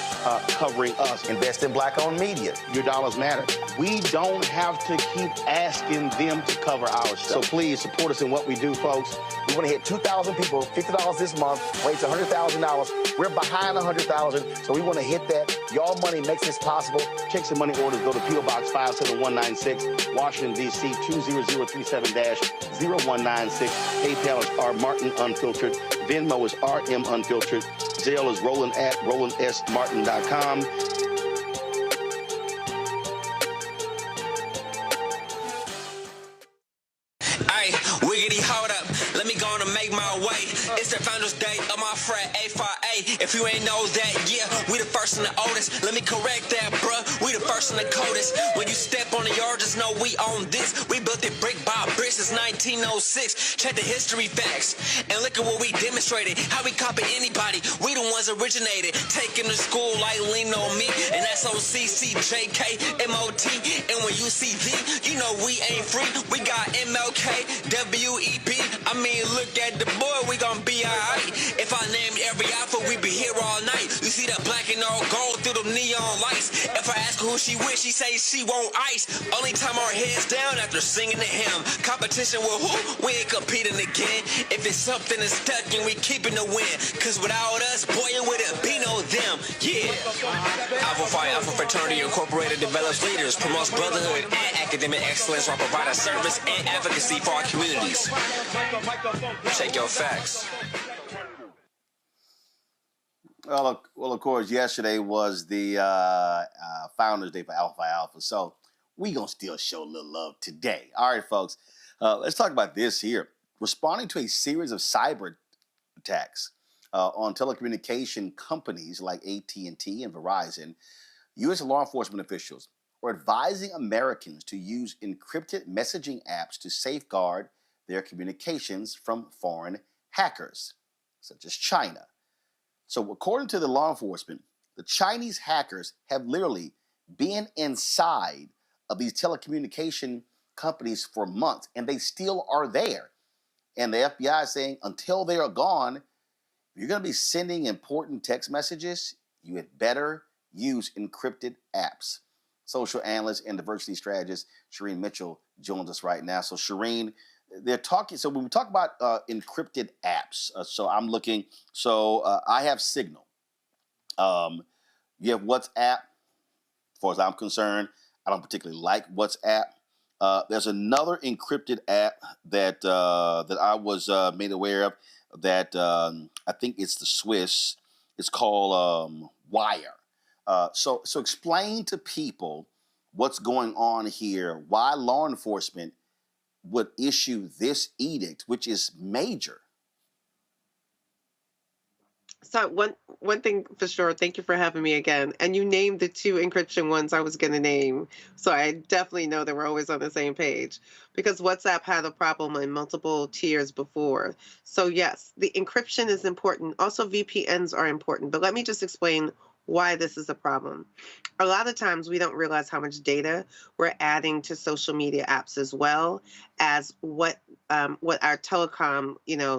covering us. Invest in Black-owned media. Your dollars matter. We don't have to keep asking them to cover our stuff. So please support us in what we do, folks. We want to hit 2,000 people, $50 this month, raise $100,000. We're behind 100,000, so we want to hit that. Y'all money makes this possible. Checks and money orders go to P.O. Box 57196, Washington, D.C. 20037-0196. PayPal is R Martin Unfiltered. Venmo is RM Unfiltered. Zelle is Roland at RolandSMartin.com. Hey, wiggity, hold up. Let me go on and make my way. It's the Founders Day of my friend A5A. If you ain't know that, yeah, we the first and the oldest. Let me correct that, bruh. We the first and the coldest. When you step on the yard, just know we own this. We built it brick by brick since 1906. Check the history facts and look at what we demonstrated. How we copy anybody. We the ones originated. Taking to school like lean on me. And that's OCCJKMOT. And when you see V, you know we ain't free. We got MLK, WEB. I mean, look at the boy, we gon' be alright. If I named every alpha, we be here all night. You see that black and all gold through them neon lights. If I ask her who she with, she say she want ice. Only time our heads down after singing the hymn. Competition with who? We ain't competing again. If it's something that's stuck and we keeping the win. Cause without us, boy, it wouldn't be no them. Yeah. Alpha Phi Alpha Fraternity Incorporated develops leaders, promotes brotherhood and academic excellence while providing service and advocacy for our communities. Check your facts. Well, of course, yesterday was the Founders Day for Alpha Phi Alpha, so we gonna still show a little love today. All right, folks, let's talk about this here. Responding to a series of cyber attacks on telecommunication companies like AT&T and Verizon, U.S. law enforcement officials are advising Americans to use encrypted messaging apps to safeguard their communications from foreign hackers, such as China. So according to the law enforcement, the Chinese hackers have literally been inside of these telecommunication companies for months, and they still are there. And the FBI is saying until they are gone, if you're going to be sending important text messages, you had better use encrypted apps. Social analyst and diversity strategist Shireen Mitchell joins us right now. So Shireen, they're talking. So when we talk about encrypted apps, so I'm looking. So I have Signal. You have WhatsApp. As far as I'm concerned, I don't particularly like WhatsApp. There's another encrypted app that that I was made aware of that I think it's the Swiss. It's called Wire. So explain to people what's going on here, why law enforcement would issue this edict, which is major. So one thing for sure, thank you for having me again. And you named the two encryption ones I was going to name. So I definitely know that we're always on the same page because WhatsApp had a problem in multiple tiers before. So yes, the encryption is important. Also VPNs are important, but let me just explain why this is a problem. A lot of times we don't realize how much data we're adding to social media apps as well as what our telecom,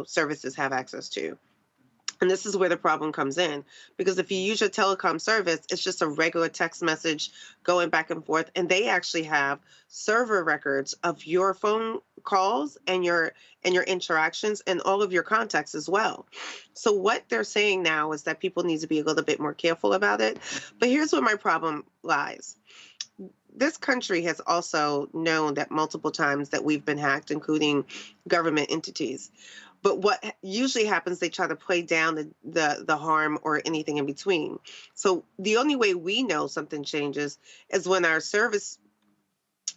services have access to. And this is where the problem comes in, because if you use your telecom service, it's just a regular text message going back and forth. And they actually have server records of your phone calls and your interactions and all of your contacts as well. So what they're saying now is that people need to be a little bit more careful about it. But here's where my problem lies. This country has also known that multiple times that we've been hacked, including government entities. But what usually happens, they try to play down the harm or anything in between. So the only way we know something changes is when our service,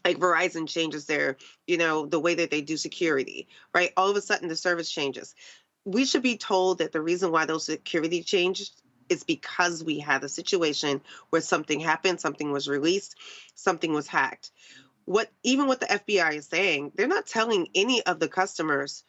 like Verizon, changes their, the way that they do security, right? All of a sudden the service changes. We should be told that the reason why those security changed is because we had a situation where something happened, something was released, something was hacked. Even what the FBI is saying, they're not telling any of the customers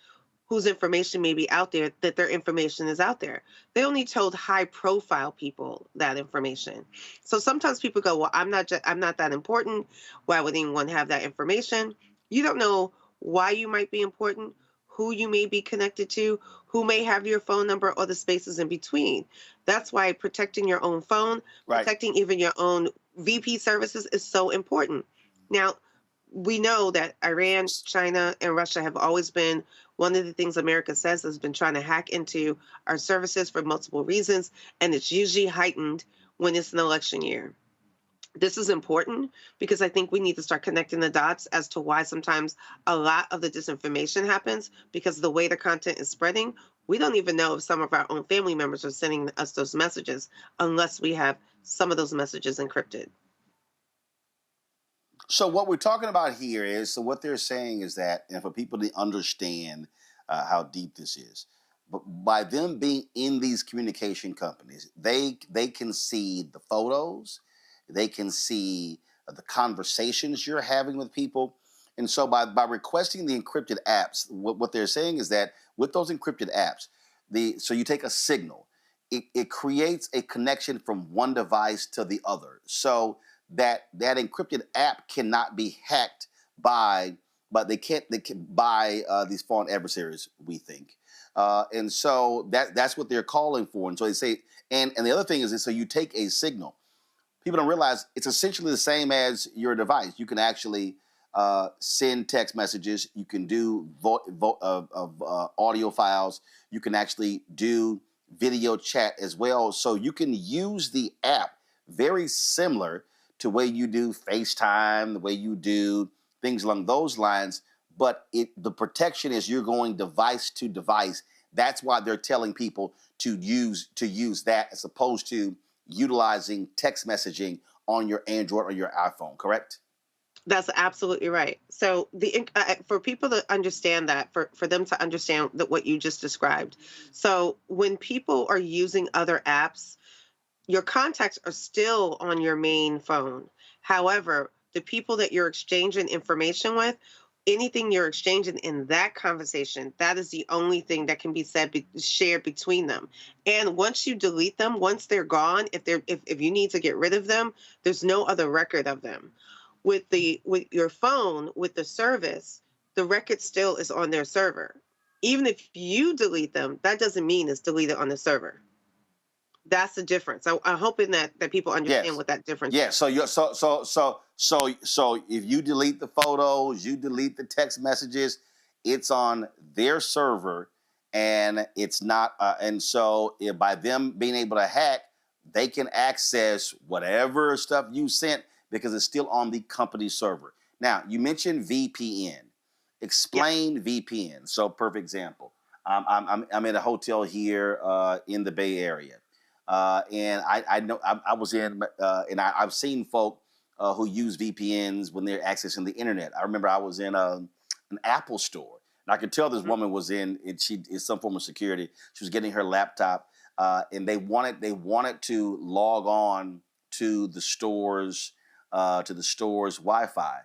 whose information may be out there, that their information is out there. They only told high profile people that information. So sometimes people go, well, I'm not that important. Why would anyone have that information? You don't know why you might be important, who you may be connected to, who may have your phone number, or the spaces in between. That's why protecting your own phone, protecting even your own VP services is so important. Now, we know that Iran, China, and Russia have always been one of the things America says has been trying to hack into our services for multiple reasons, and it's usually heightened when it's an election year. This is important because I think we need to start connecting the dots as to why sometimes a lot of the disinformation happens, because of the way the content is spreading. We don't even know if some of our own family members are sending us those messages unless we have some of those messages encrypted. So what we're talking about here is, so what they're saying is that, and for people to understand how deep this is, but by them being in these communication companies, they can see the photos, they can see the conversations you're having with people. And so by requesting the encrypted apps, what they're saying is that with those encrypted apps, so you take a signal, it creates a connection from one device to the other. So that encrypted app cannot be hacked by these foreign adversaries, we think. And so that's what they're calling for. And so they say, and the other thing is that, so you take a signal. People don't realize it's essentially the same as your device. You can actually send text messages. You can do audio files. You can actually do video chat as well. So you can use the app very similar to the way you do FaceTime, the way you do things along those lines. But the protection is you're going device to device. That's why they're telling people to use that as opposed to utilizing text messaging on your Android or your iPhone, correct? That's absolutely right. So for people to understand that, for them to understand what you just described. So when people are using other apps, your contacts are still on your main phone. However, the people that you're exchanging information with, anything you're exchanging in that conversation, that is the only thing that can be shared between them. And once you delete them, once they're gone, if you need to get rid of them, there's no other record of them. With your phone, with the service, the record still is on their server. Even if you delete them, that doesn't mean it's deleted on the server. That's the difference. I'm hoping that people understand what that difference is. So if you delete the photos, you delete the text messages, it's on their server, and it's not. And so by them being able to hack, they can access whatever stuff you sent because it's still on the company server. Now, you mentioned VPN. Explain VPN. So, perfect example. I'm in a hotel here in the Bay Area. And I know I was in, and I've seen folk who use VPNs when they're accessing the internet. I remember I was in an Apple store, and I could tell this woman was in, and she is some form of security. She was getting her laptop, and they wanted to log on to the store's Wi-Fi,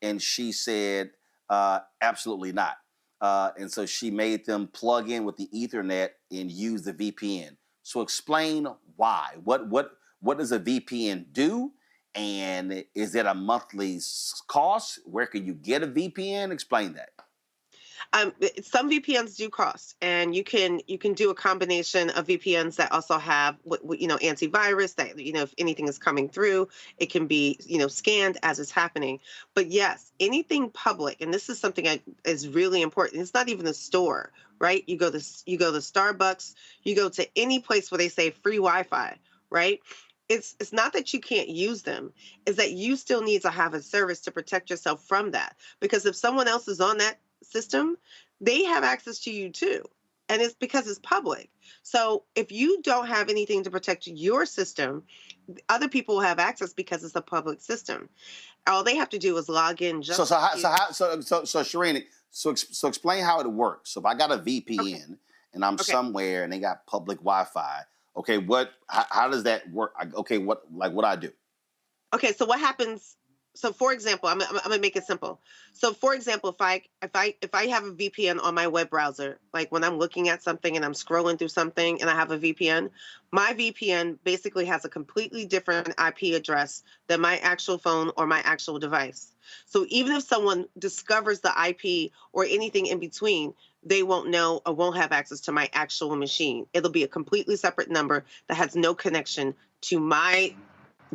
and she said absolutely not. And so she made them plug in with the Ethernet and use the VPN. So explain why. What does a VPN do? And is it a monthly cost? Where can you get a VPN? Explain that. Some VPNs do cost, and you can do a combination of VPNs that also have antivirus, that if anything is coming through, it can be scanned as it's happening. But yes, anything public, and this is something that is really important. It's not even a store, right? You go to Starbucks, you go to any place where they say free Wi-Fi, right? It's not that you can't use them, it's that you still need to have a service to protect yourself from that. Because if someone else is on that system, they have access to you too. And it's because it's public. So if you don't have anything to protect your system, other people will have access because it's a public system. All they have to do is log in. So Shireen, so explain how it works. So if I got a VPN and I'm somewhere and they got public Wi-Fi, how does that work? What do I do? Okay, so what happens So for example, I'm gonna make it simple. So for example, if I have a VPN on my web browser, like when I'm looking at something and I'm scrolling through something and I have a VPN, my VPN basically has a completely different IP address than my actual phone or my actual device. So even if someone discovers the IP or anything in between, they won't know or won't have access to my actual machine. It'll be a completely separate number that has no connection to my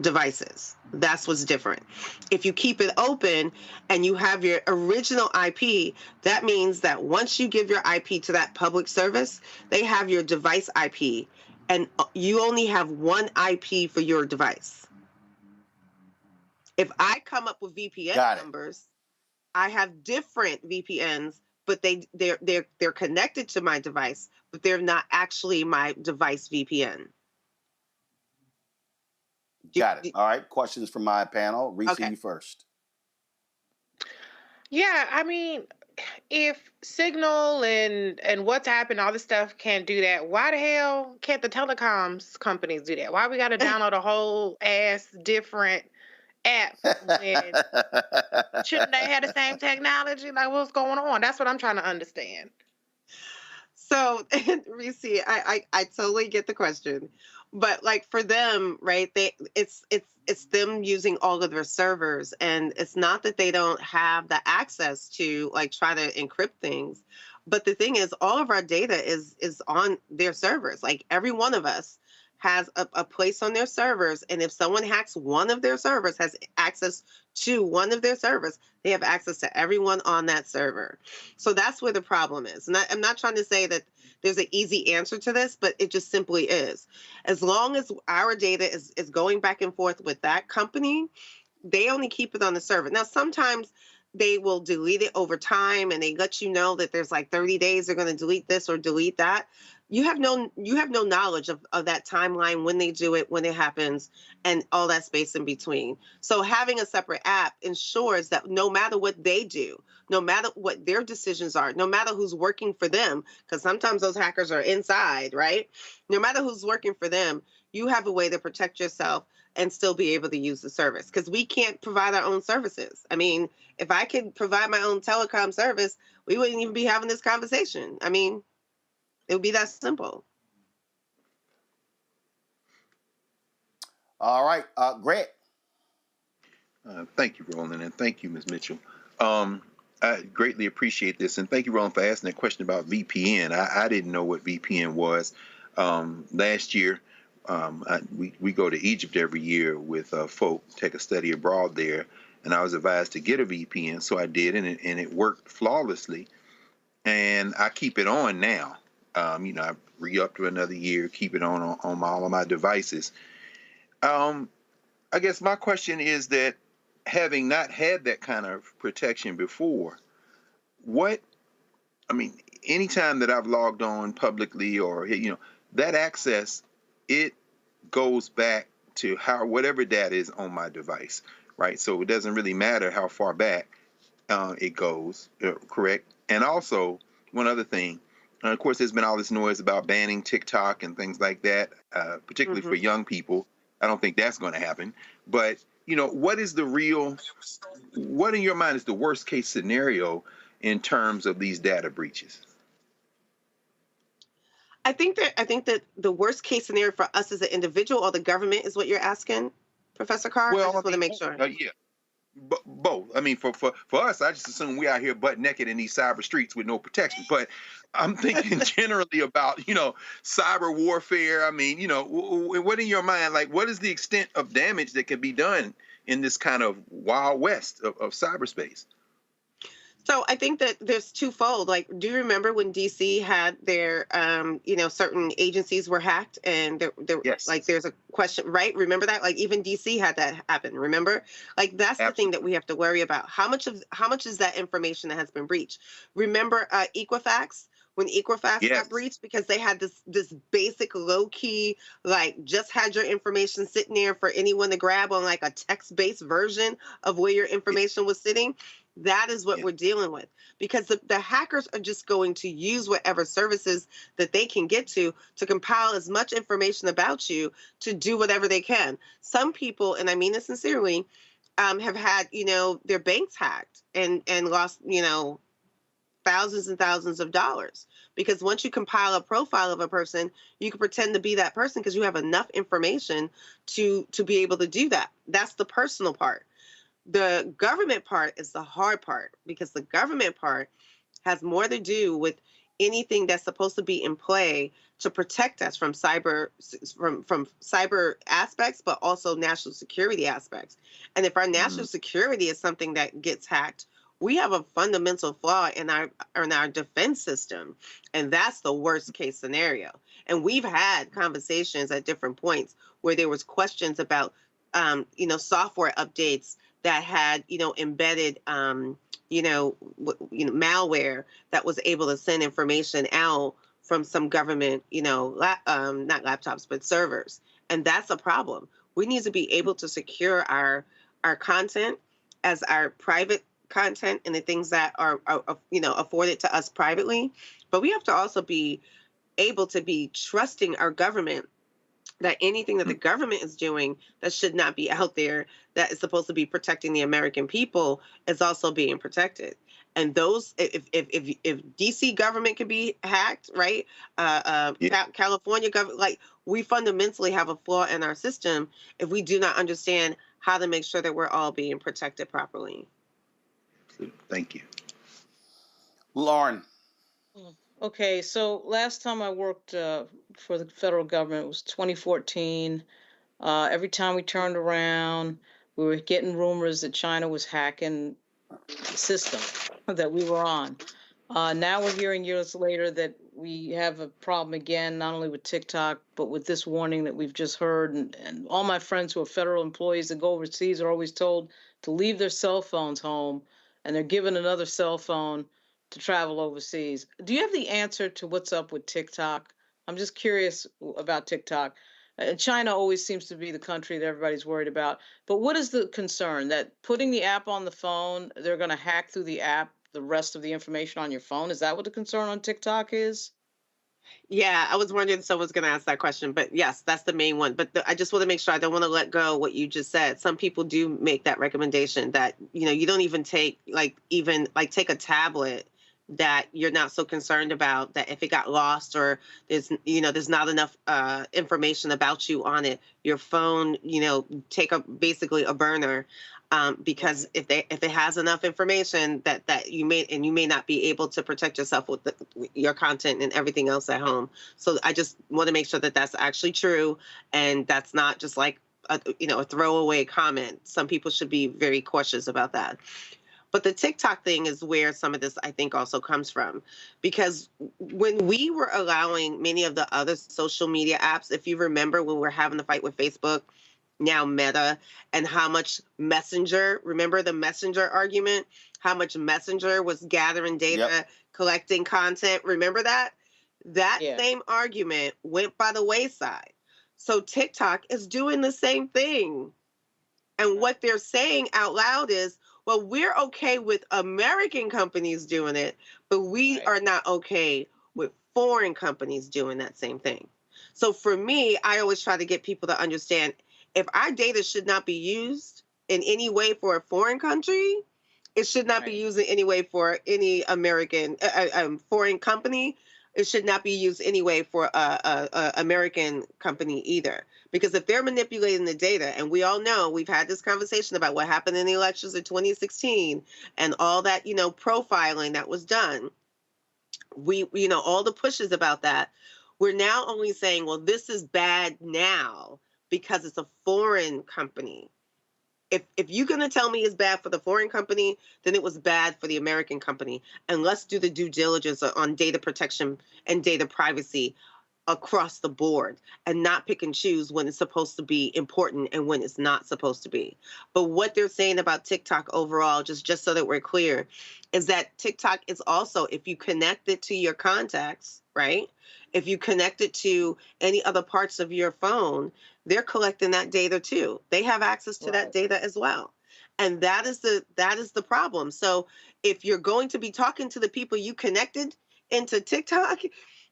devices. That's what's different. If you keep it open and you have your original IP, that means that once you give your IP to that public service, they have your device IP, and you only have one IP for your device. If I come up with VPN numbers, I have different VPNs, but they're connected to my device, but they're not actually my device VPN. Got it. All right. Questions from my panel. Reese, you first. Yeah, I mean, if Signal and WhatsApp and all this stuff can't do that, why the hell can't the telecoms companies do that? Why we got to download a whole ass different app when shouldn't they have the same technology? Like, what's going on? That's what I'm trying to understand. So, Reese, I totally get the question, but like for them, right? It's them using all of their servers, and it's not that they don't have the access to like try to encrypt things, but the thing is, all of our data is on their servers. Like every one of us has a place on their servers, and if someone hacks one of their servers, has access to one of their servers, they have access to everyone on that server. So that's where the problem is. And I'm not trying to say that there's an easy answer to this, but it just simply is. As long as our data is going back and forth with that company, they only keep it on the server. Now, sometimes they will delete it over time, and they let you know that there's like 30 days they're going to delete this or delete that. You have no knowledge of that timeline, when they do it, when it happens, and all that space in between. So having a separate app ensures that no matter what they do, no matter what their decisions are, no matter who's working for them, because sometimes those hackers are inside, right? No matter who's working for them, you have a way to protect yourself and still be able to use the service, because we can't provide our own services. I mean, if I could provide my own telecom service, we wouldn't even be having this conversation. I mean, it would be that simple. All right, Greg. Thank you, Roland, and thank you, Ms. Mitchell. I greatly appreciate this, and thank you, Roland, for asking that question about VPN. I didn't know what VPN was. Last year, we go to Egypt every year with folk, take a study abroad there, and I was advised to get a VPN, so I did, and it worked flawlessly, and I keep it on now. I re-up to another year, keep it on all of my devices. I guess my question is that, having not had that kind of protection before, anytime that I've logged on publicly or, that access, it goes back to whatever data is on my device, right? So it doesn't really matter how far back it goes, correct? And also, one other thing, of course, there's been all this noise about banning TikTok and things like that, particularly for young people. I don't think that's going to happen. But, what in your mind is the worst case scenario in terms of these data breaches? I think that the worst case scenario for us as an individual or the government is what you're asking, Professor Carr? Well, I just want to make sure. Yeah. Both. I mean, for us, I just assume we out here butt naked in these cyber streets with no protection. But I'm thinking generally about, cyber warfare. I mean, what in your mind, like, what is the extent of damage that can be done in this kind of wild west of cyberspace? So I think that there's twofold. Like, do you remember when DC had their, certain agencies were hacked, and yes. Like there's a question, right? Remember that? Like even DC had that happen. Remember? Like that's Absolutely. The thing that we have to worry about. How much is that information that has been breached? Remember Equifax? When Equifax yes. got breached, because they had this basic low key, like just had your information sitting there for anyone to grab on like a text-based version of where your information was sitting. That is what we're dealing with, because the hackers are just going to use whatever services that they can get to compile as much information about you to do whatever they can. Some people, and I mean this sincerely, have had, their banks hacked and lost, thousands and thousands of dollars. Because once you compile a profile of a person, you can pretend to be that person because you have enough information to be able to do that. That's the personal part. The government part is the hard part, because the government part has more to do with anything that's supposed to be in play to protect us from cyber aspects, but also national security aspects. And if our national security is something that gets hacked, we have a fundamental flaw in our defense system, and that's the worst case scenario. And we've had conversations at different points where there was questions about software updates that had embedded malware that was able to send information out from some government not laptops but servers, and that's a problem. We need to be able to secure our content as our private content and the things that are afforded to us privately, but we have to also be able to be trusting our government that anything that the government is doing that should not be out there, that is supposed to be protecting the American people, is also being protected. And those, if DC government can be hacked, right? California government, like, we fundamentally have a flaw in our system if we do not understand how to make sure that we're all being protected properly. Thank you. Lauren. Okay, so last time I worked for the federal government was 2014. Every time we turned around, we were getting rumors that China was hacking the system that we were on. Now we're hearing years later that we have a problem again, not only with TikTok, but with this warning that we've just heard. And all my friends who are federal employees that go overseas are always told to leave their cell phones home, and they're given another cell phone to travel overseas. Do you have the answer to what's up with TikTok? I'm just curious about TikTok. China always seems to be the country that everybody's worried about. But what is the concern? That putting the app on the phone, they're going to hack through the app the rest of the information on your phone? Is that what the concern on TikTok is? Yeah, I was wondering if someone's going to ask that question, but yes, that's the main one. But I just want to make sure, I don't want to let go what you just said. Some people do make that recommendation that, you don't even take, take a tablet that you're not so concerned about, that if it got lost or there's not enough information about you on it, your phone, take basically a burner. Because if it has enough information that you may not be able to protect yourself with your content and everything else at home. So I just want to make sure that that's actually true, and that's not just like a throwaway comment. Some people should be very cautious about that. But the TikTok thing is where some of this, I think, also comes from, because when we were allowing many of the other social media apps, if you remember when we were having the fight with Facebook, now Meta, and how much Messenger, remember the Messenger argument, how much Messenger was gathering data, collecting content, remember that? That same argument went by the wayside. So TikTok is doing the same thing. And what they're saying out loud is, well, we're okay with American companies doing it, but we are not okay with foreign companies doing that same thing. So for me, I always try to get people to understand, if our data should not be used in any way for a foreign country, it should not be used in any way for any American foreign company. It should not be used anyway for a American company either. Because if they're manipulating the data, and we all know, we've had this conversation about what happened in the elections of 2016 and all that, profiling that was done. All the pushes about that. We're now only saying, well, this is bad now because it's a foreign company. If you're going to tell me it's bad for the foreign company, then it was bad for the American company. And let's do the due diligence on data protection and data privacy across the board, and not pick and choose when it's supposed to be important and when it's not supposed to be. But what they're saying about TikTok overall, just so that we're clear, is that TikTok is also, if you connect it to your contacts, right? If you connect it to any other parts of your phone, they're collecting that data too. They have access to that data as well. And that is the problem. So if you're going to be talking to the people you connected into TikTok,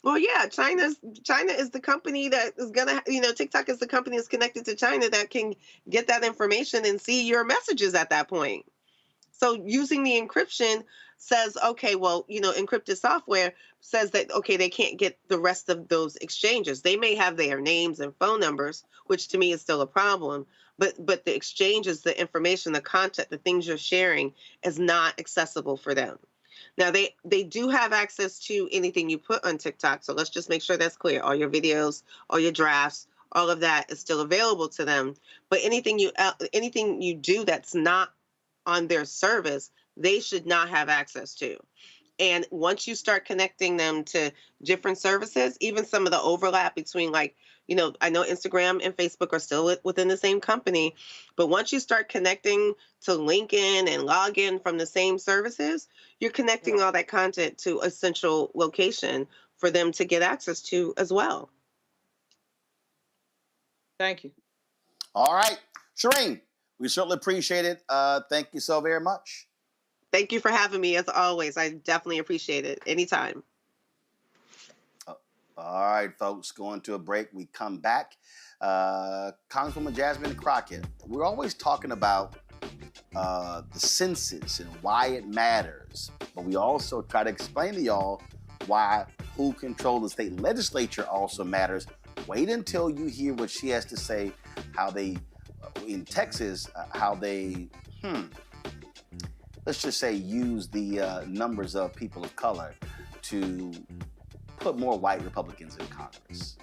Well, yeah, China is the company that is gonna, TikTok is the company that's connected to China that can get that information and see your messages at that point. So using the encryption says, okay, well, encrypted software says that, okay, they can't get the rest of those exchanges. They may have their names and phone numbers, which to me is still a problem. But the exchanges, the information, the content, the things you're sharing is not accessible for them. Now, they do have access to anything you put on TikTok. So let's just make sure that's clear. All your videos, all your drafts, all of that is still available to them. But anything you do that's not on their service, they should not have access to. And once you start connecting them to different services, even some of the overlap between I know Instagram and Facebook are still within the same company, but once you start connecting to LinkedIn and login from the same services, you're connecting all that content to a central location for them to get access to as well. Thank you. All right. Shireen, we certainly appreciate it. Thank you so very much. Thank you for having me, as always. I definitely appreciate it. Anytime. All right, folks, going to a break. We come back. Congresswoman Jasmine Crockett, we're always talking about the census and why it matters, but we also try to explain to y'all why who controls the state legislature also matters. Wait until you hear what she has to say, how they, in Texas, how they, let's just say use the numbers of people of color to put more white Republicans in Congress.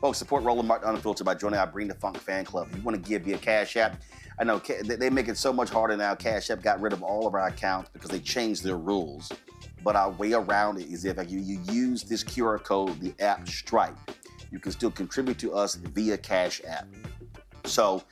Folks, support Roland Martin Unfiltered by joining our Bring the Funk fan club. If you want to give via Cash App, I know they make it so much harder now. Cash App got rid of all of our accounts because they changed their rules. But our way around it is if you use this QR code, the app Stripe, you can still contribute to us via Cash App. So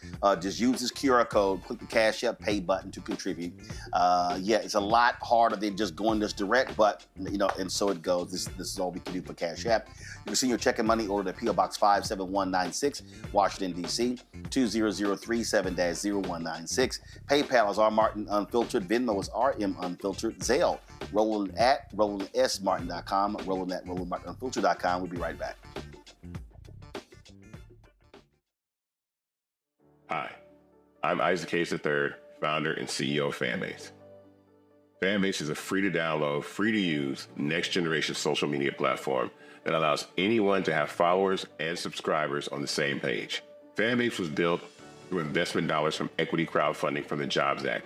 just use this QR code, click the Cash App Pay button to contribute. It's a lot harder than just going this direct, but, and so it goes. This is all we can do for Cash App. You can send your check and money order to P.O. Box 57196, Washington, D.C., 20037-0196. PayPal is R Martin Unfiltered. Venmo is RM Unfiltered. Zelle, Roland at RolandSMartin.com, Roland at RolandMartinUnfiltered.com. We'll be right back. Hi, I'm Isaac Hayes III, founder and CEO of Fanbase. Fanbase is a free-to-download, free-to-use, next-generation social media platform that allows anyone to have followers and subscribers on the same page. Fanbase was built through investment dollars from equity crowdfunding from the Jobs Act.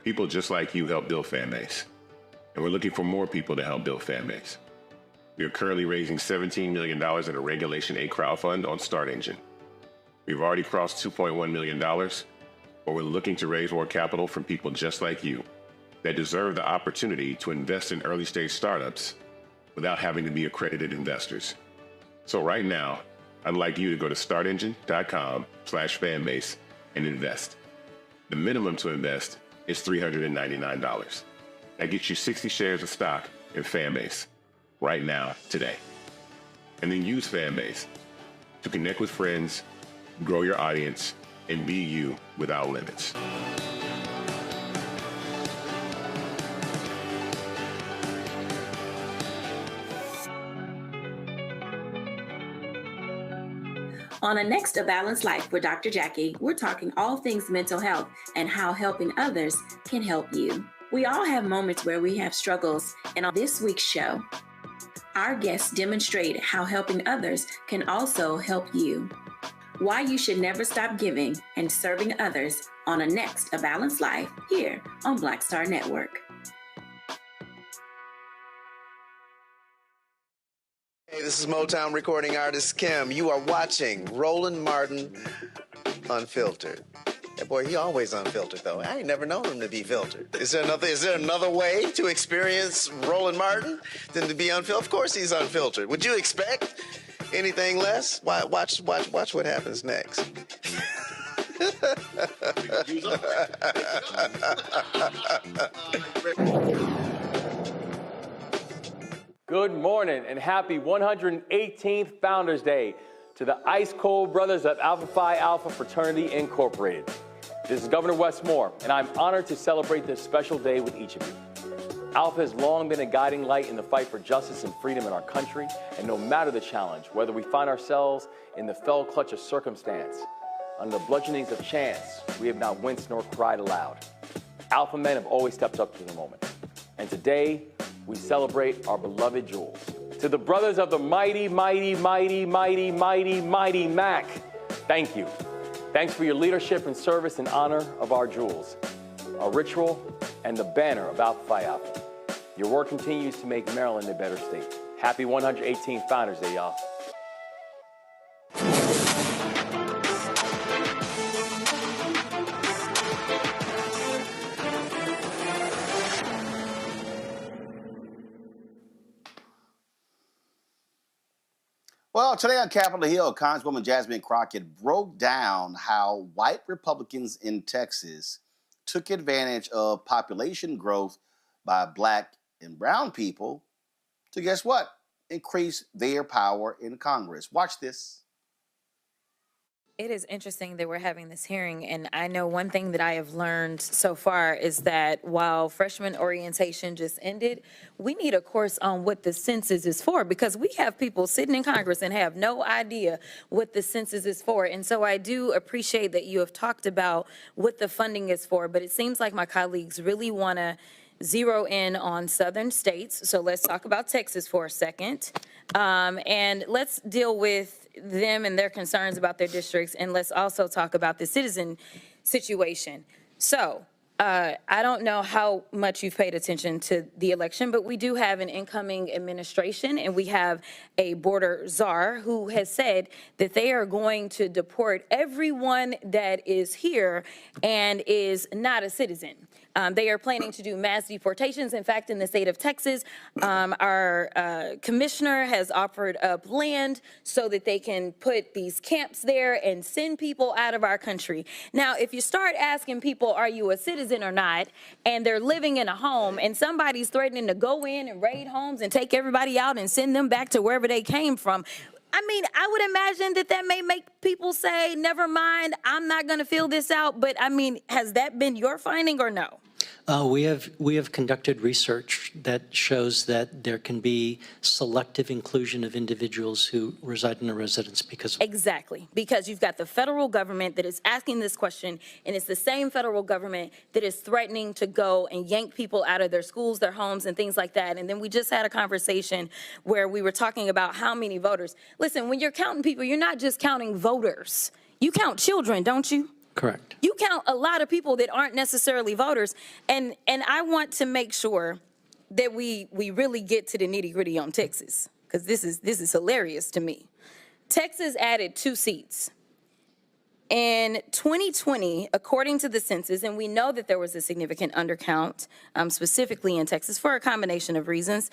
People just like you helped build Fanbase, and we're looking for more people to help build Fanbase. We are currently raising $17 million in a Regulation A crowdfund on StartEngine. We've already crossed $2.1 million, but we're looking to raise more capital from people just like you that deserve the opportunity to invest in early-stage startups without having to be accredited investors. So right now, I'd like you to go to startengine.com/fanbase and invest. The minimum to invest is $399. That gets you 60 shares of stock in Fanbase right now, today. And then use Fanbase to connect with friends, grow your audience, and be you without limits. On a next A Balanced Life with Dr. Jackie, we're talking all things mental health and how helping others can help you. We all have moments where we have struggles, and on this week's show, our guests demonstrate how helping others can also help you. Why you should never stop giving and serving others on a next A Balanced Life here on Black Star Network. Hey, this is Motown recording artist Kim. You are watching Roland Martin Unfiltered. That boy, he always unfiltered though. I ain't never known him to be filtered. Is there another way to experience Roland Martin than to be unfiltered? Of course he's unfiltered. Would you expect anything less? Watch what happens next. Good morning and happy 118th Founders Day to the Ice Cold Brothers of Alpha Phi Alpha Fraternity Incorporated. This is Governor Wes Moore, and I'm honored to celebrate this special day with each of you. Alpha has long been a guiding light in the fight for justice and freedom in our country, and no matter the challenge, whether we find ourselves in the fell clutch of circumstance, under the bludgeonings of chance, we have not winced nor cried aloud. Alpha men have always stepped up to the moment. And today, we celebrate our beloved jewels. To the brothers of the mighty, mighty, mighty, mighty, mighty, mighty Mac, thank you. Thanks for your leadership and service in honor of our jewels, our ritual, and the banner of Alpha Phi Alpha. Your work continues to make Maryland a better state. Happy 118th Founders Day, y'all. Well, today on Capitol Hill, Congresswoman Jasmine Crockett broke down how white Republicans in Texas took advantage of population growth by black and brown people to, guess what, increase their power in Congress. Watch this. It is interesting that we're having this hearing, and I know one thing that I have learned so far is that while freshman orientation just ended, we need a course on what the census is for, because we have people sitting in Congress and have no idea what the census is for. And so I do appreciate that you have talked about what the funding is for, but it seems like my colleagues really want to zero in on southern states. So let's talk about Texas for a second. And let's deal with them and their concerns about their districts. And let's also talk about the citizen situation. So I don't know how much you've paid attention to the election, but we do have an incoming administration, and we have a border czar who has said that they are going to deport everyone that is here and is not a citizen. They are planning to do mass deportations. In fact, in the state of Texas, our commissioner has offered up land so that they can put these camps there and send people out of our country. Now, if you start asking people, are you a citizen or not, and they're living in a home and somebody's threatening to go in and raid homes and take everybody out and send them back to wherever they came from, I mean, I would imagine that that may make people say, never mind, I'm not going to fill this out. But I mean, has that been your finding or no? We have conducted research that shows that there can be selective inclusion of individuals who reside in a residence because Exactly, because you've got the federal government that is asking this question, and it's the same federal government that is threatening to go and yank people out of their schools, their homes, and things like that. And then we just had a conversation where we were talking about how many voters. Listen, when you're counting people, you're not just counting voters. You count children, don't you? Correct. You count a lot of people that aren't necessarily voters, and I want to make sure that we really get to the nitty-gritty on Texas, because this is hilarious to me. Texas added 2 seats. In 2020, according to the census, and we know that there was a significant undercount, specifically in Texas for a combination of reasons,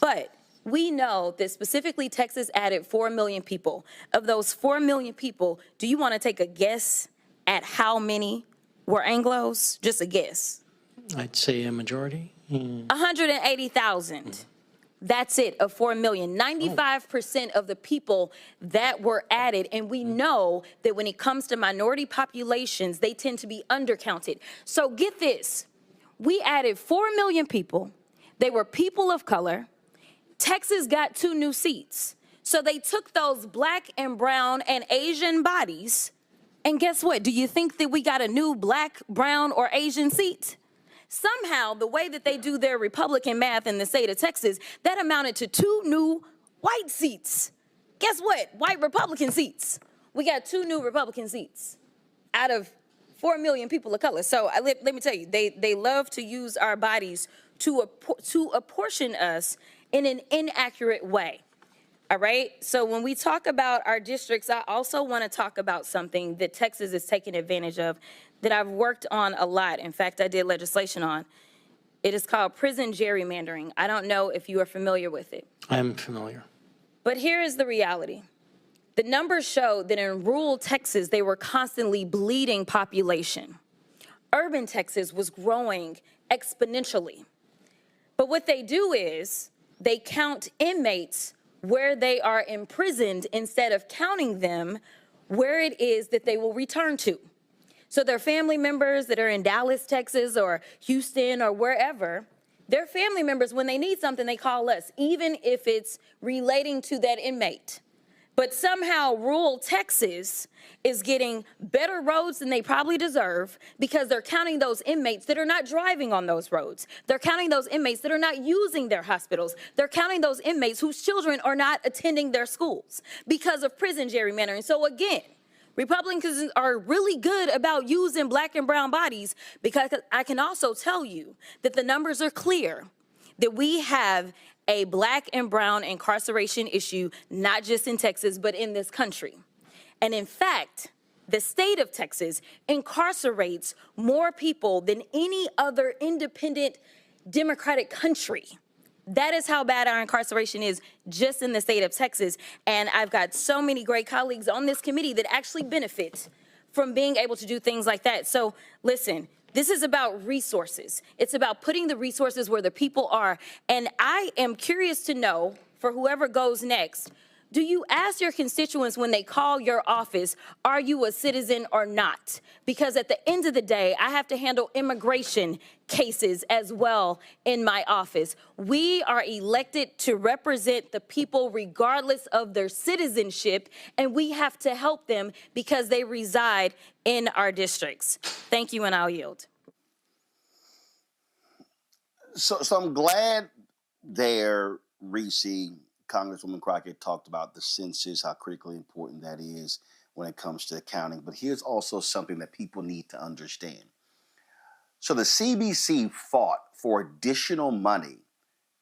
but we know that specifically Texas added 4 million people. Of those 4 million people, do you want to take a guess at how many were Anglos? Just a guess. I'd say a majority. 180,000. That's it, of 4 million. 95% of the people that were added, and we know that when it comes to minority populations, they tend to be undercounted. So get this, we added 4 million people. They were people of color. Texas got 2 new seats. So they took those black and brown and Asian bodies, and guess what? Do you think that we got a new black, brown, or Asian seat? Somehow, the way that they do their Republican math in the state of Texas, that amounted to 2 new white seats. Guess what? White Republican seats. We got 2 new Republican seats out of 4 million people of color. So let me tell you, they love to use our bodies to apportion us in an inaccurate way. All right, so when we talk about our districts, I also want to talk about something that Texas is taking advantage of that I've worked on a lot. In fact, I did legislation on. It is called prison gerrymandering. I don't know if you are familiar with it. I'm familiar. But here is the reality. The numbers show that in rural Texas, they were constantly bleeding population. Urban Texas was growing exponentially. But what they do is they count inmates where they are imprisoned instead of counting them where it is that they will return to. So their family members that are in Dallas, Texas, or Houston, or wherever, Their family members, when they need something, they call us, even if it's relating to that inmate. But somehow rural Texas is getting better roads than they probably deserve because they're counting those inmates that are not driving on those roads. They're counting those inmates that are not using their hospitals. They're counting those inmates whose children are not attending their schools because of prison gerrymandering. So again, Republicans are really good about using black and brown bodies, because I can also tell you that the numbers are clear that we have a black and brown incarceration issue, not just in Texas, but in this country. And in fact, the state of Texas incarcerates more people than any other independent democratic country. That is how bad our incarceration is just in the state of Texas. And I've got so many great colleagues on this committee that actually benefit from being able to do things like that. So listen, this is about resources. It's about putting the resources where the people are. And I am curious to know, for whoever goes next, do you ask your constituents when they call your office, are you a citizen or not? Because at the end of the day, I have to handle immigration cases as well in my office. We are elected to represent the people regardless of their citizenship, and we have to help them because they reside in our districts. Thank you, and I'll yield. So I'm glad there, Reese, Congresswoman Crockett talked about the census, how critically important that is when it comes to accounting. But here's also something that people need to understand. So the CBC fought for additional money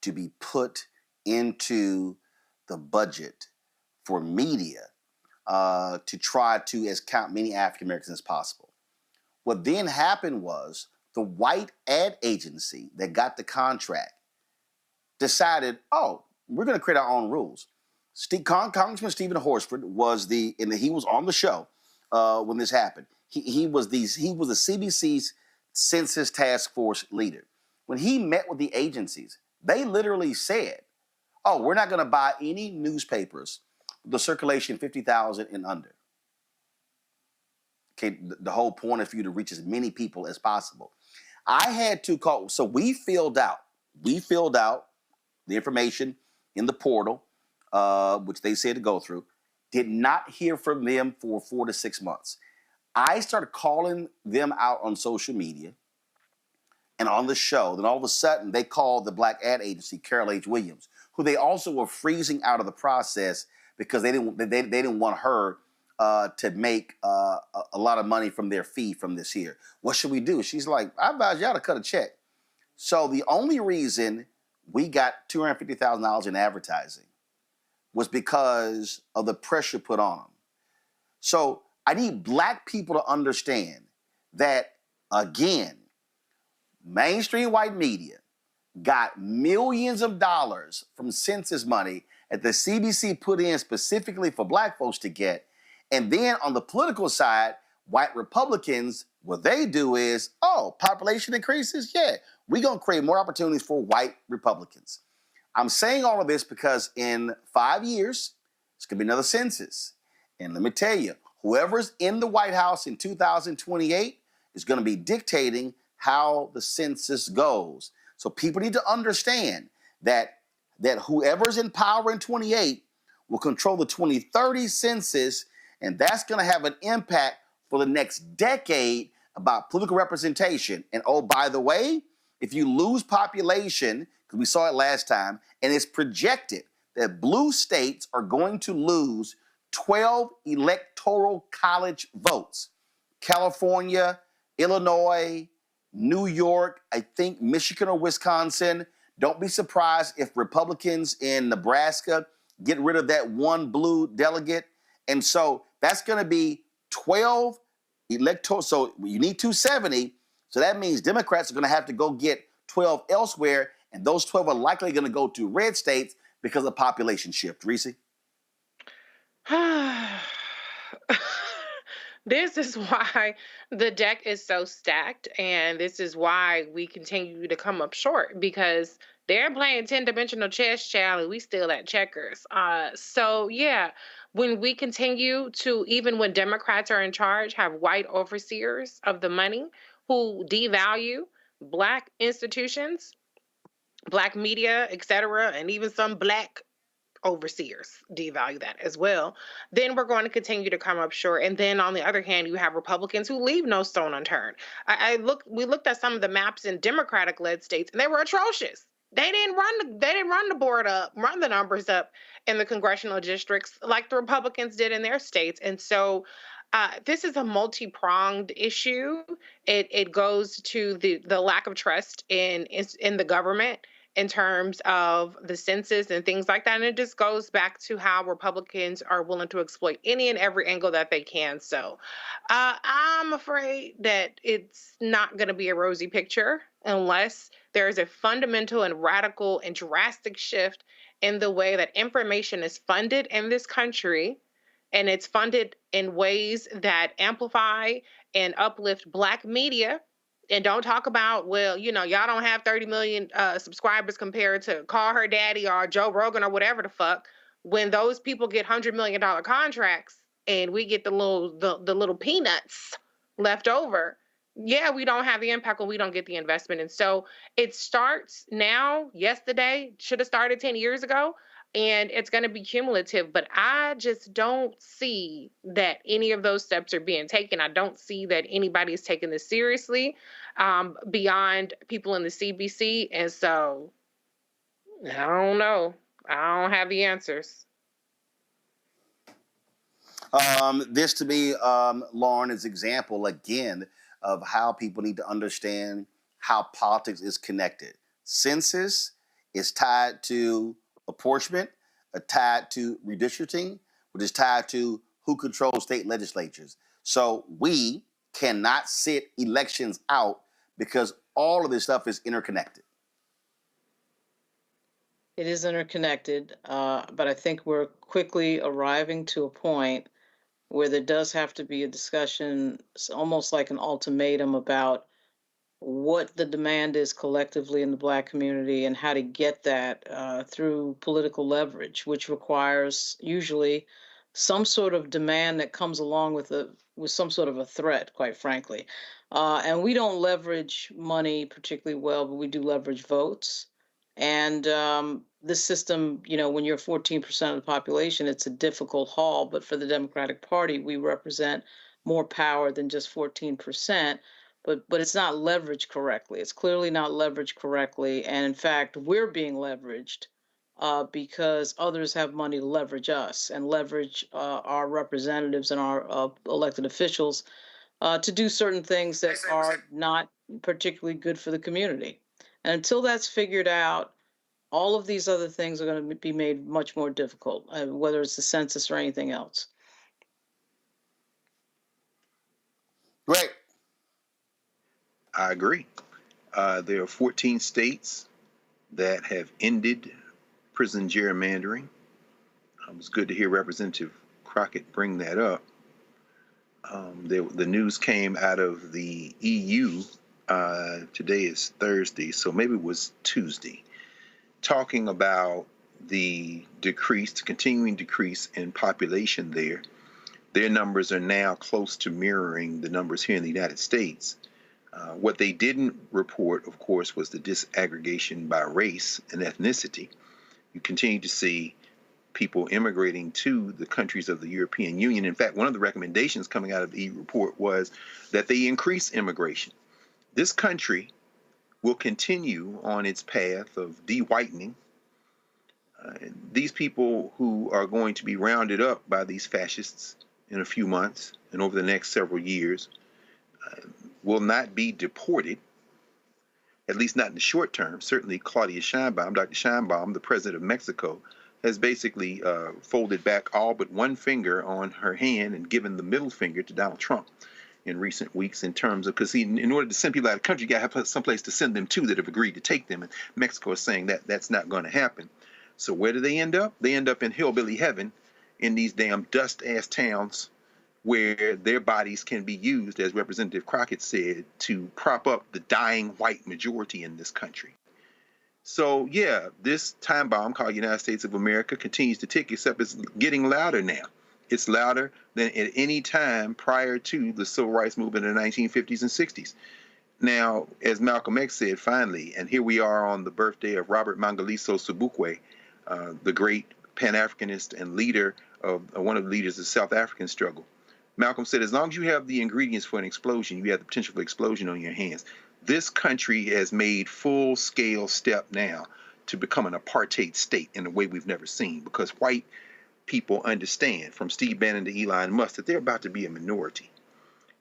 to be put into the budget for media to try to count many African Americans as possible. What then happened was the white ad agency that got the contract decided, oh, we're going to create our own rules. Congressman Stephen Horsford was he was on the show when this happened. He was the CBC's census task force leader. When he met with the agencies, they literally said, oh, we're not going to buy any newspapers, the circulation 50,000 and under. Okay, the whole point is for you to reach as many people as possible. I had to call, so we filled out the information in the portal, which they said to go through, did not hear from them for 4 to 6 months. I started calling them out on social media and on the show. Then all of a sudden, they called the black ad agency, Carol H. Williams, who they also were freezing out of the process because they didn't want her to make a lot of money from their fee from this here. What should we do? She's like, I advise y'all to cut a check. So the only reason we got $250,000 in advertising was because of the pressure put on them. So I need black people to understand that, again, mainstream white media got millions of dollars from census money that the CBC put in specifically for black folks to get. And then on the political side, white Republicans, what they do is, oh, population increases? Yeah, we're going to create more opportunities for white Republicans. I'm saying all of this because in 5 years, it's going to be another census. And let me tell you, whoever's in the White House in 2028 is going to be dictating how the census goes. So people need to understand that whoever's in power in 28 will control the 2030 census, and that's going to have an impact for the next decade about political representation. And oh, by the way, if you lose population, because we saw it last time, and it's projected that blue states are going to lose 12 electoral college votes. California, Illinois, New York, I think Michigan or Wisconsin. Don't be surprised if Republicans in Nebraska get rid of that one blue delegate. And so that's going to be 12 electoral. So you need 270. So that means Democrats are going to have to go get 12 elsewhere. And those 12 are likely going to go to red states because of population shift. Reese? This is why the deck is so stacked, and this is why we continue to come up short, because they're playing 10-dimensional chess, child, and we still at checkers. So yeah, when we continue to, even when Democrats are in charge, have white overseers of the money who devalue Black institutions, Black media, etc., and even some Black overseers devalue that as well, then we're going to continue to come up short. And then on the other hand, you have Republicans who leave no stone unturned. We looked at some of the maps in Democratic-led states, and they were atrocious. They didn't run the board up, run the numbers up in the congressional districts like the Republicans did in their states. And so this is a multi-pronged issue. It goes to the lack of trust in the government in terms of the census and things like that. And it just goes back to how Republicans are willing to exploit any and every angle that they can. So I'm afraid that it's not going to be a rosy picture unless there is a fundamental and radical and drastic shift in the way that information is funded in this country. And it's funded in ways that amplify and uplift Black media. And don't talk about, well, y'all don't have 30 million subscribers compared to Call Her Daddy or Joe Rogan or whatever the fuck. When those people get $100 million contracts and we get the little peanuts left over, yeah, we don't have the impact when we don't get the investment. And so it starts now, yesterday, should have started 10 years ago. And it's going to be cumulative, but I just don't see that any of those steps are being taken. I don't see that anybody is taking this seriously beyond people in the CBC. And so I don't know. I don't have the answers. This to me, Lauren, is example again of how people need to understand how politics is connected. Census is tied to apportionment, tied to redistricting, which is tied to who controls state legislatures. So we cannot sit elections out because all of this stuff is interconnected. It is interconnected, but I think we're quickly arriving to a point where there does have to be a discussion, almost like an ultimatum about what the demand is collectively in the Black community and how to get that through political leverage, which requires usually some sort of demand that comes along with some sort of a threat, quite frankly. And we don't leverage money particularly well, but we do leverage votes. And this system, when you're 14% of the population, it's a difficult haul. But for the Democratic Party, we represent more power than just 14%. But it's not leveraged correctly. It's clearly not leveraged correctly. And in fact, we're being leveraged because others have money to leverage us and leverage our representatives and our elected officials to do certain things that are not particularly good for the community. And until that's figured out, all of these other things are going to be made much more difficult, whether it's the census or anything else. Great. I agree. There are 14 states that have ended prison gerrymandering. It was good to hear Representative Crockett bring that up. The news came out of the EU. Today is Thursday, so maybe it was Tuesday, talking about the continuing decrease in population there. Their numbers are now close to mirroring the numbers here in the United States. What they didn't report, of course, was the disaggregation by race and ethnicity. You continue to see people immigrating to the countries of the European Union. In fact, one of the recommendations coming out of the EU report was that they increase immigration. This country will continue on its path of de-whitening. These people who are going to be rounded up by these fascists in a few months and over the next several years will not be deported, at least not in the short term. Certainly Claudia Sheinbaum, Dr. Sheinbaum, the president of Mexico, has basically folded back all but one finger on her hand and given the middle finger to Donald Trump in recent weeks in terms of, because in order to send people out of the country, you got to have some place to send them to that have agreed to take them. And Mexico is saying that that's not going to happen. So where do they end up? They end up in hillbilly heaven in these damn dust-ass towns where their bodies can be used, as Representative Crockett said, to prop up the dying white majority in this country. So, yeah, this time bomb called United States of America continues to tick, except it's getting louder now. It's louder than at any time prior to the civil rights movement in the 1950s and 60s. Now, as Malcolm X said, finally, and here we are on the birthday of Robert Mangaliso Sobukwe, the great Pan-Africanist and leader of one of the leaders of the South African struggle. Malcolm said, as long as you have the ingredients for an explosion, you have the potential for explosion on your hands. This country has made full-scale step now to become an apartheid state in a way we've never seen, because white people understand, from Steve Bannon to Elon Musk, that they're about to be a minority.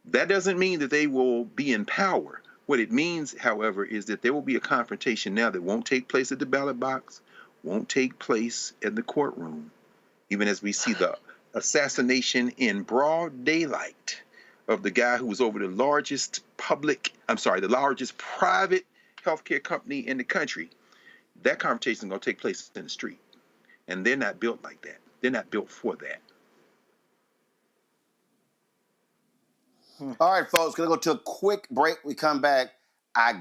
That doesn't mean that they will be in power. What it means, however, is that there will be a confrontation now that won't take place at the ballot box, won't take place in the courtroom, even as we see the assassination in broad daylight of the guy who was over the largest private healthcare company in the country. That confrontation is going to take place in the street. And they're not built like that. They're not built for that. All right, folks, gonna go to a quick break. We come back. I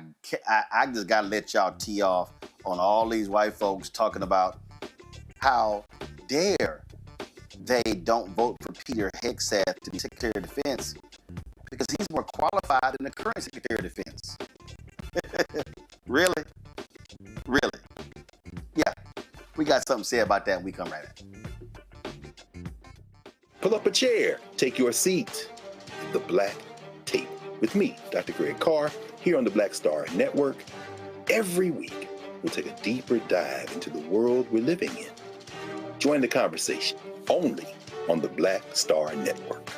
just gotta let y'all tee off on all these white folks talking about how dare they don't vote for Peter Hegseth to be Secretary of Defense because he's more qualified than the current Secretary of Defense. Really? Really? Yeah, we got something to say about that when we come right back. Pull up a chair, take your seat. The Black Tape with me, Dr. Greg Carr, here on the Black Star Network. Every week, we'll take a deeper dive into the world we're living in. Join the conversation only on the Black Star Network.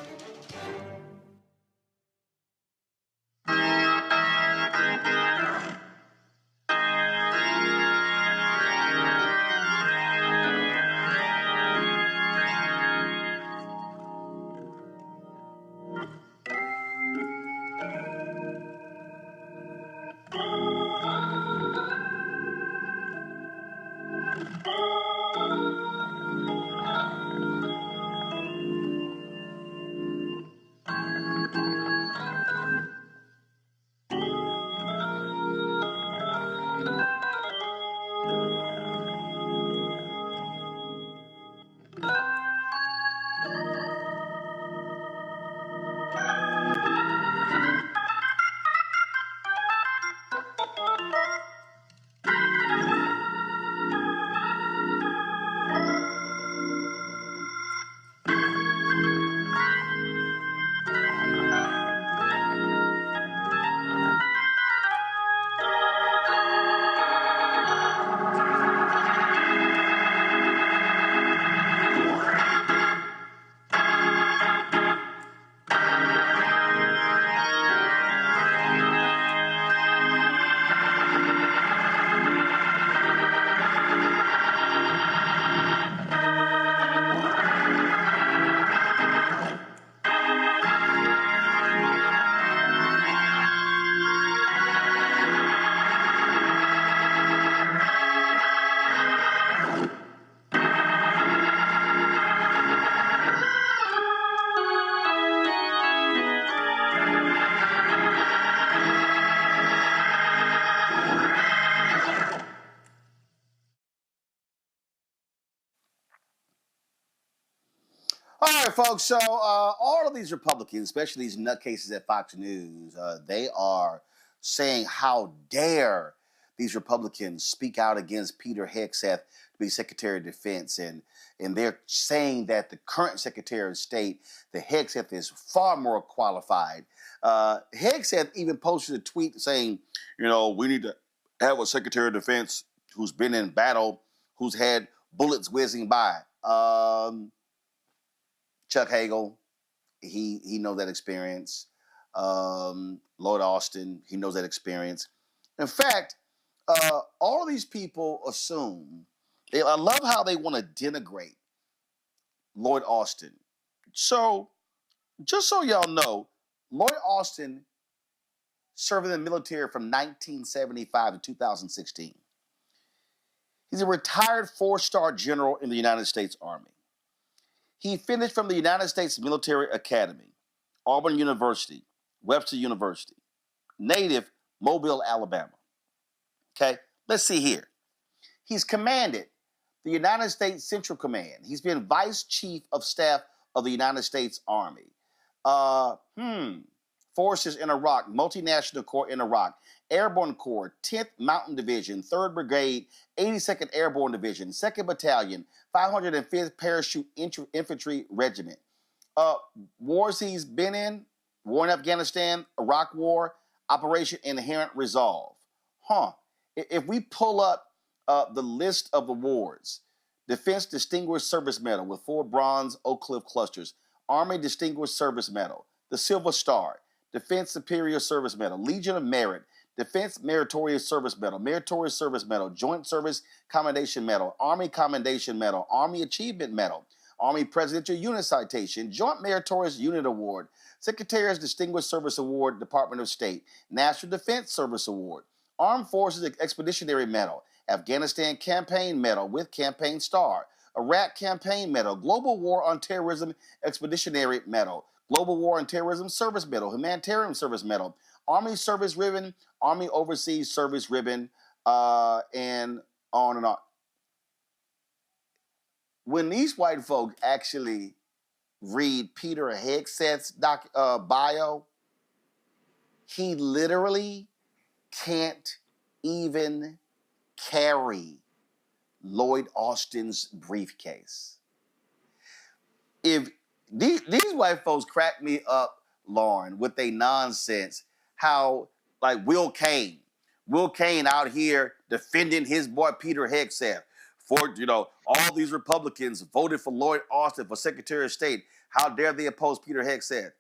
All right, folks. So all of these Republicans, especially these nutcases at Fox News, they are saying how dare these Republicans speak out against Peter Hegseth to be Secretary of Defense. And they're saying that the current Secretary of State, the Hegseth, is far more qualified. Hegseth even posted a tweet saying, we need to have a Secretary of Defense who's been in battle, who's had bullets whizzing by. Chuck Hagel, he knows that experience. Lloyd Austin, he knows that experience. In fact, all of these people assume, I love how they want to denigrate Lloyd Austin. So, just so y'all know, Lloyd Austin served in the military from 1975 to 2016. He's a retired 4-star general in the United States Army. He finished from the United States Military Academy, Auburn University, Webster University, native Mobile, Alabama. Okay, let's see here. He's commanded the United States Central Command. He's been Vice Chief of Staff of the United States Army. Forces in Iraq, Multinational Corps in Iraq, Airborne Corps, 10th Mountain Division, 3rd Brigade, 82nd Airborne Division, 2nd Battalion, 505th Parachute Infantry Regiment. Wars he's been in: war in Afghanistan, Iraq War, Operation Inherent Resolve. If we pull up the list of awards: Defense Distinguished Service Medal with 4 bronze Oak Cliff clusters, Army Distinguished Service Medal, the Silver Star, Defense Superior Service Medal, Legion of Merit, Defense Meritorious Service Medal, Meritorious Service Medal, Joint Service Commendation Medal, Army Commendation Medal, Army Achievement Medal, Army Presidential Unit Citation, Joint Meritorious Unit Award, Secretary's Distinguished Service Award, Department of State, National Defense Service Award, Armed Forces Expeditionary Medal, Afghanistan Campaign Medal with Campaign Star, Iraq Campaign Medal, Global War on Terrorism Expeditionary Medal, Global War on Terrorism Service Medal, Humanitarian Service Medal, Army Service Ribbon, Army Overseas Service Ribbon, and on and on. When these white folks actually read Peter Hegseth's bio, he literally can't even carry Lloyd Austin's briefcase. If these white folks crack me up, Lauren, with their nonsense, how like Will Kane out here defending his boy Peter Hegseth. For, all these Republicans voted for Lloyd Austin for Secretary of State. How dare they oppose Peter Hegseth?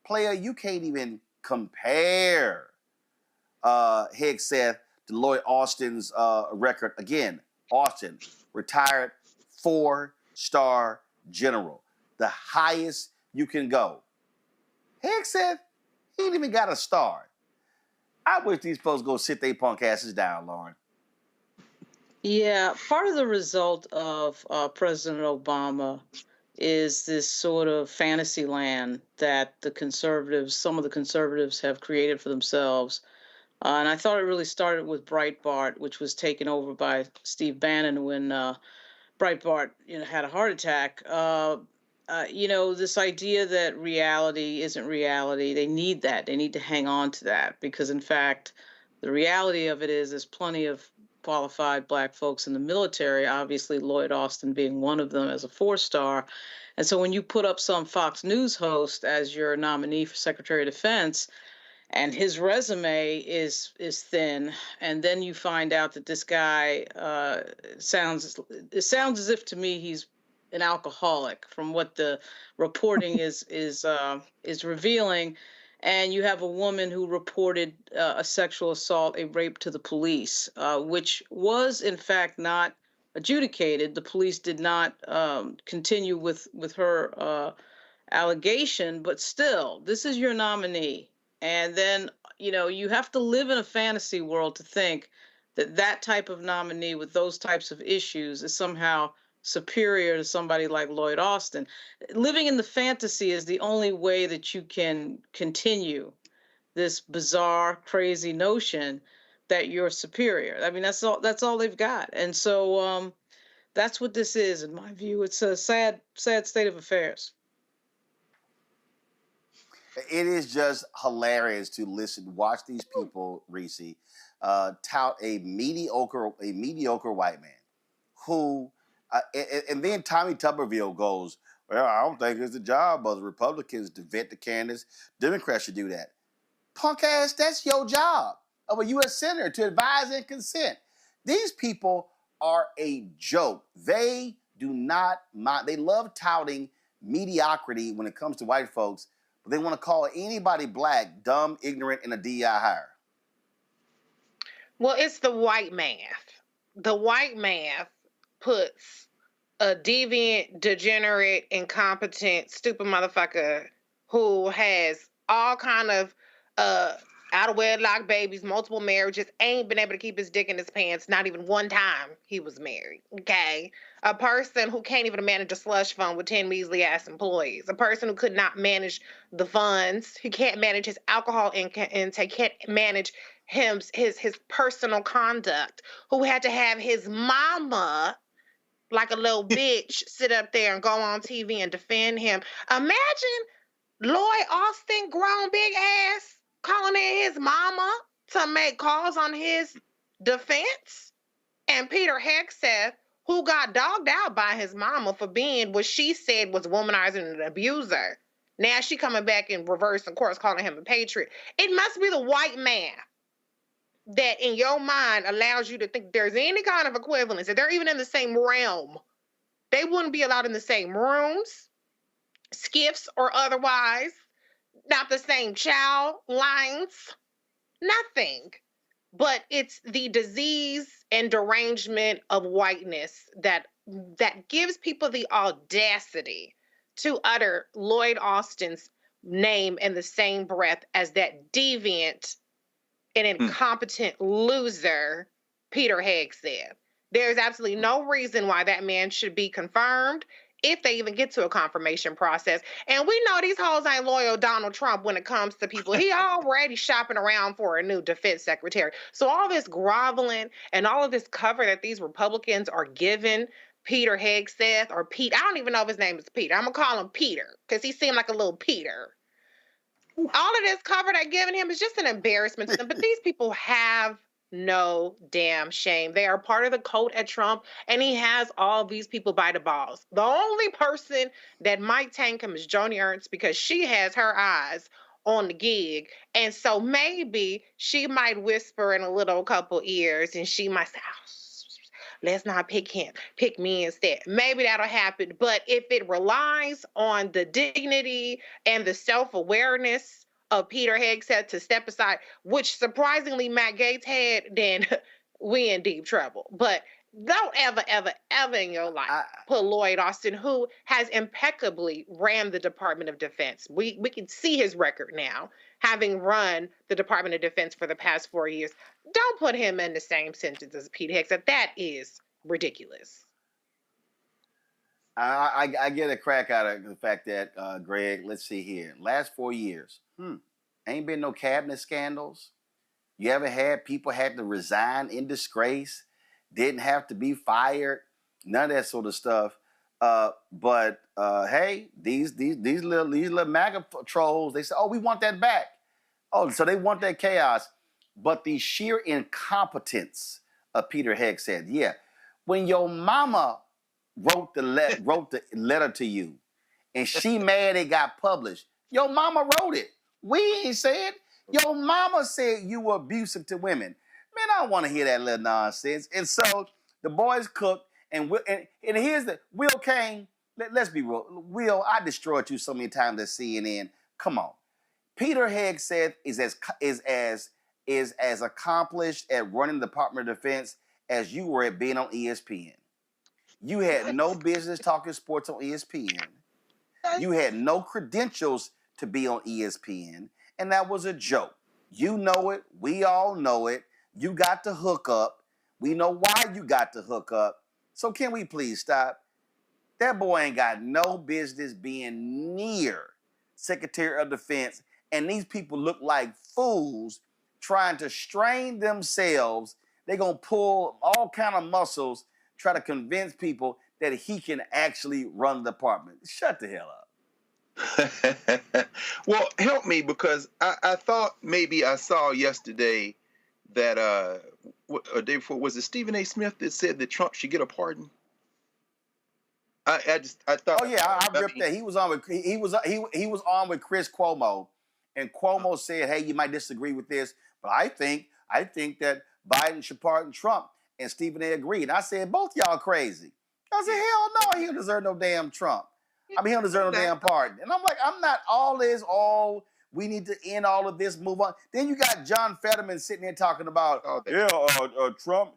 Player, you can't even compare Hegseth to Lloyd Austin's record. Again, Austin, retired 4-star general, the highest you can go. Hegseth, he ain't even got a star. I wish these folks go sit their punk asses down, Lauren. Yeah, part of the result of President Obama is this sort of fantasy land that some of the conservatives have created for themselves. And I thought it really started with Breitbart, which was taken over by Steve Bannon when Breitbart had a heart attack. This idea that reality isn't reality, they need that. They need to hang on to that because, in fact, the reality of it is there's plenty of qualified Black folks in the military, obviously Lloyd Austin being one of them as a 4-star. And so when you put up some Fox News host as your nominee for Secretary of Defense, and his resume is thin, and then you find out that this guy sounds as if, to me, he's an alcoholic from what the reporting is revealing. And you have a woman who reported a sexual assault, a rape to the police, which was, in fact, not adjudicated. The police did not continue with her allegation, but still, this is your nominee. And then, you have to live in a fantasy world to think that that type of nominee with those types of issues is somehow superior to somebody like Lloyd Austin. Living in the fantasy is the only way that you can continue this bizarre, crazy notion that you're superior. I mean, that's all they've got. And so that's what this is, in my view. It's a sad state of affairs. It is just hilarious to watch these people, Reese, tout a mediocre white man who, and then Tommy Tuberville goes, well, I don't think it's the job of the Republicans to vet the candidates. Democrats should do that. Punk ass, that's your job of a U.S. Senator to advise and consent. These people are a joke. They do not mind. They love touting mediocrity when it comes to white folks, but they want to call anybody Black dumb, ignorant, and a DI hire. Well, it's the white math. The white math puts a deviant, degenerate, incompetent, stupid motherfucker who has all kind of out of wedlock babies, multiple marriages, ain't been able to keep his dick in his pants, not even one time he was married, okay? A person who can't even manage a slush fund with 10 measly ass employees. A person who could not manage the funds. He can't manage his alcohol intake, can't manage his personal conduct, who had to have his mama, like a little bitch, sit up there and go on TV and defend him. Imagine Lloyd Austin, grown big ass, calling in his mama to make calls on his defense. And Peter Hegseth, who got dogged out by his mama for being what she said was womanizing and an abuser. Now she coming back in reverse, of course, calling him a patriot. It must be the white man that in your mind allows you to think there's any kind of equivalence, that they're even in the same realm. They wouldn't be allowed in the same rooms, skiffs or otherwise, not the same child lines, nothing. But it's the disease and derangement of whiteness that gives people the audacity to utter Lloyd Austin's name in the same breath as that deviant and incompetent loser, Peter Hegseth. There's absolutely no reason why that man should be confirmed if they even get to a confirmation process. And we know these hoes ain't loyal Donald Trump when it comes to people. He already shopping around for a new defense secretary. So all this groveling and all of this cover that these Republicans are giving Peter Hegseth, or Pete, I don't even know if his name is Peter. I'm going to call him Peter because he seemed like a little Peter. All of this cover they're giving him is just an embarrassment to them. But these people have no damn shame. They are part of the cult at Trump, and he has all these people by the balls. The only person that might tank him is Joni Ernst, because she has her eyes on the gig. And so maybe she might whisper in a little couple ears, and she might say, let's not pick him, pick me instead. Maybe that'll happen. But if it relies on the dignity and the self-awareness of Peter Hegseth to step aside, which surprisingly Matt Gaetz had, then we in deep trouble. But don't ever, ever, ever in your life put Lloyd Austin, who has impeccably ran the Department of Defense. We can see his record now, having run the Department of Defense for the past 4 years. Don't put him in the same sentence as Pete Hegseth. That is ridiculous. I get a crack out of the fact that, Greg, let's see here. Last 4 years, ain't been no cabinet scandals. You ever had people had to resign in disgrace, didn't have to be fired, none of that sort of stuff. But hey, these little MAGA trolls, they say, oh, we want that back. Oh, so they want that chaos. But the sheer incompetence of Peter Hegseth, yeah. When your mama wrote the letter to you, and she mad it got published, your mama wrote it. We ain't said. Your mama said you were abusive to women. Man, I don't want to hear that little nonsense. And so the boys cooked, and here's the Will Kane. Let's be real. Will, I destroyed you so many times at CNN. Come on. Peter Hegseth is as accomplished at running the Department of Defense as you were at being on ESPN. You had no business talking sports on ESPN. You had no credentials to be on ESPN, and that was a joke. You know it. We all know it. You got to hook up. We know why you got to hook up. So can we please stop? That boy ain't got no business being near Secretary of Defense, and these people look like fools trying to strain themselves. They're going to pull all kind of muscles, try to convince people that he can actually run the department. Shut the hell up. Well, help me, because I thought maybe I saw yesterday that a day before, was it Stephen A. Smith that said that Trump should get a pardon? I thought. Oh yeah, I ripped that. He was on with Chris Cuomo, and Cuomo said, "Hey, you might disagree with this, but I think that Biden should pardon Trump." And Stephen A. agreed. And I said, "Both y'all crazy." I said, "Hell no, he don't deserve no damn Trump. I mean, he don't deserve no damn pardon." And I'm like, I'm not all this. Oh, we need to end all of this, move on. Then you got John Fetterman sitting here talking about, Trump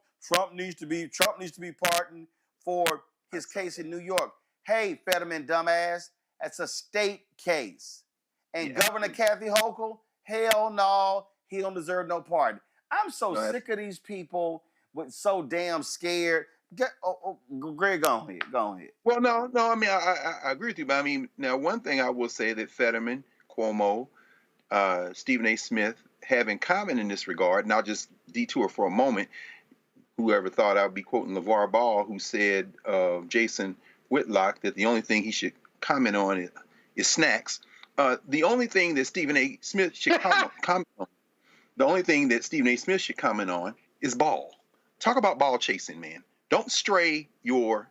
needs to be pardoned for his case in New York. Hey, Fetterman, dumbass, that's a state case. And Governor Kathy Hochul, hell no, he don't deserve no pardon. I'm so sick of these people with so damn scared. Greg, go ahead. Well, no. I mean, I agree with you, but I mean, now one thing I will say that Fetterman, Cuomo, Stephen A. Smith have in common in this regard, and I'll just detour for a moment. Whoever thought I'd be quoting LeVar Ball, who said Jason Whitlock that the only thing he should comment on is snacks. The only thing that Stephen A. Smith should comment on, the only thing that Stephen A. Smith should comment on is ball. Talk about ball chasing, man. Don't stray your,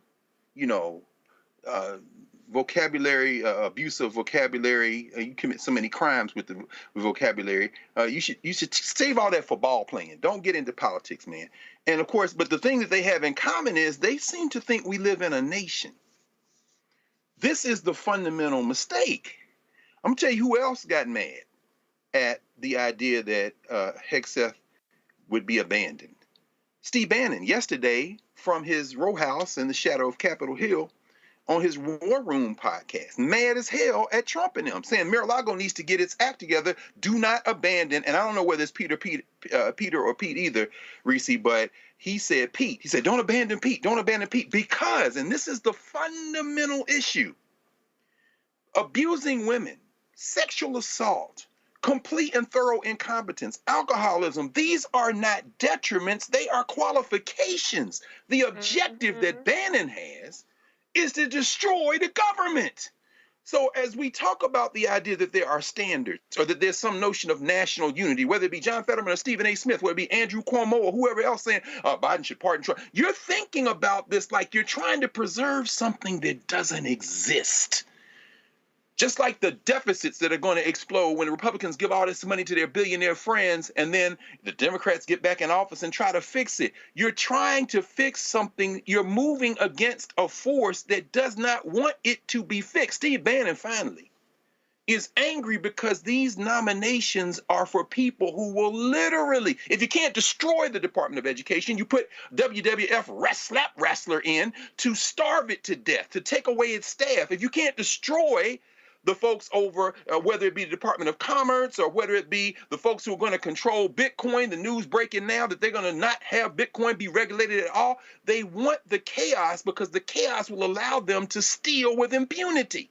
vocabulary, abuse of vocabulary. You commit so many crimes with the vocabulary. You should save all that for ball playing. Don't get into politics, man. And of course, but the thing that they have in common is they seem to think we live in a nation. This is the fundamental mistake. I'm gonna tell you who else got mad at the idea that Hegseth would be abandoned. Steve Bannon, yesterday from his row house in the shadow of Capitol Hill, on his War Room podcast, mad as hell at Trump and them, saying Mar-a-Lago needs to get its act together. Do not abandon. And I don't know whether it's Peter or Pete either, Reese, but he said Pete. He said, don't abandon Pete. Don't abandon Pete. Because, and this is the fundamental issue, abusing women, sexual assault, complete and thorough incompetence, alcoholism, these are not detriments. They are qualifications. The objective that Bannon has is to destroy the government. So as we talk about the idea that there are standards or that there's some notion of national unity, whether it be John Fetterman or Stephen A. Smith, whether it be Andrew Cuomo or whoever else saying Biden should pardon Trump, you're thinking about this like you're trying to preserve something that doesn't exist. Just like the deficits that are going to explode when the Republicans give all this money to their billionaire friends and then the Democrats get back in office and try to fix it. You're trying to fix something. You're moving against a force that does not want it to be fixed. Steve Bannon, finally, is angry because these nominations are for people who will literally, if you can't destroy the Department of Education, you put WWF slap wrestler in to starve it to death, to take away its staff. If you can't destroy the folks over, whether it be the Department of Commerce or whether it be the folks who are going to control Bitcoin, the news breaking now that they're going to not have Bitcoin be regulated at all. They want the chaos because the chaos will allow them to steal with impunity.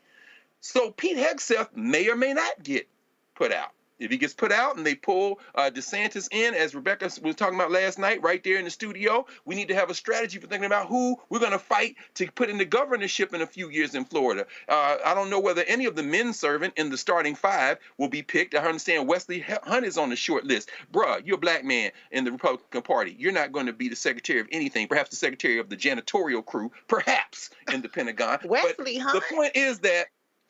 So Pete Hegseth may or may not get put out. If he gets put out and they pull DeSantis in, as Rebecca was talking about last night right there in the studio, we need to have a strategy for thinking about who we're going to fight to put in the governorship in a few years in Florida. I don't know whether any of the men servant in the starting five will be picked. I understand Wesley Hunt is on the short list. Bruh, you're a black man in the Republican Party. You're not going to be the secretary of anything, perhaps the secretary of the janitorial crew, perhaps in the Pentagon. Wesley Hunt. The point is that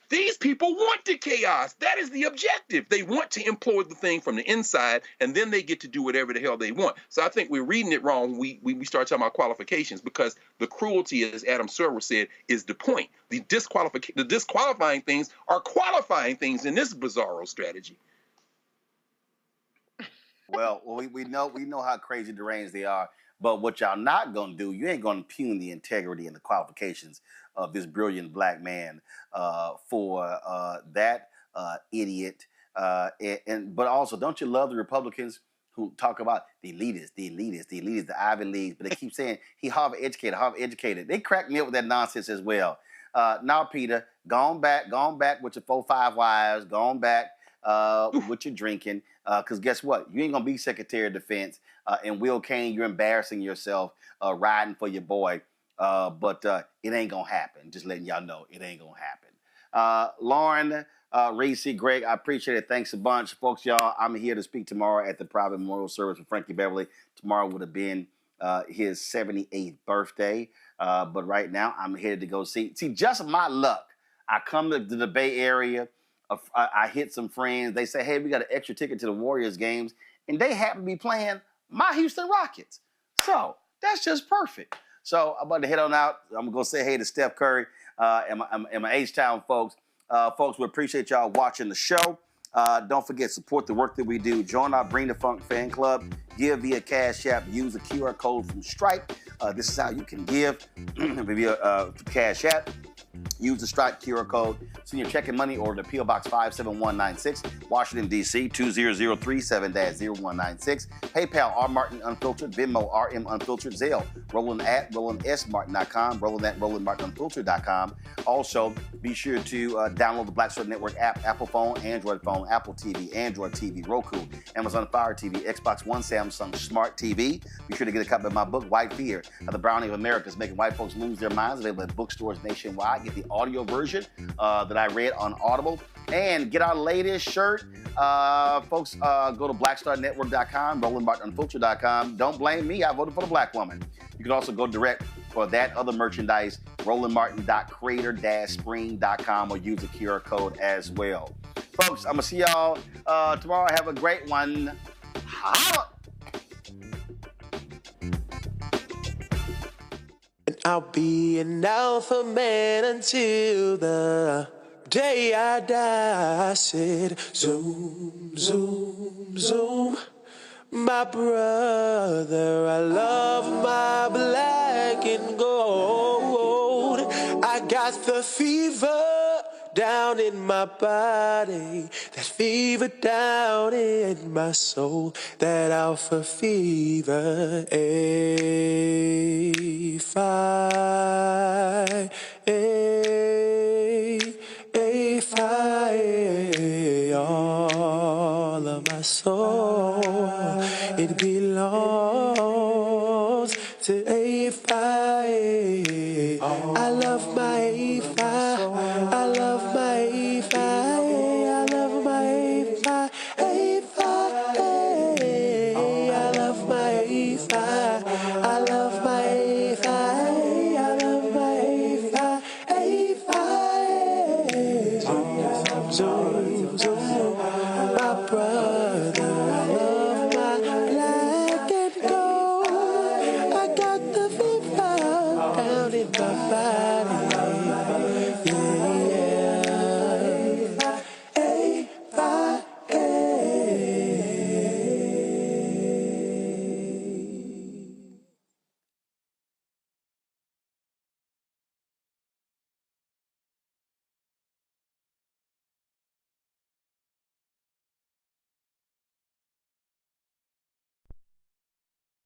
these people want the chaos. That is the objective. They want to implode the thing from the inside, and then they get to do whatever the hell they want. So I think we're reading it wrong when we start talking about qualifications, because the cruelty, as Adam Server said, is the point. The disqualifying things are qualifying things in this bizarro strategy. Well, we know how crazy deranged they are. But what y'all not going to do, you ain't going to impugn the integrity and the qualifications of this brilliant black man for that idiot. But also, don't you love the Republicans who talk about the elitists, the Ivy Leagues, but they keep saying he Harvard educated. They crack me up with that nonsense as well. Now, Peter, gone back with your 4-5 wives, gone back with your drinking, because guess what? You ain't going to be Secretary of Defense. And Will Cain, you're embarrassing yourself riding for your boy. But it ain't going to happen. Just letting y'all know it ain't going to happen. Lauren, Reese, Greg, I appreciate it. Thanks a bunch. Folks, y'all, I'm here to speak tomorrow at the private memorial service for Frankie Beverly. Tomorrow would have been his 78th birthday. But right now, I'm headed to go see, just my luck. I come to the Bay Area. I hit some friends. They say, hey, we got an extra ticket to the Warriors games. And they happen to be playing my Houston Rockets. So that's just perfect. So I'm about to head on out. I'm going to say hey to Steph Curry and my H-Town folks. Folks, we appreciate y'all watching the show. Don't forget, support the work that we do. Join our Bring the Funk fan club. Give via Cash App. Use the QR code from Stripe. This is how you can give via Cash App. Use the Stripe QR code. Send your checking money order to P.O. Box 57196, Washington, D.C. 20037-0196. PayPal, R. Martin Unfiltered. Venmo, RM Unfiltered. Zelle, RolandSMartin.com. RolandMartinUnfiltered.com. Also, be sure to download the Black Star Network app, Apple phone, Android phone, Apple TV, Android TV, Roku, Amazon Fire TV, Xbox One, Samsung Smart TV. Be sure to get a copy of my book, White Fear, How the Browning of America is Making White Folks Lose Their Minds. Available at bookstores nationwide. Get the audio version that I read on Audible. And get our latest shirt. Folks, go to blackstarnetwork.com, RolandMartinUnfiltered.com. Don't blame me. I voted for the black woman. You can also go direct for that other merchandise, RolandMartin.creator-spring.com, or use the QR code as well. Folks, I'm going to see y'all tomorrow. Have a great one. Holla! I'll be an alpha man until the day I die. I said, zoom, zoom, zoom. My brother, I love my black and gold. I got the fever down in my body, that fever down in my soul, that alpha fever. All of my soul, it belongs to A5. I love my A5.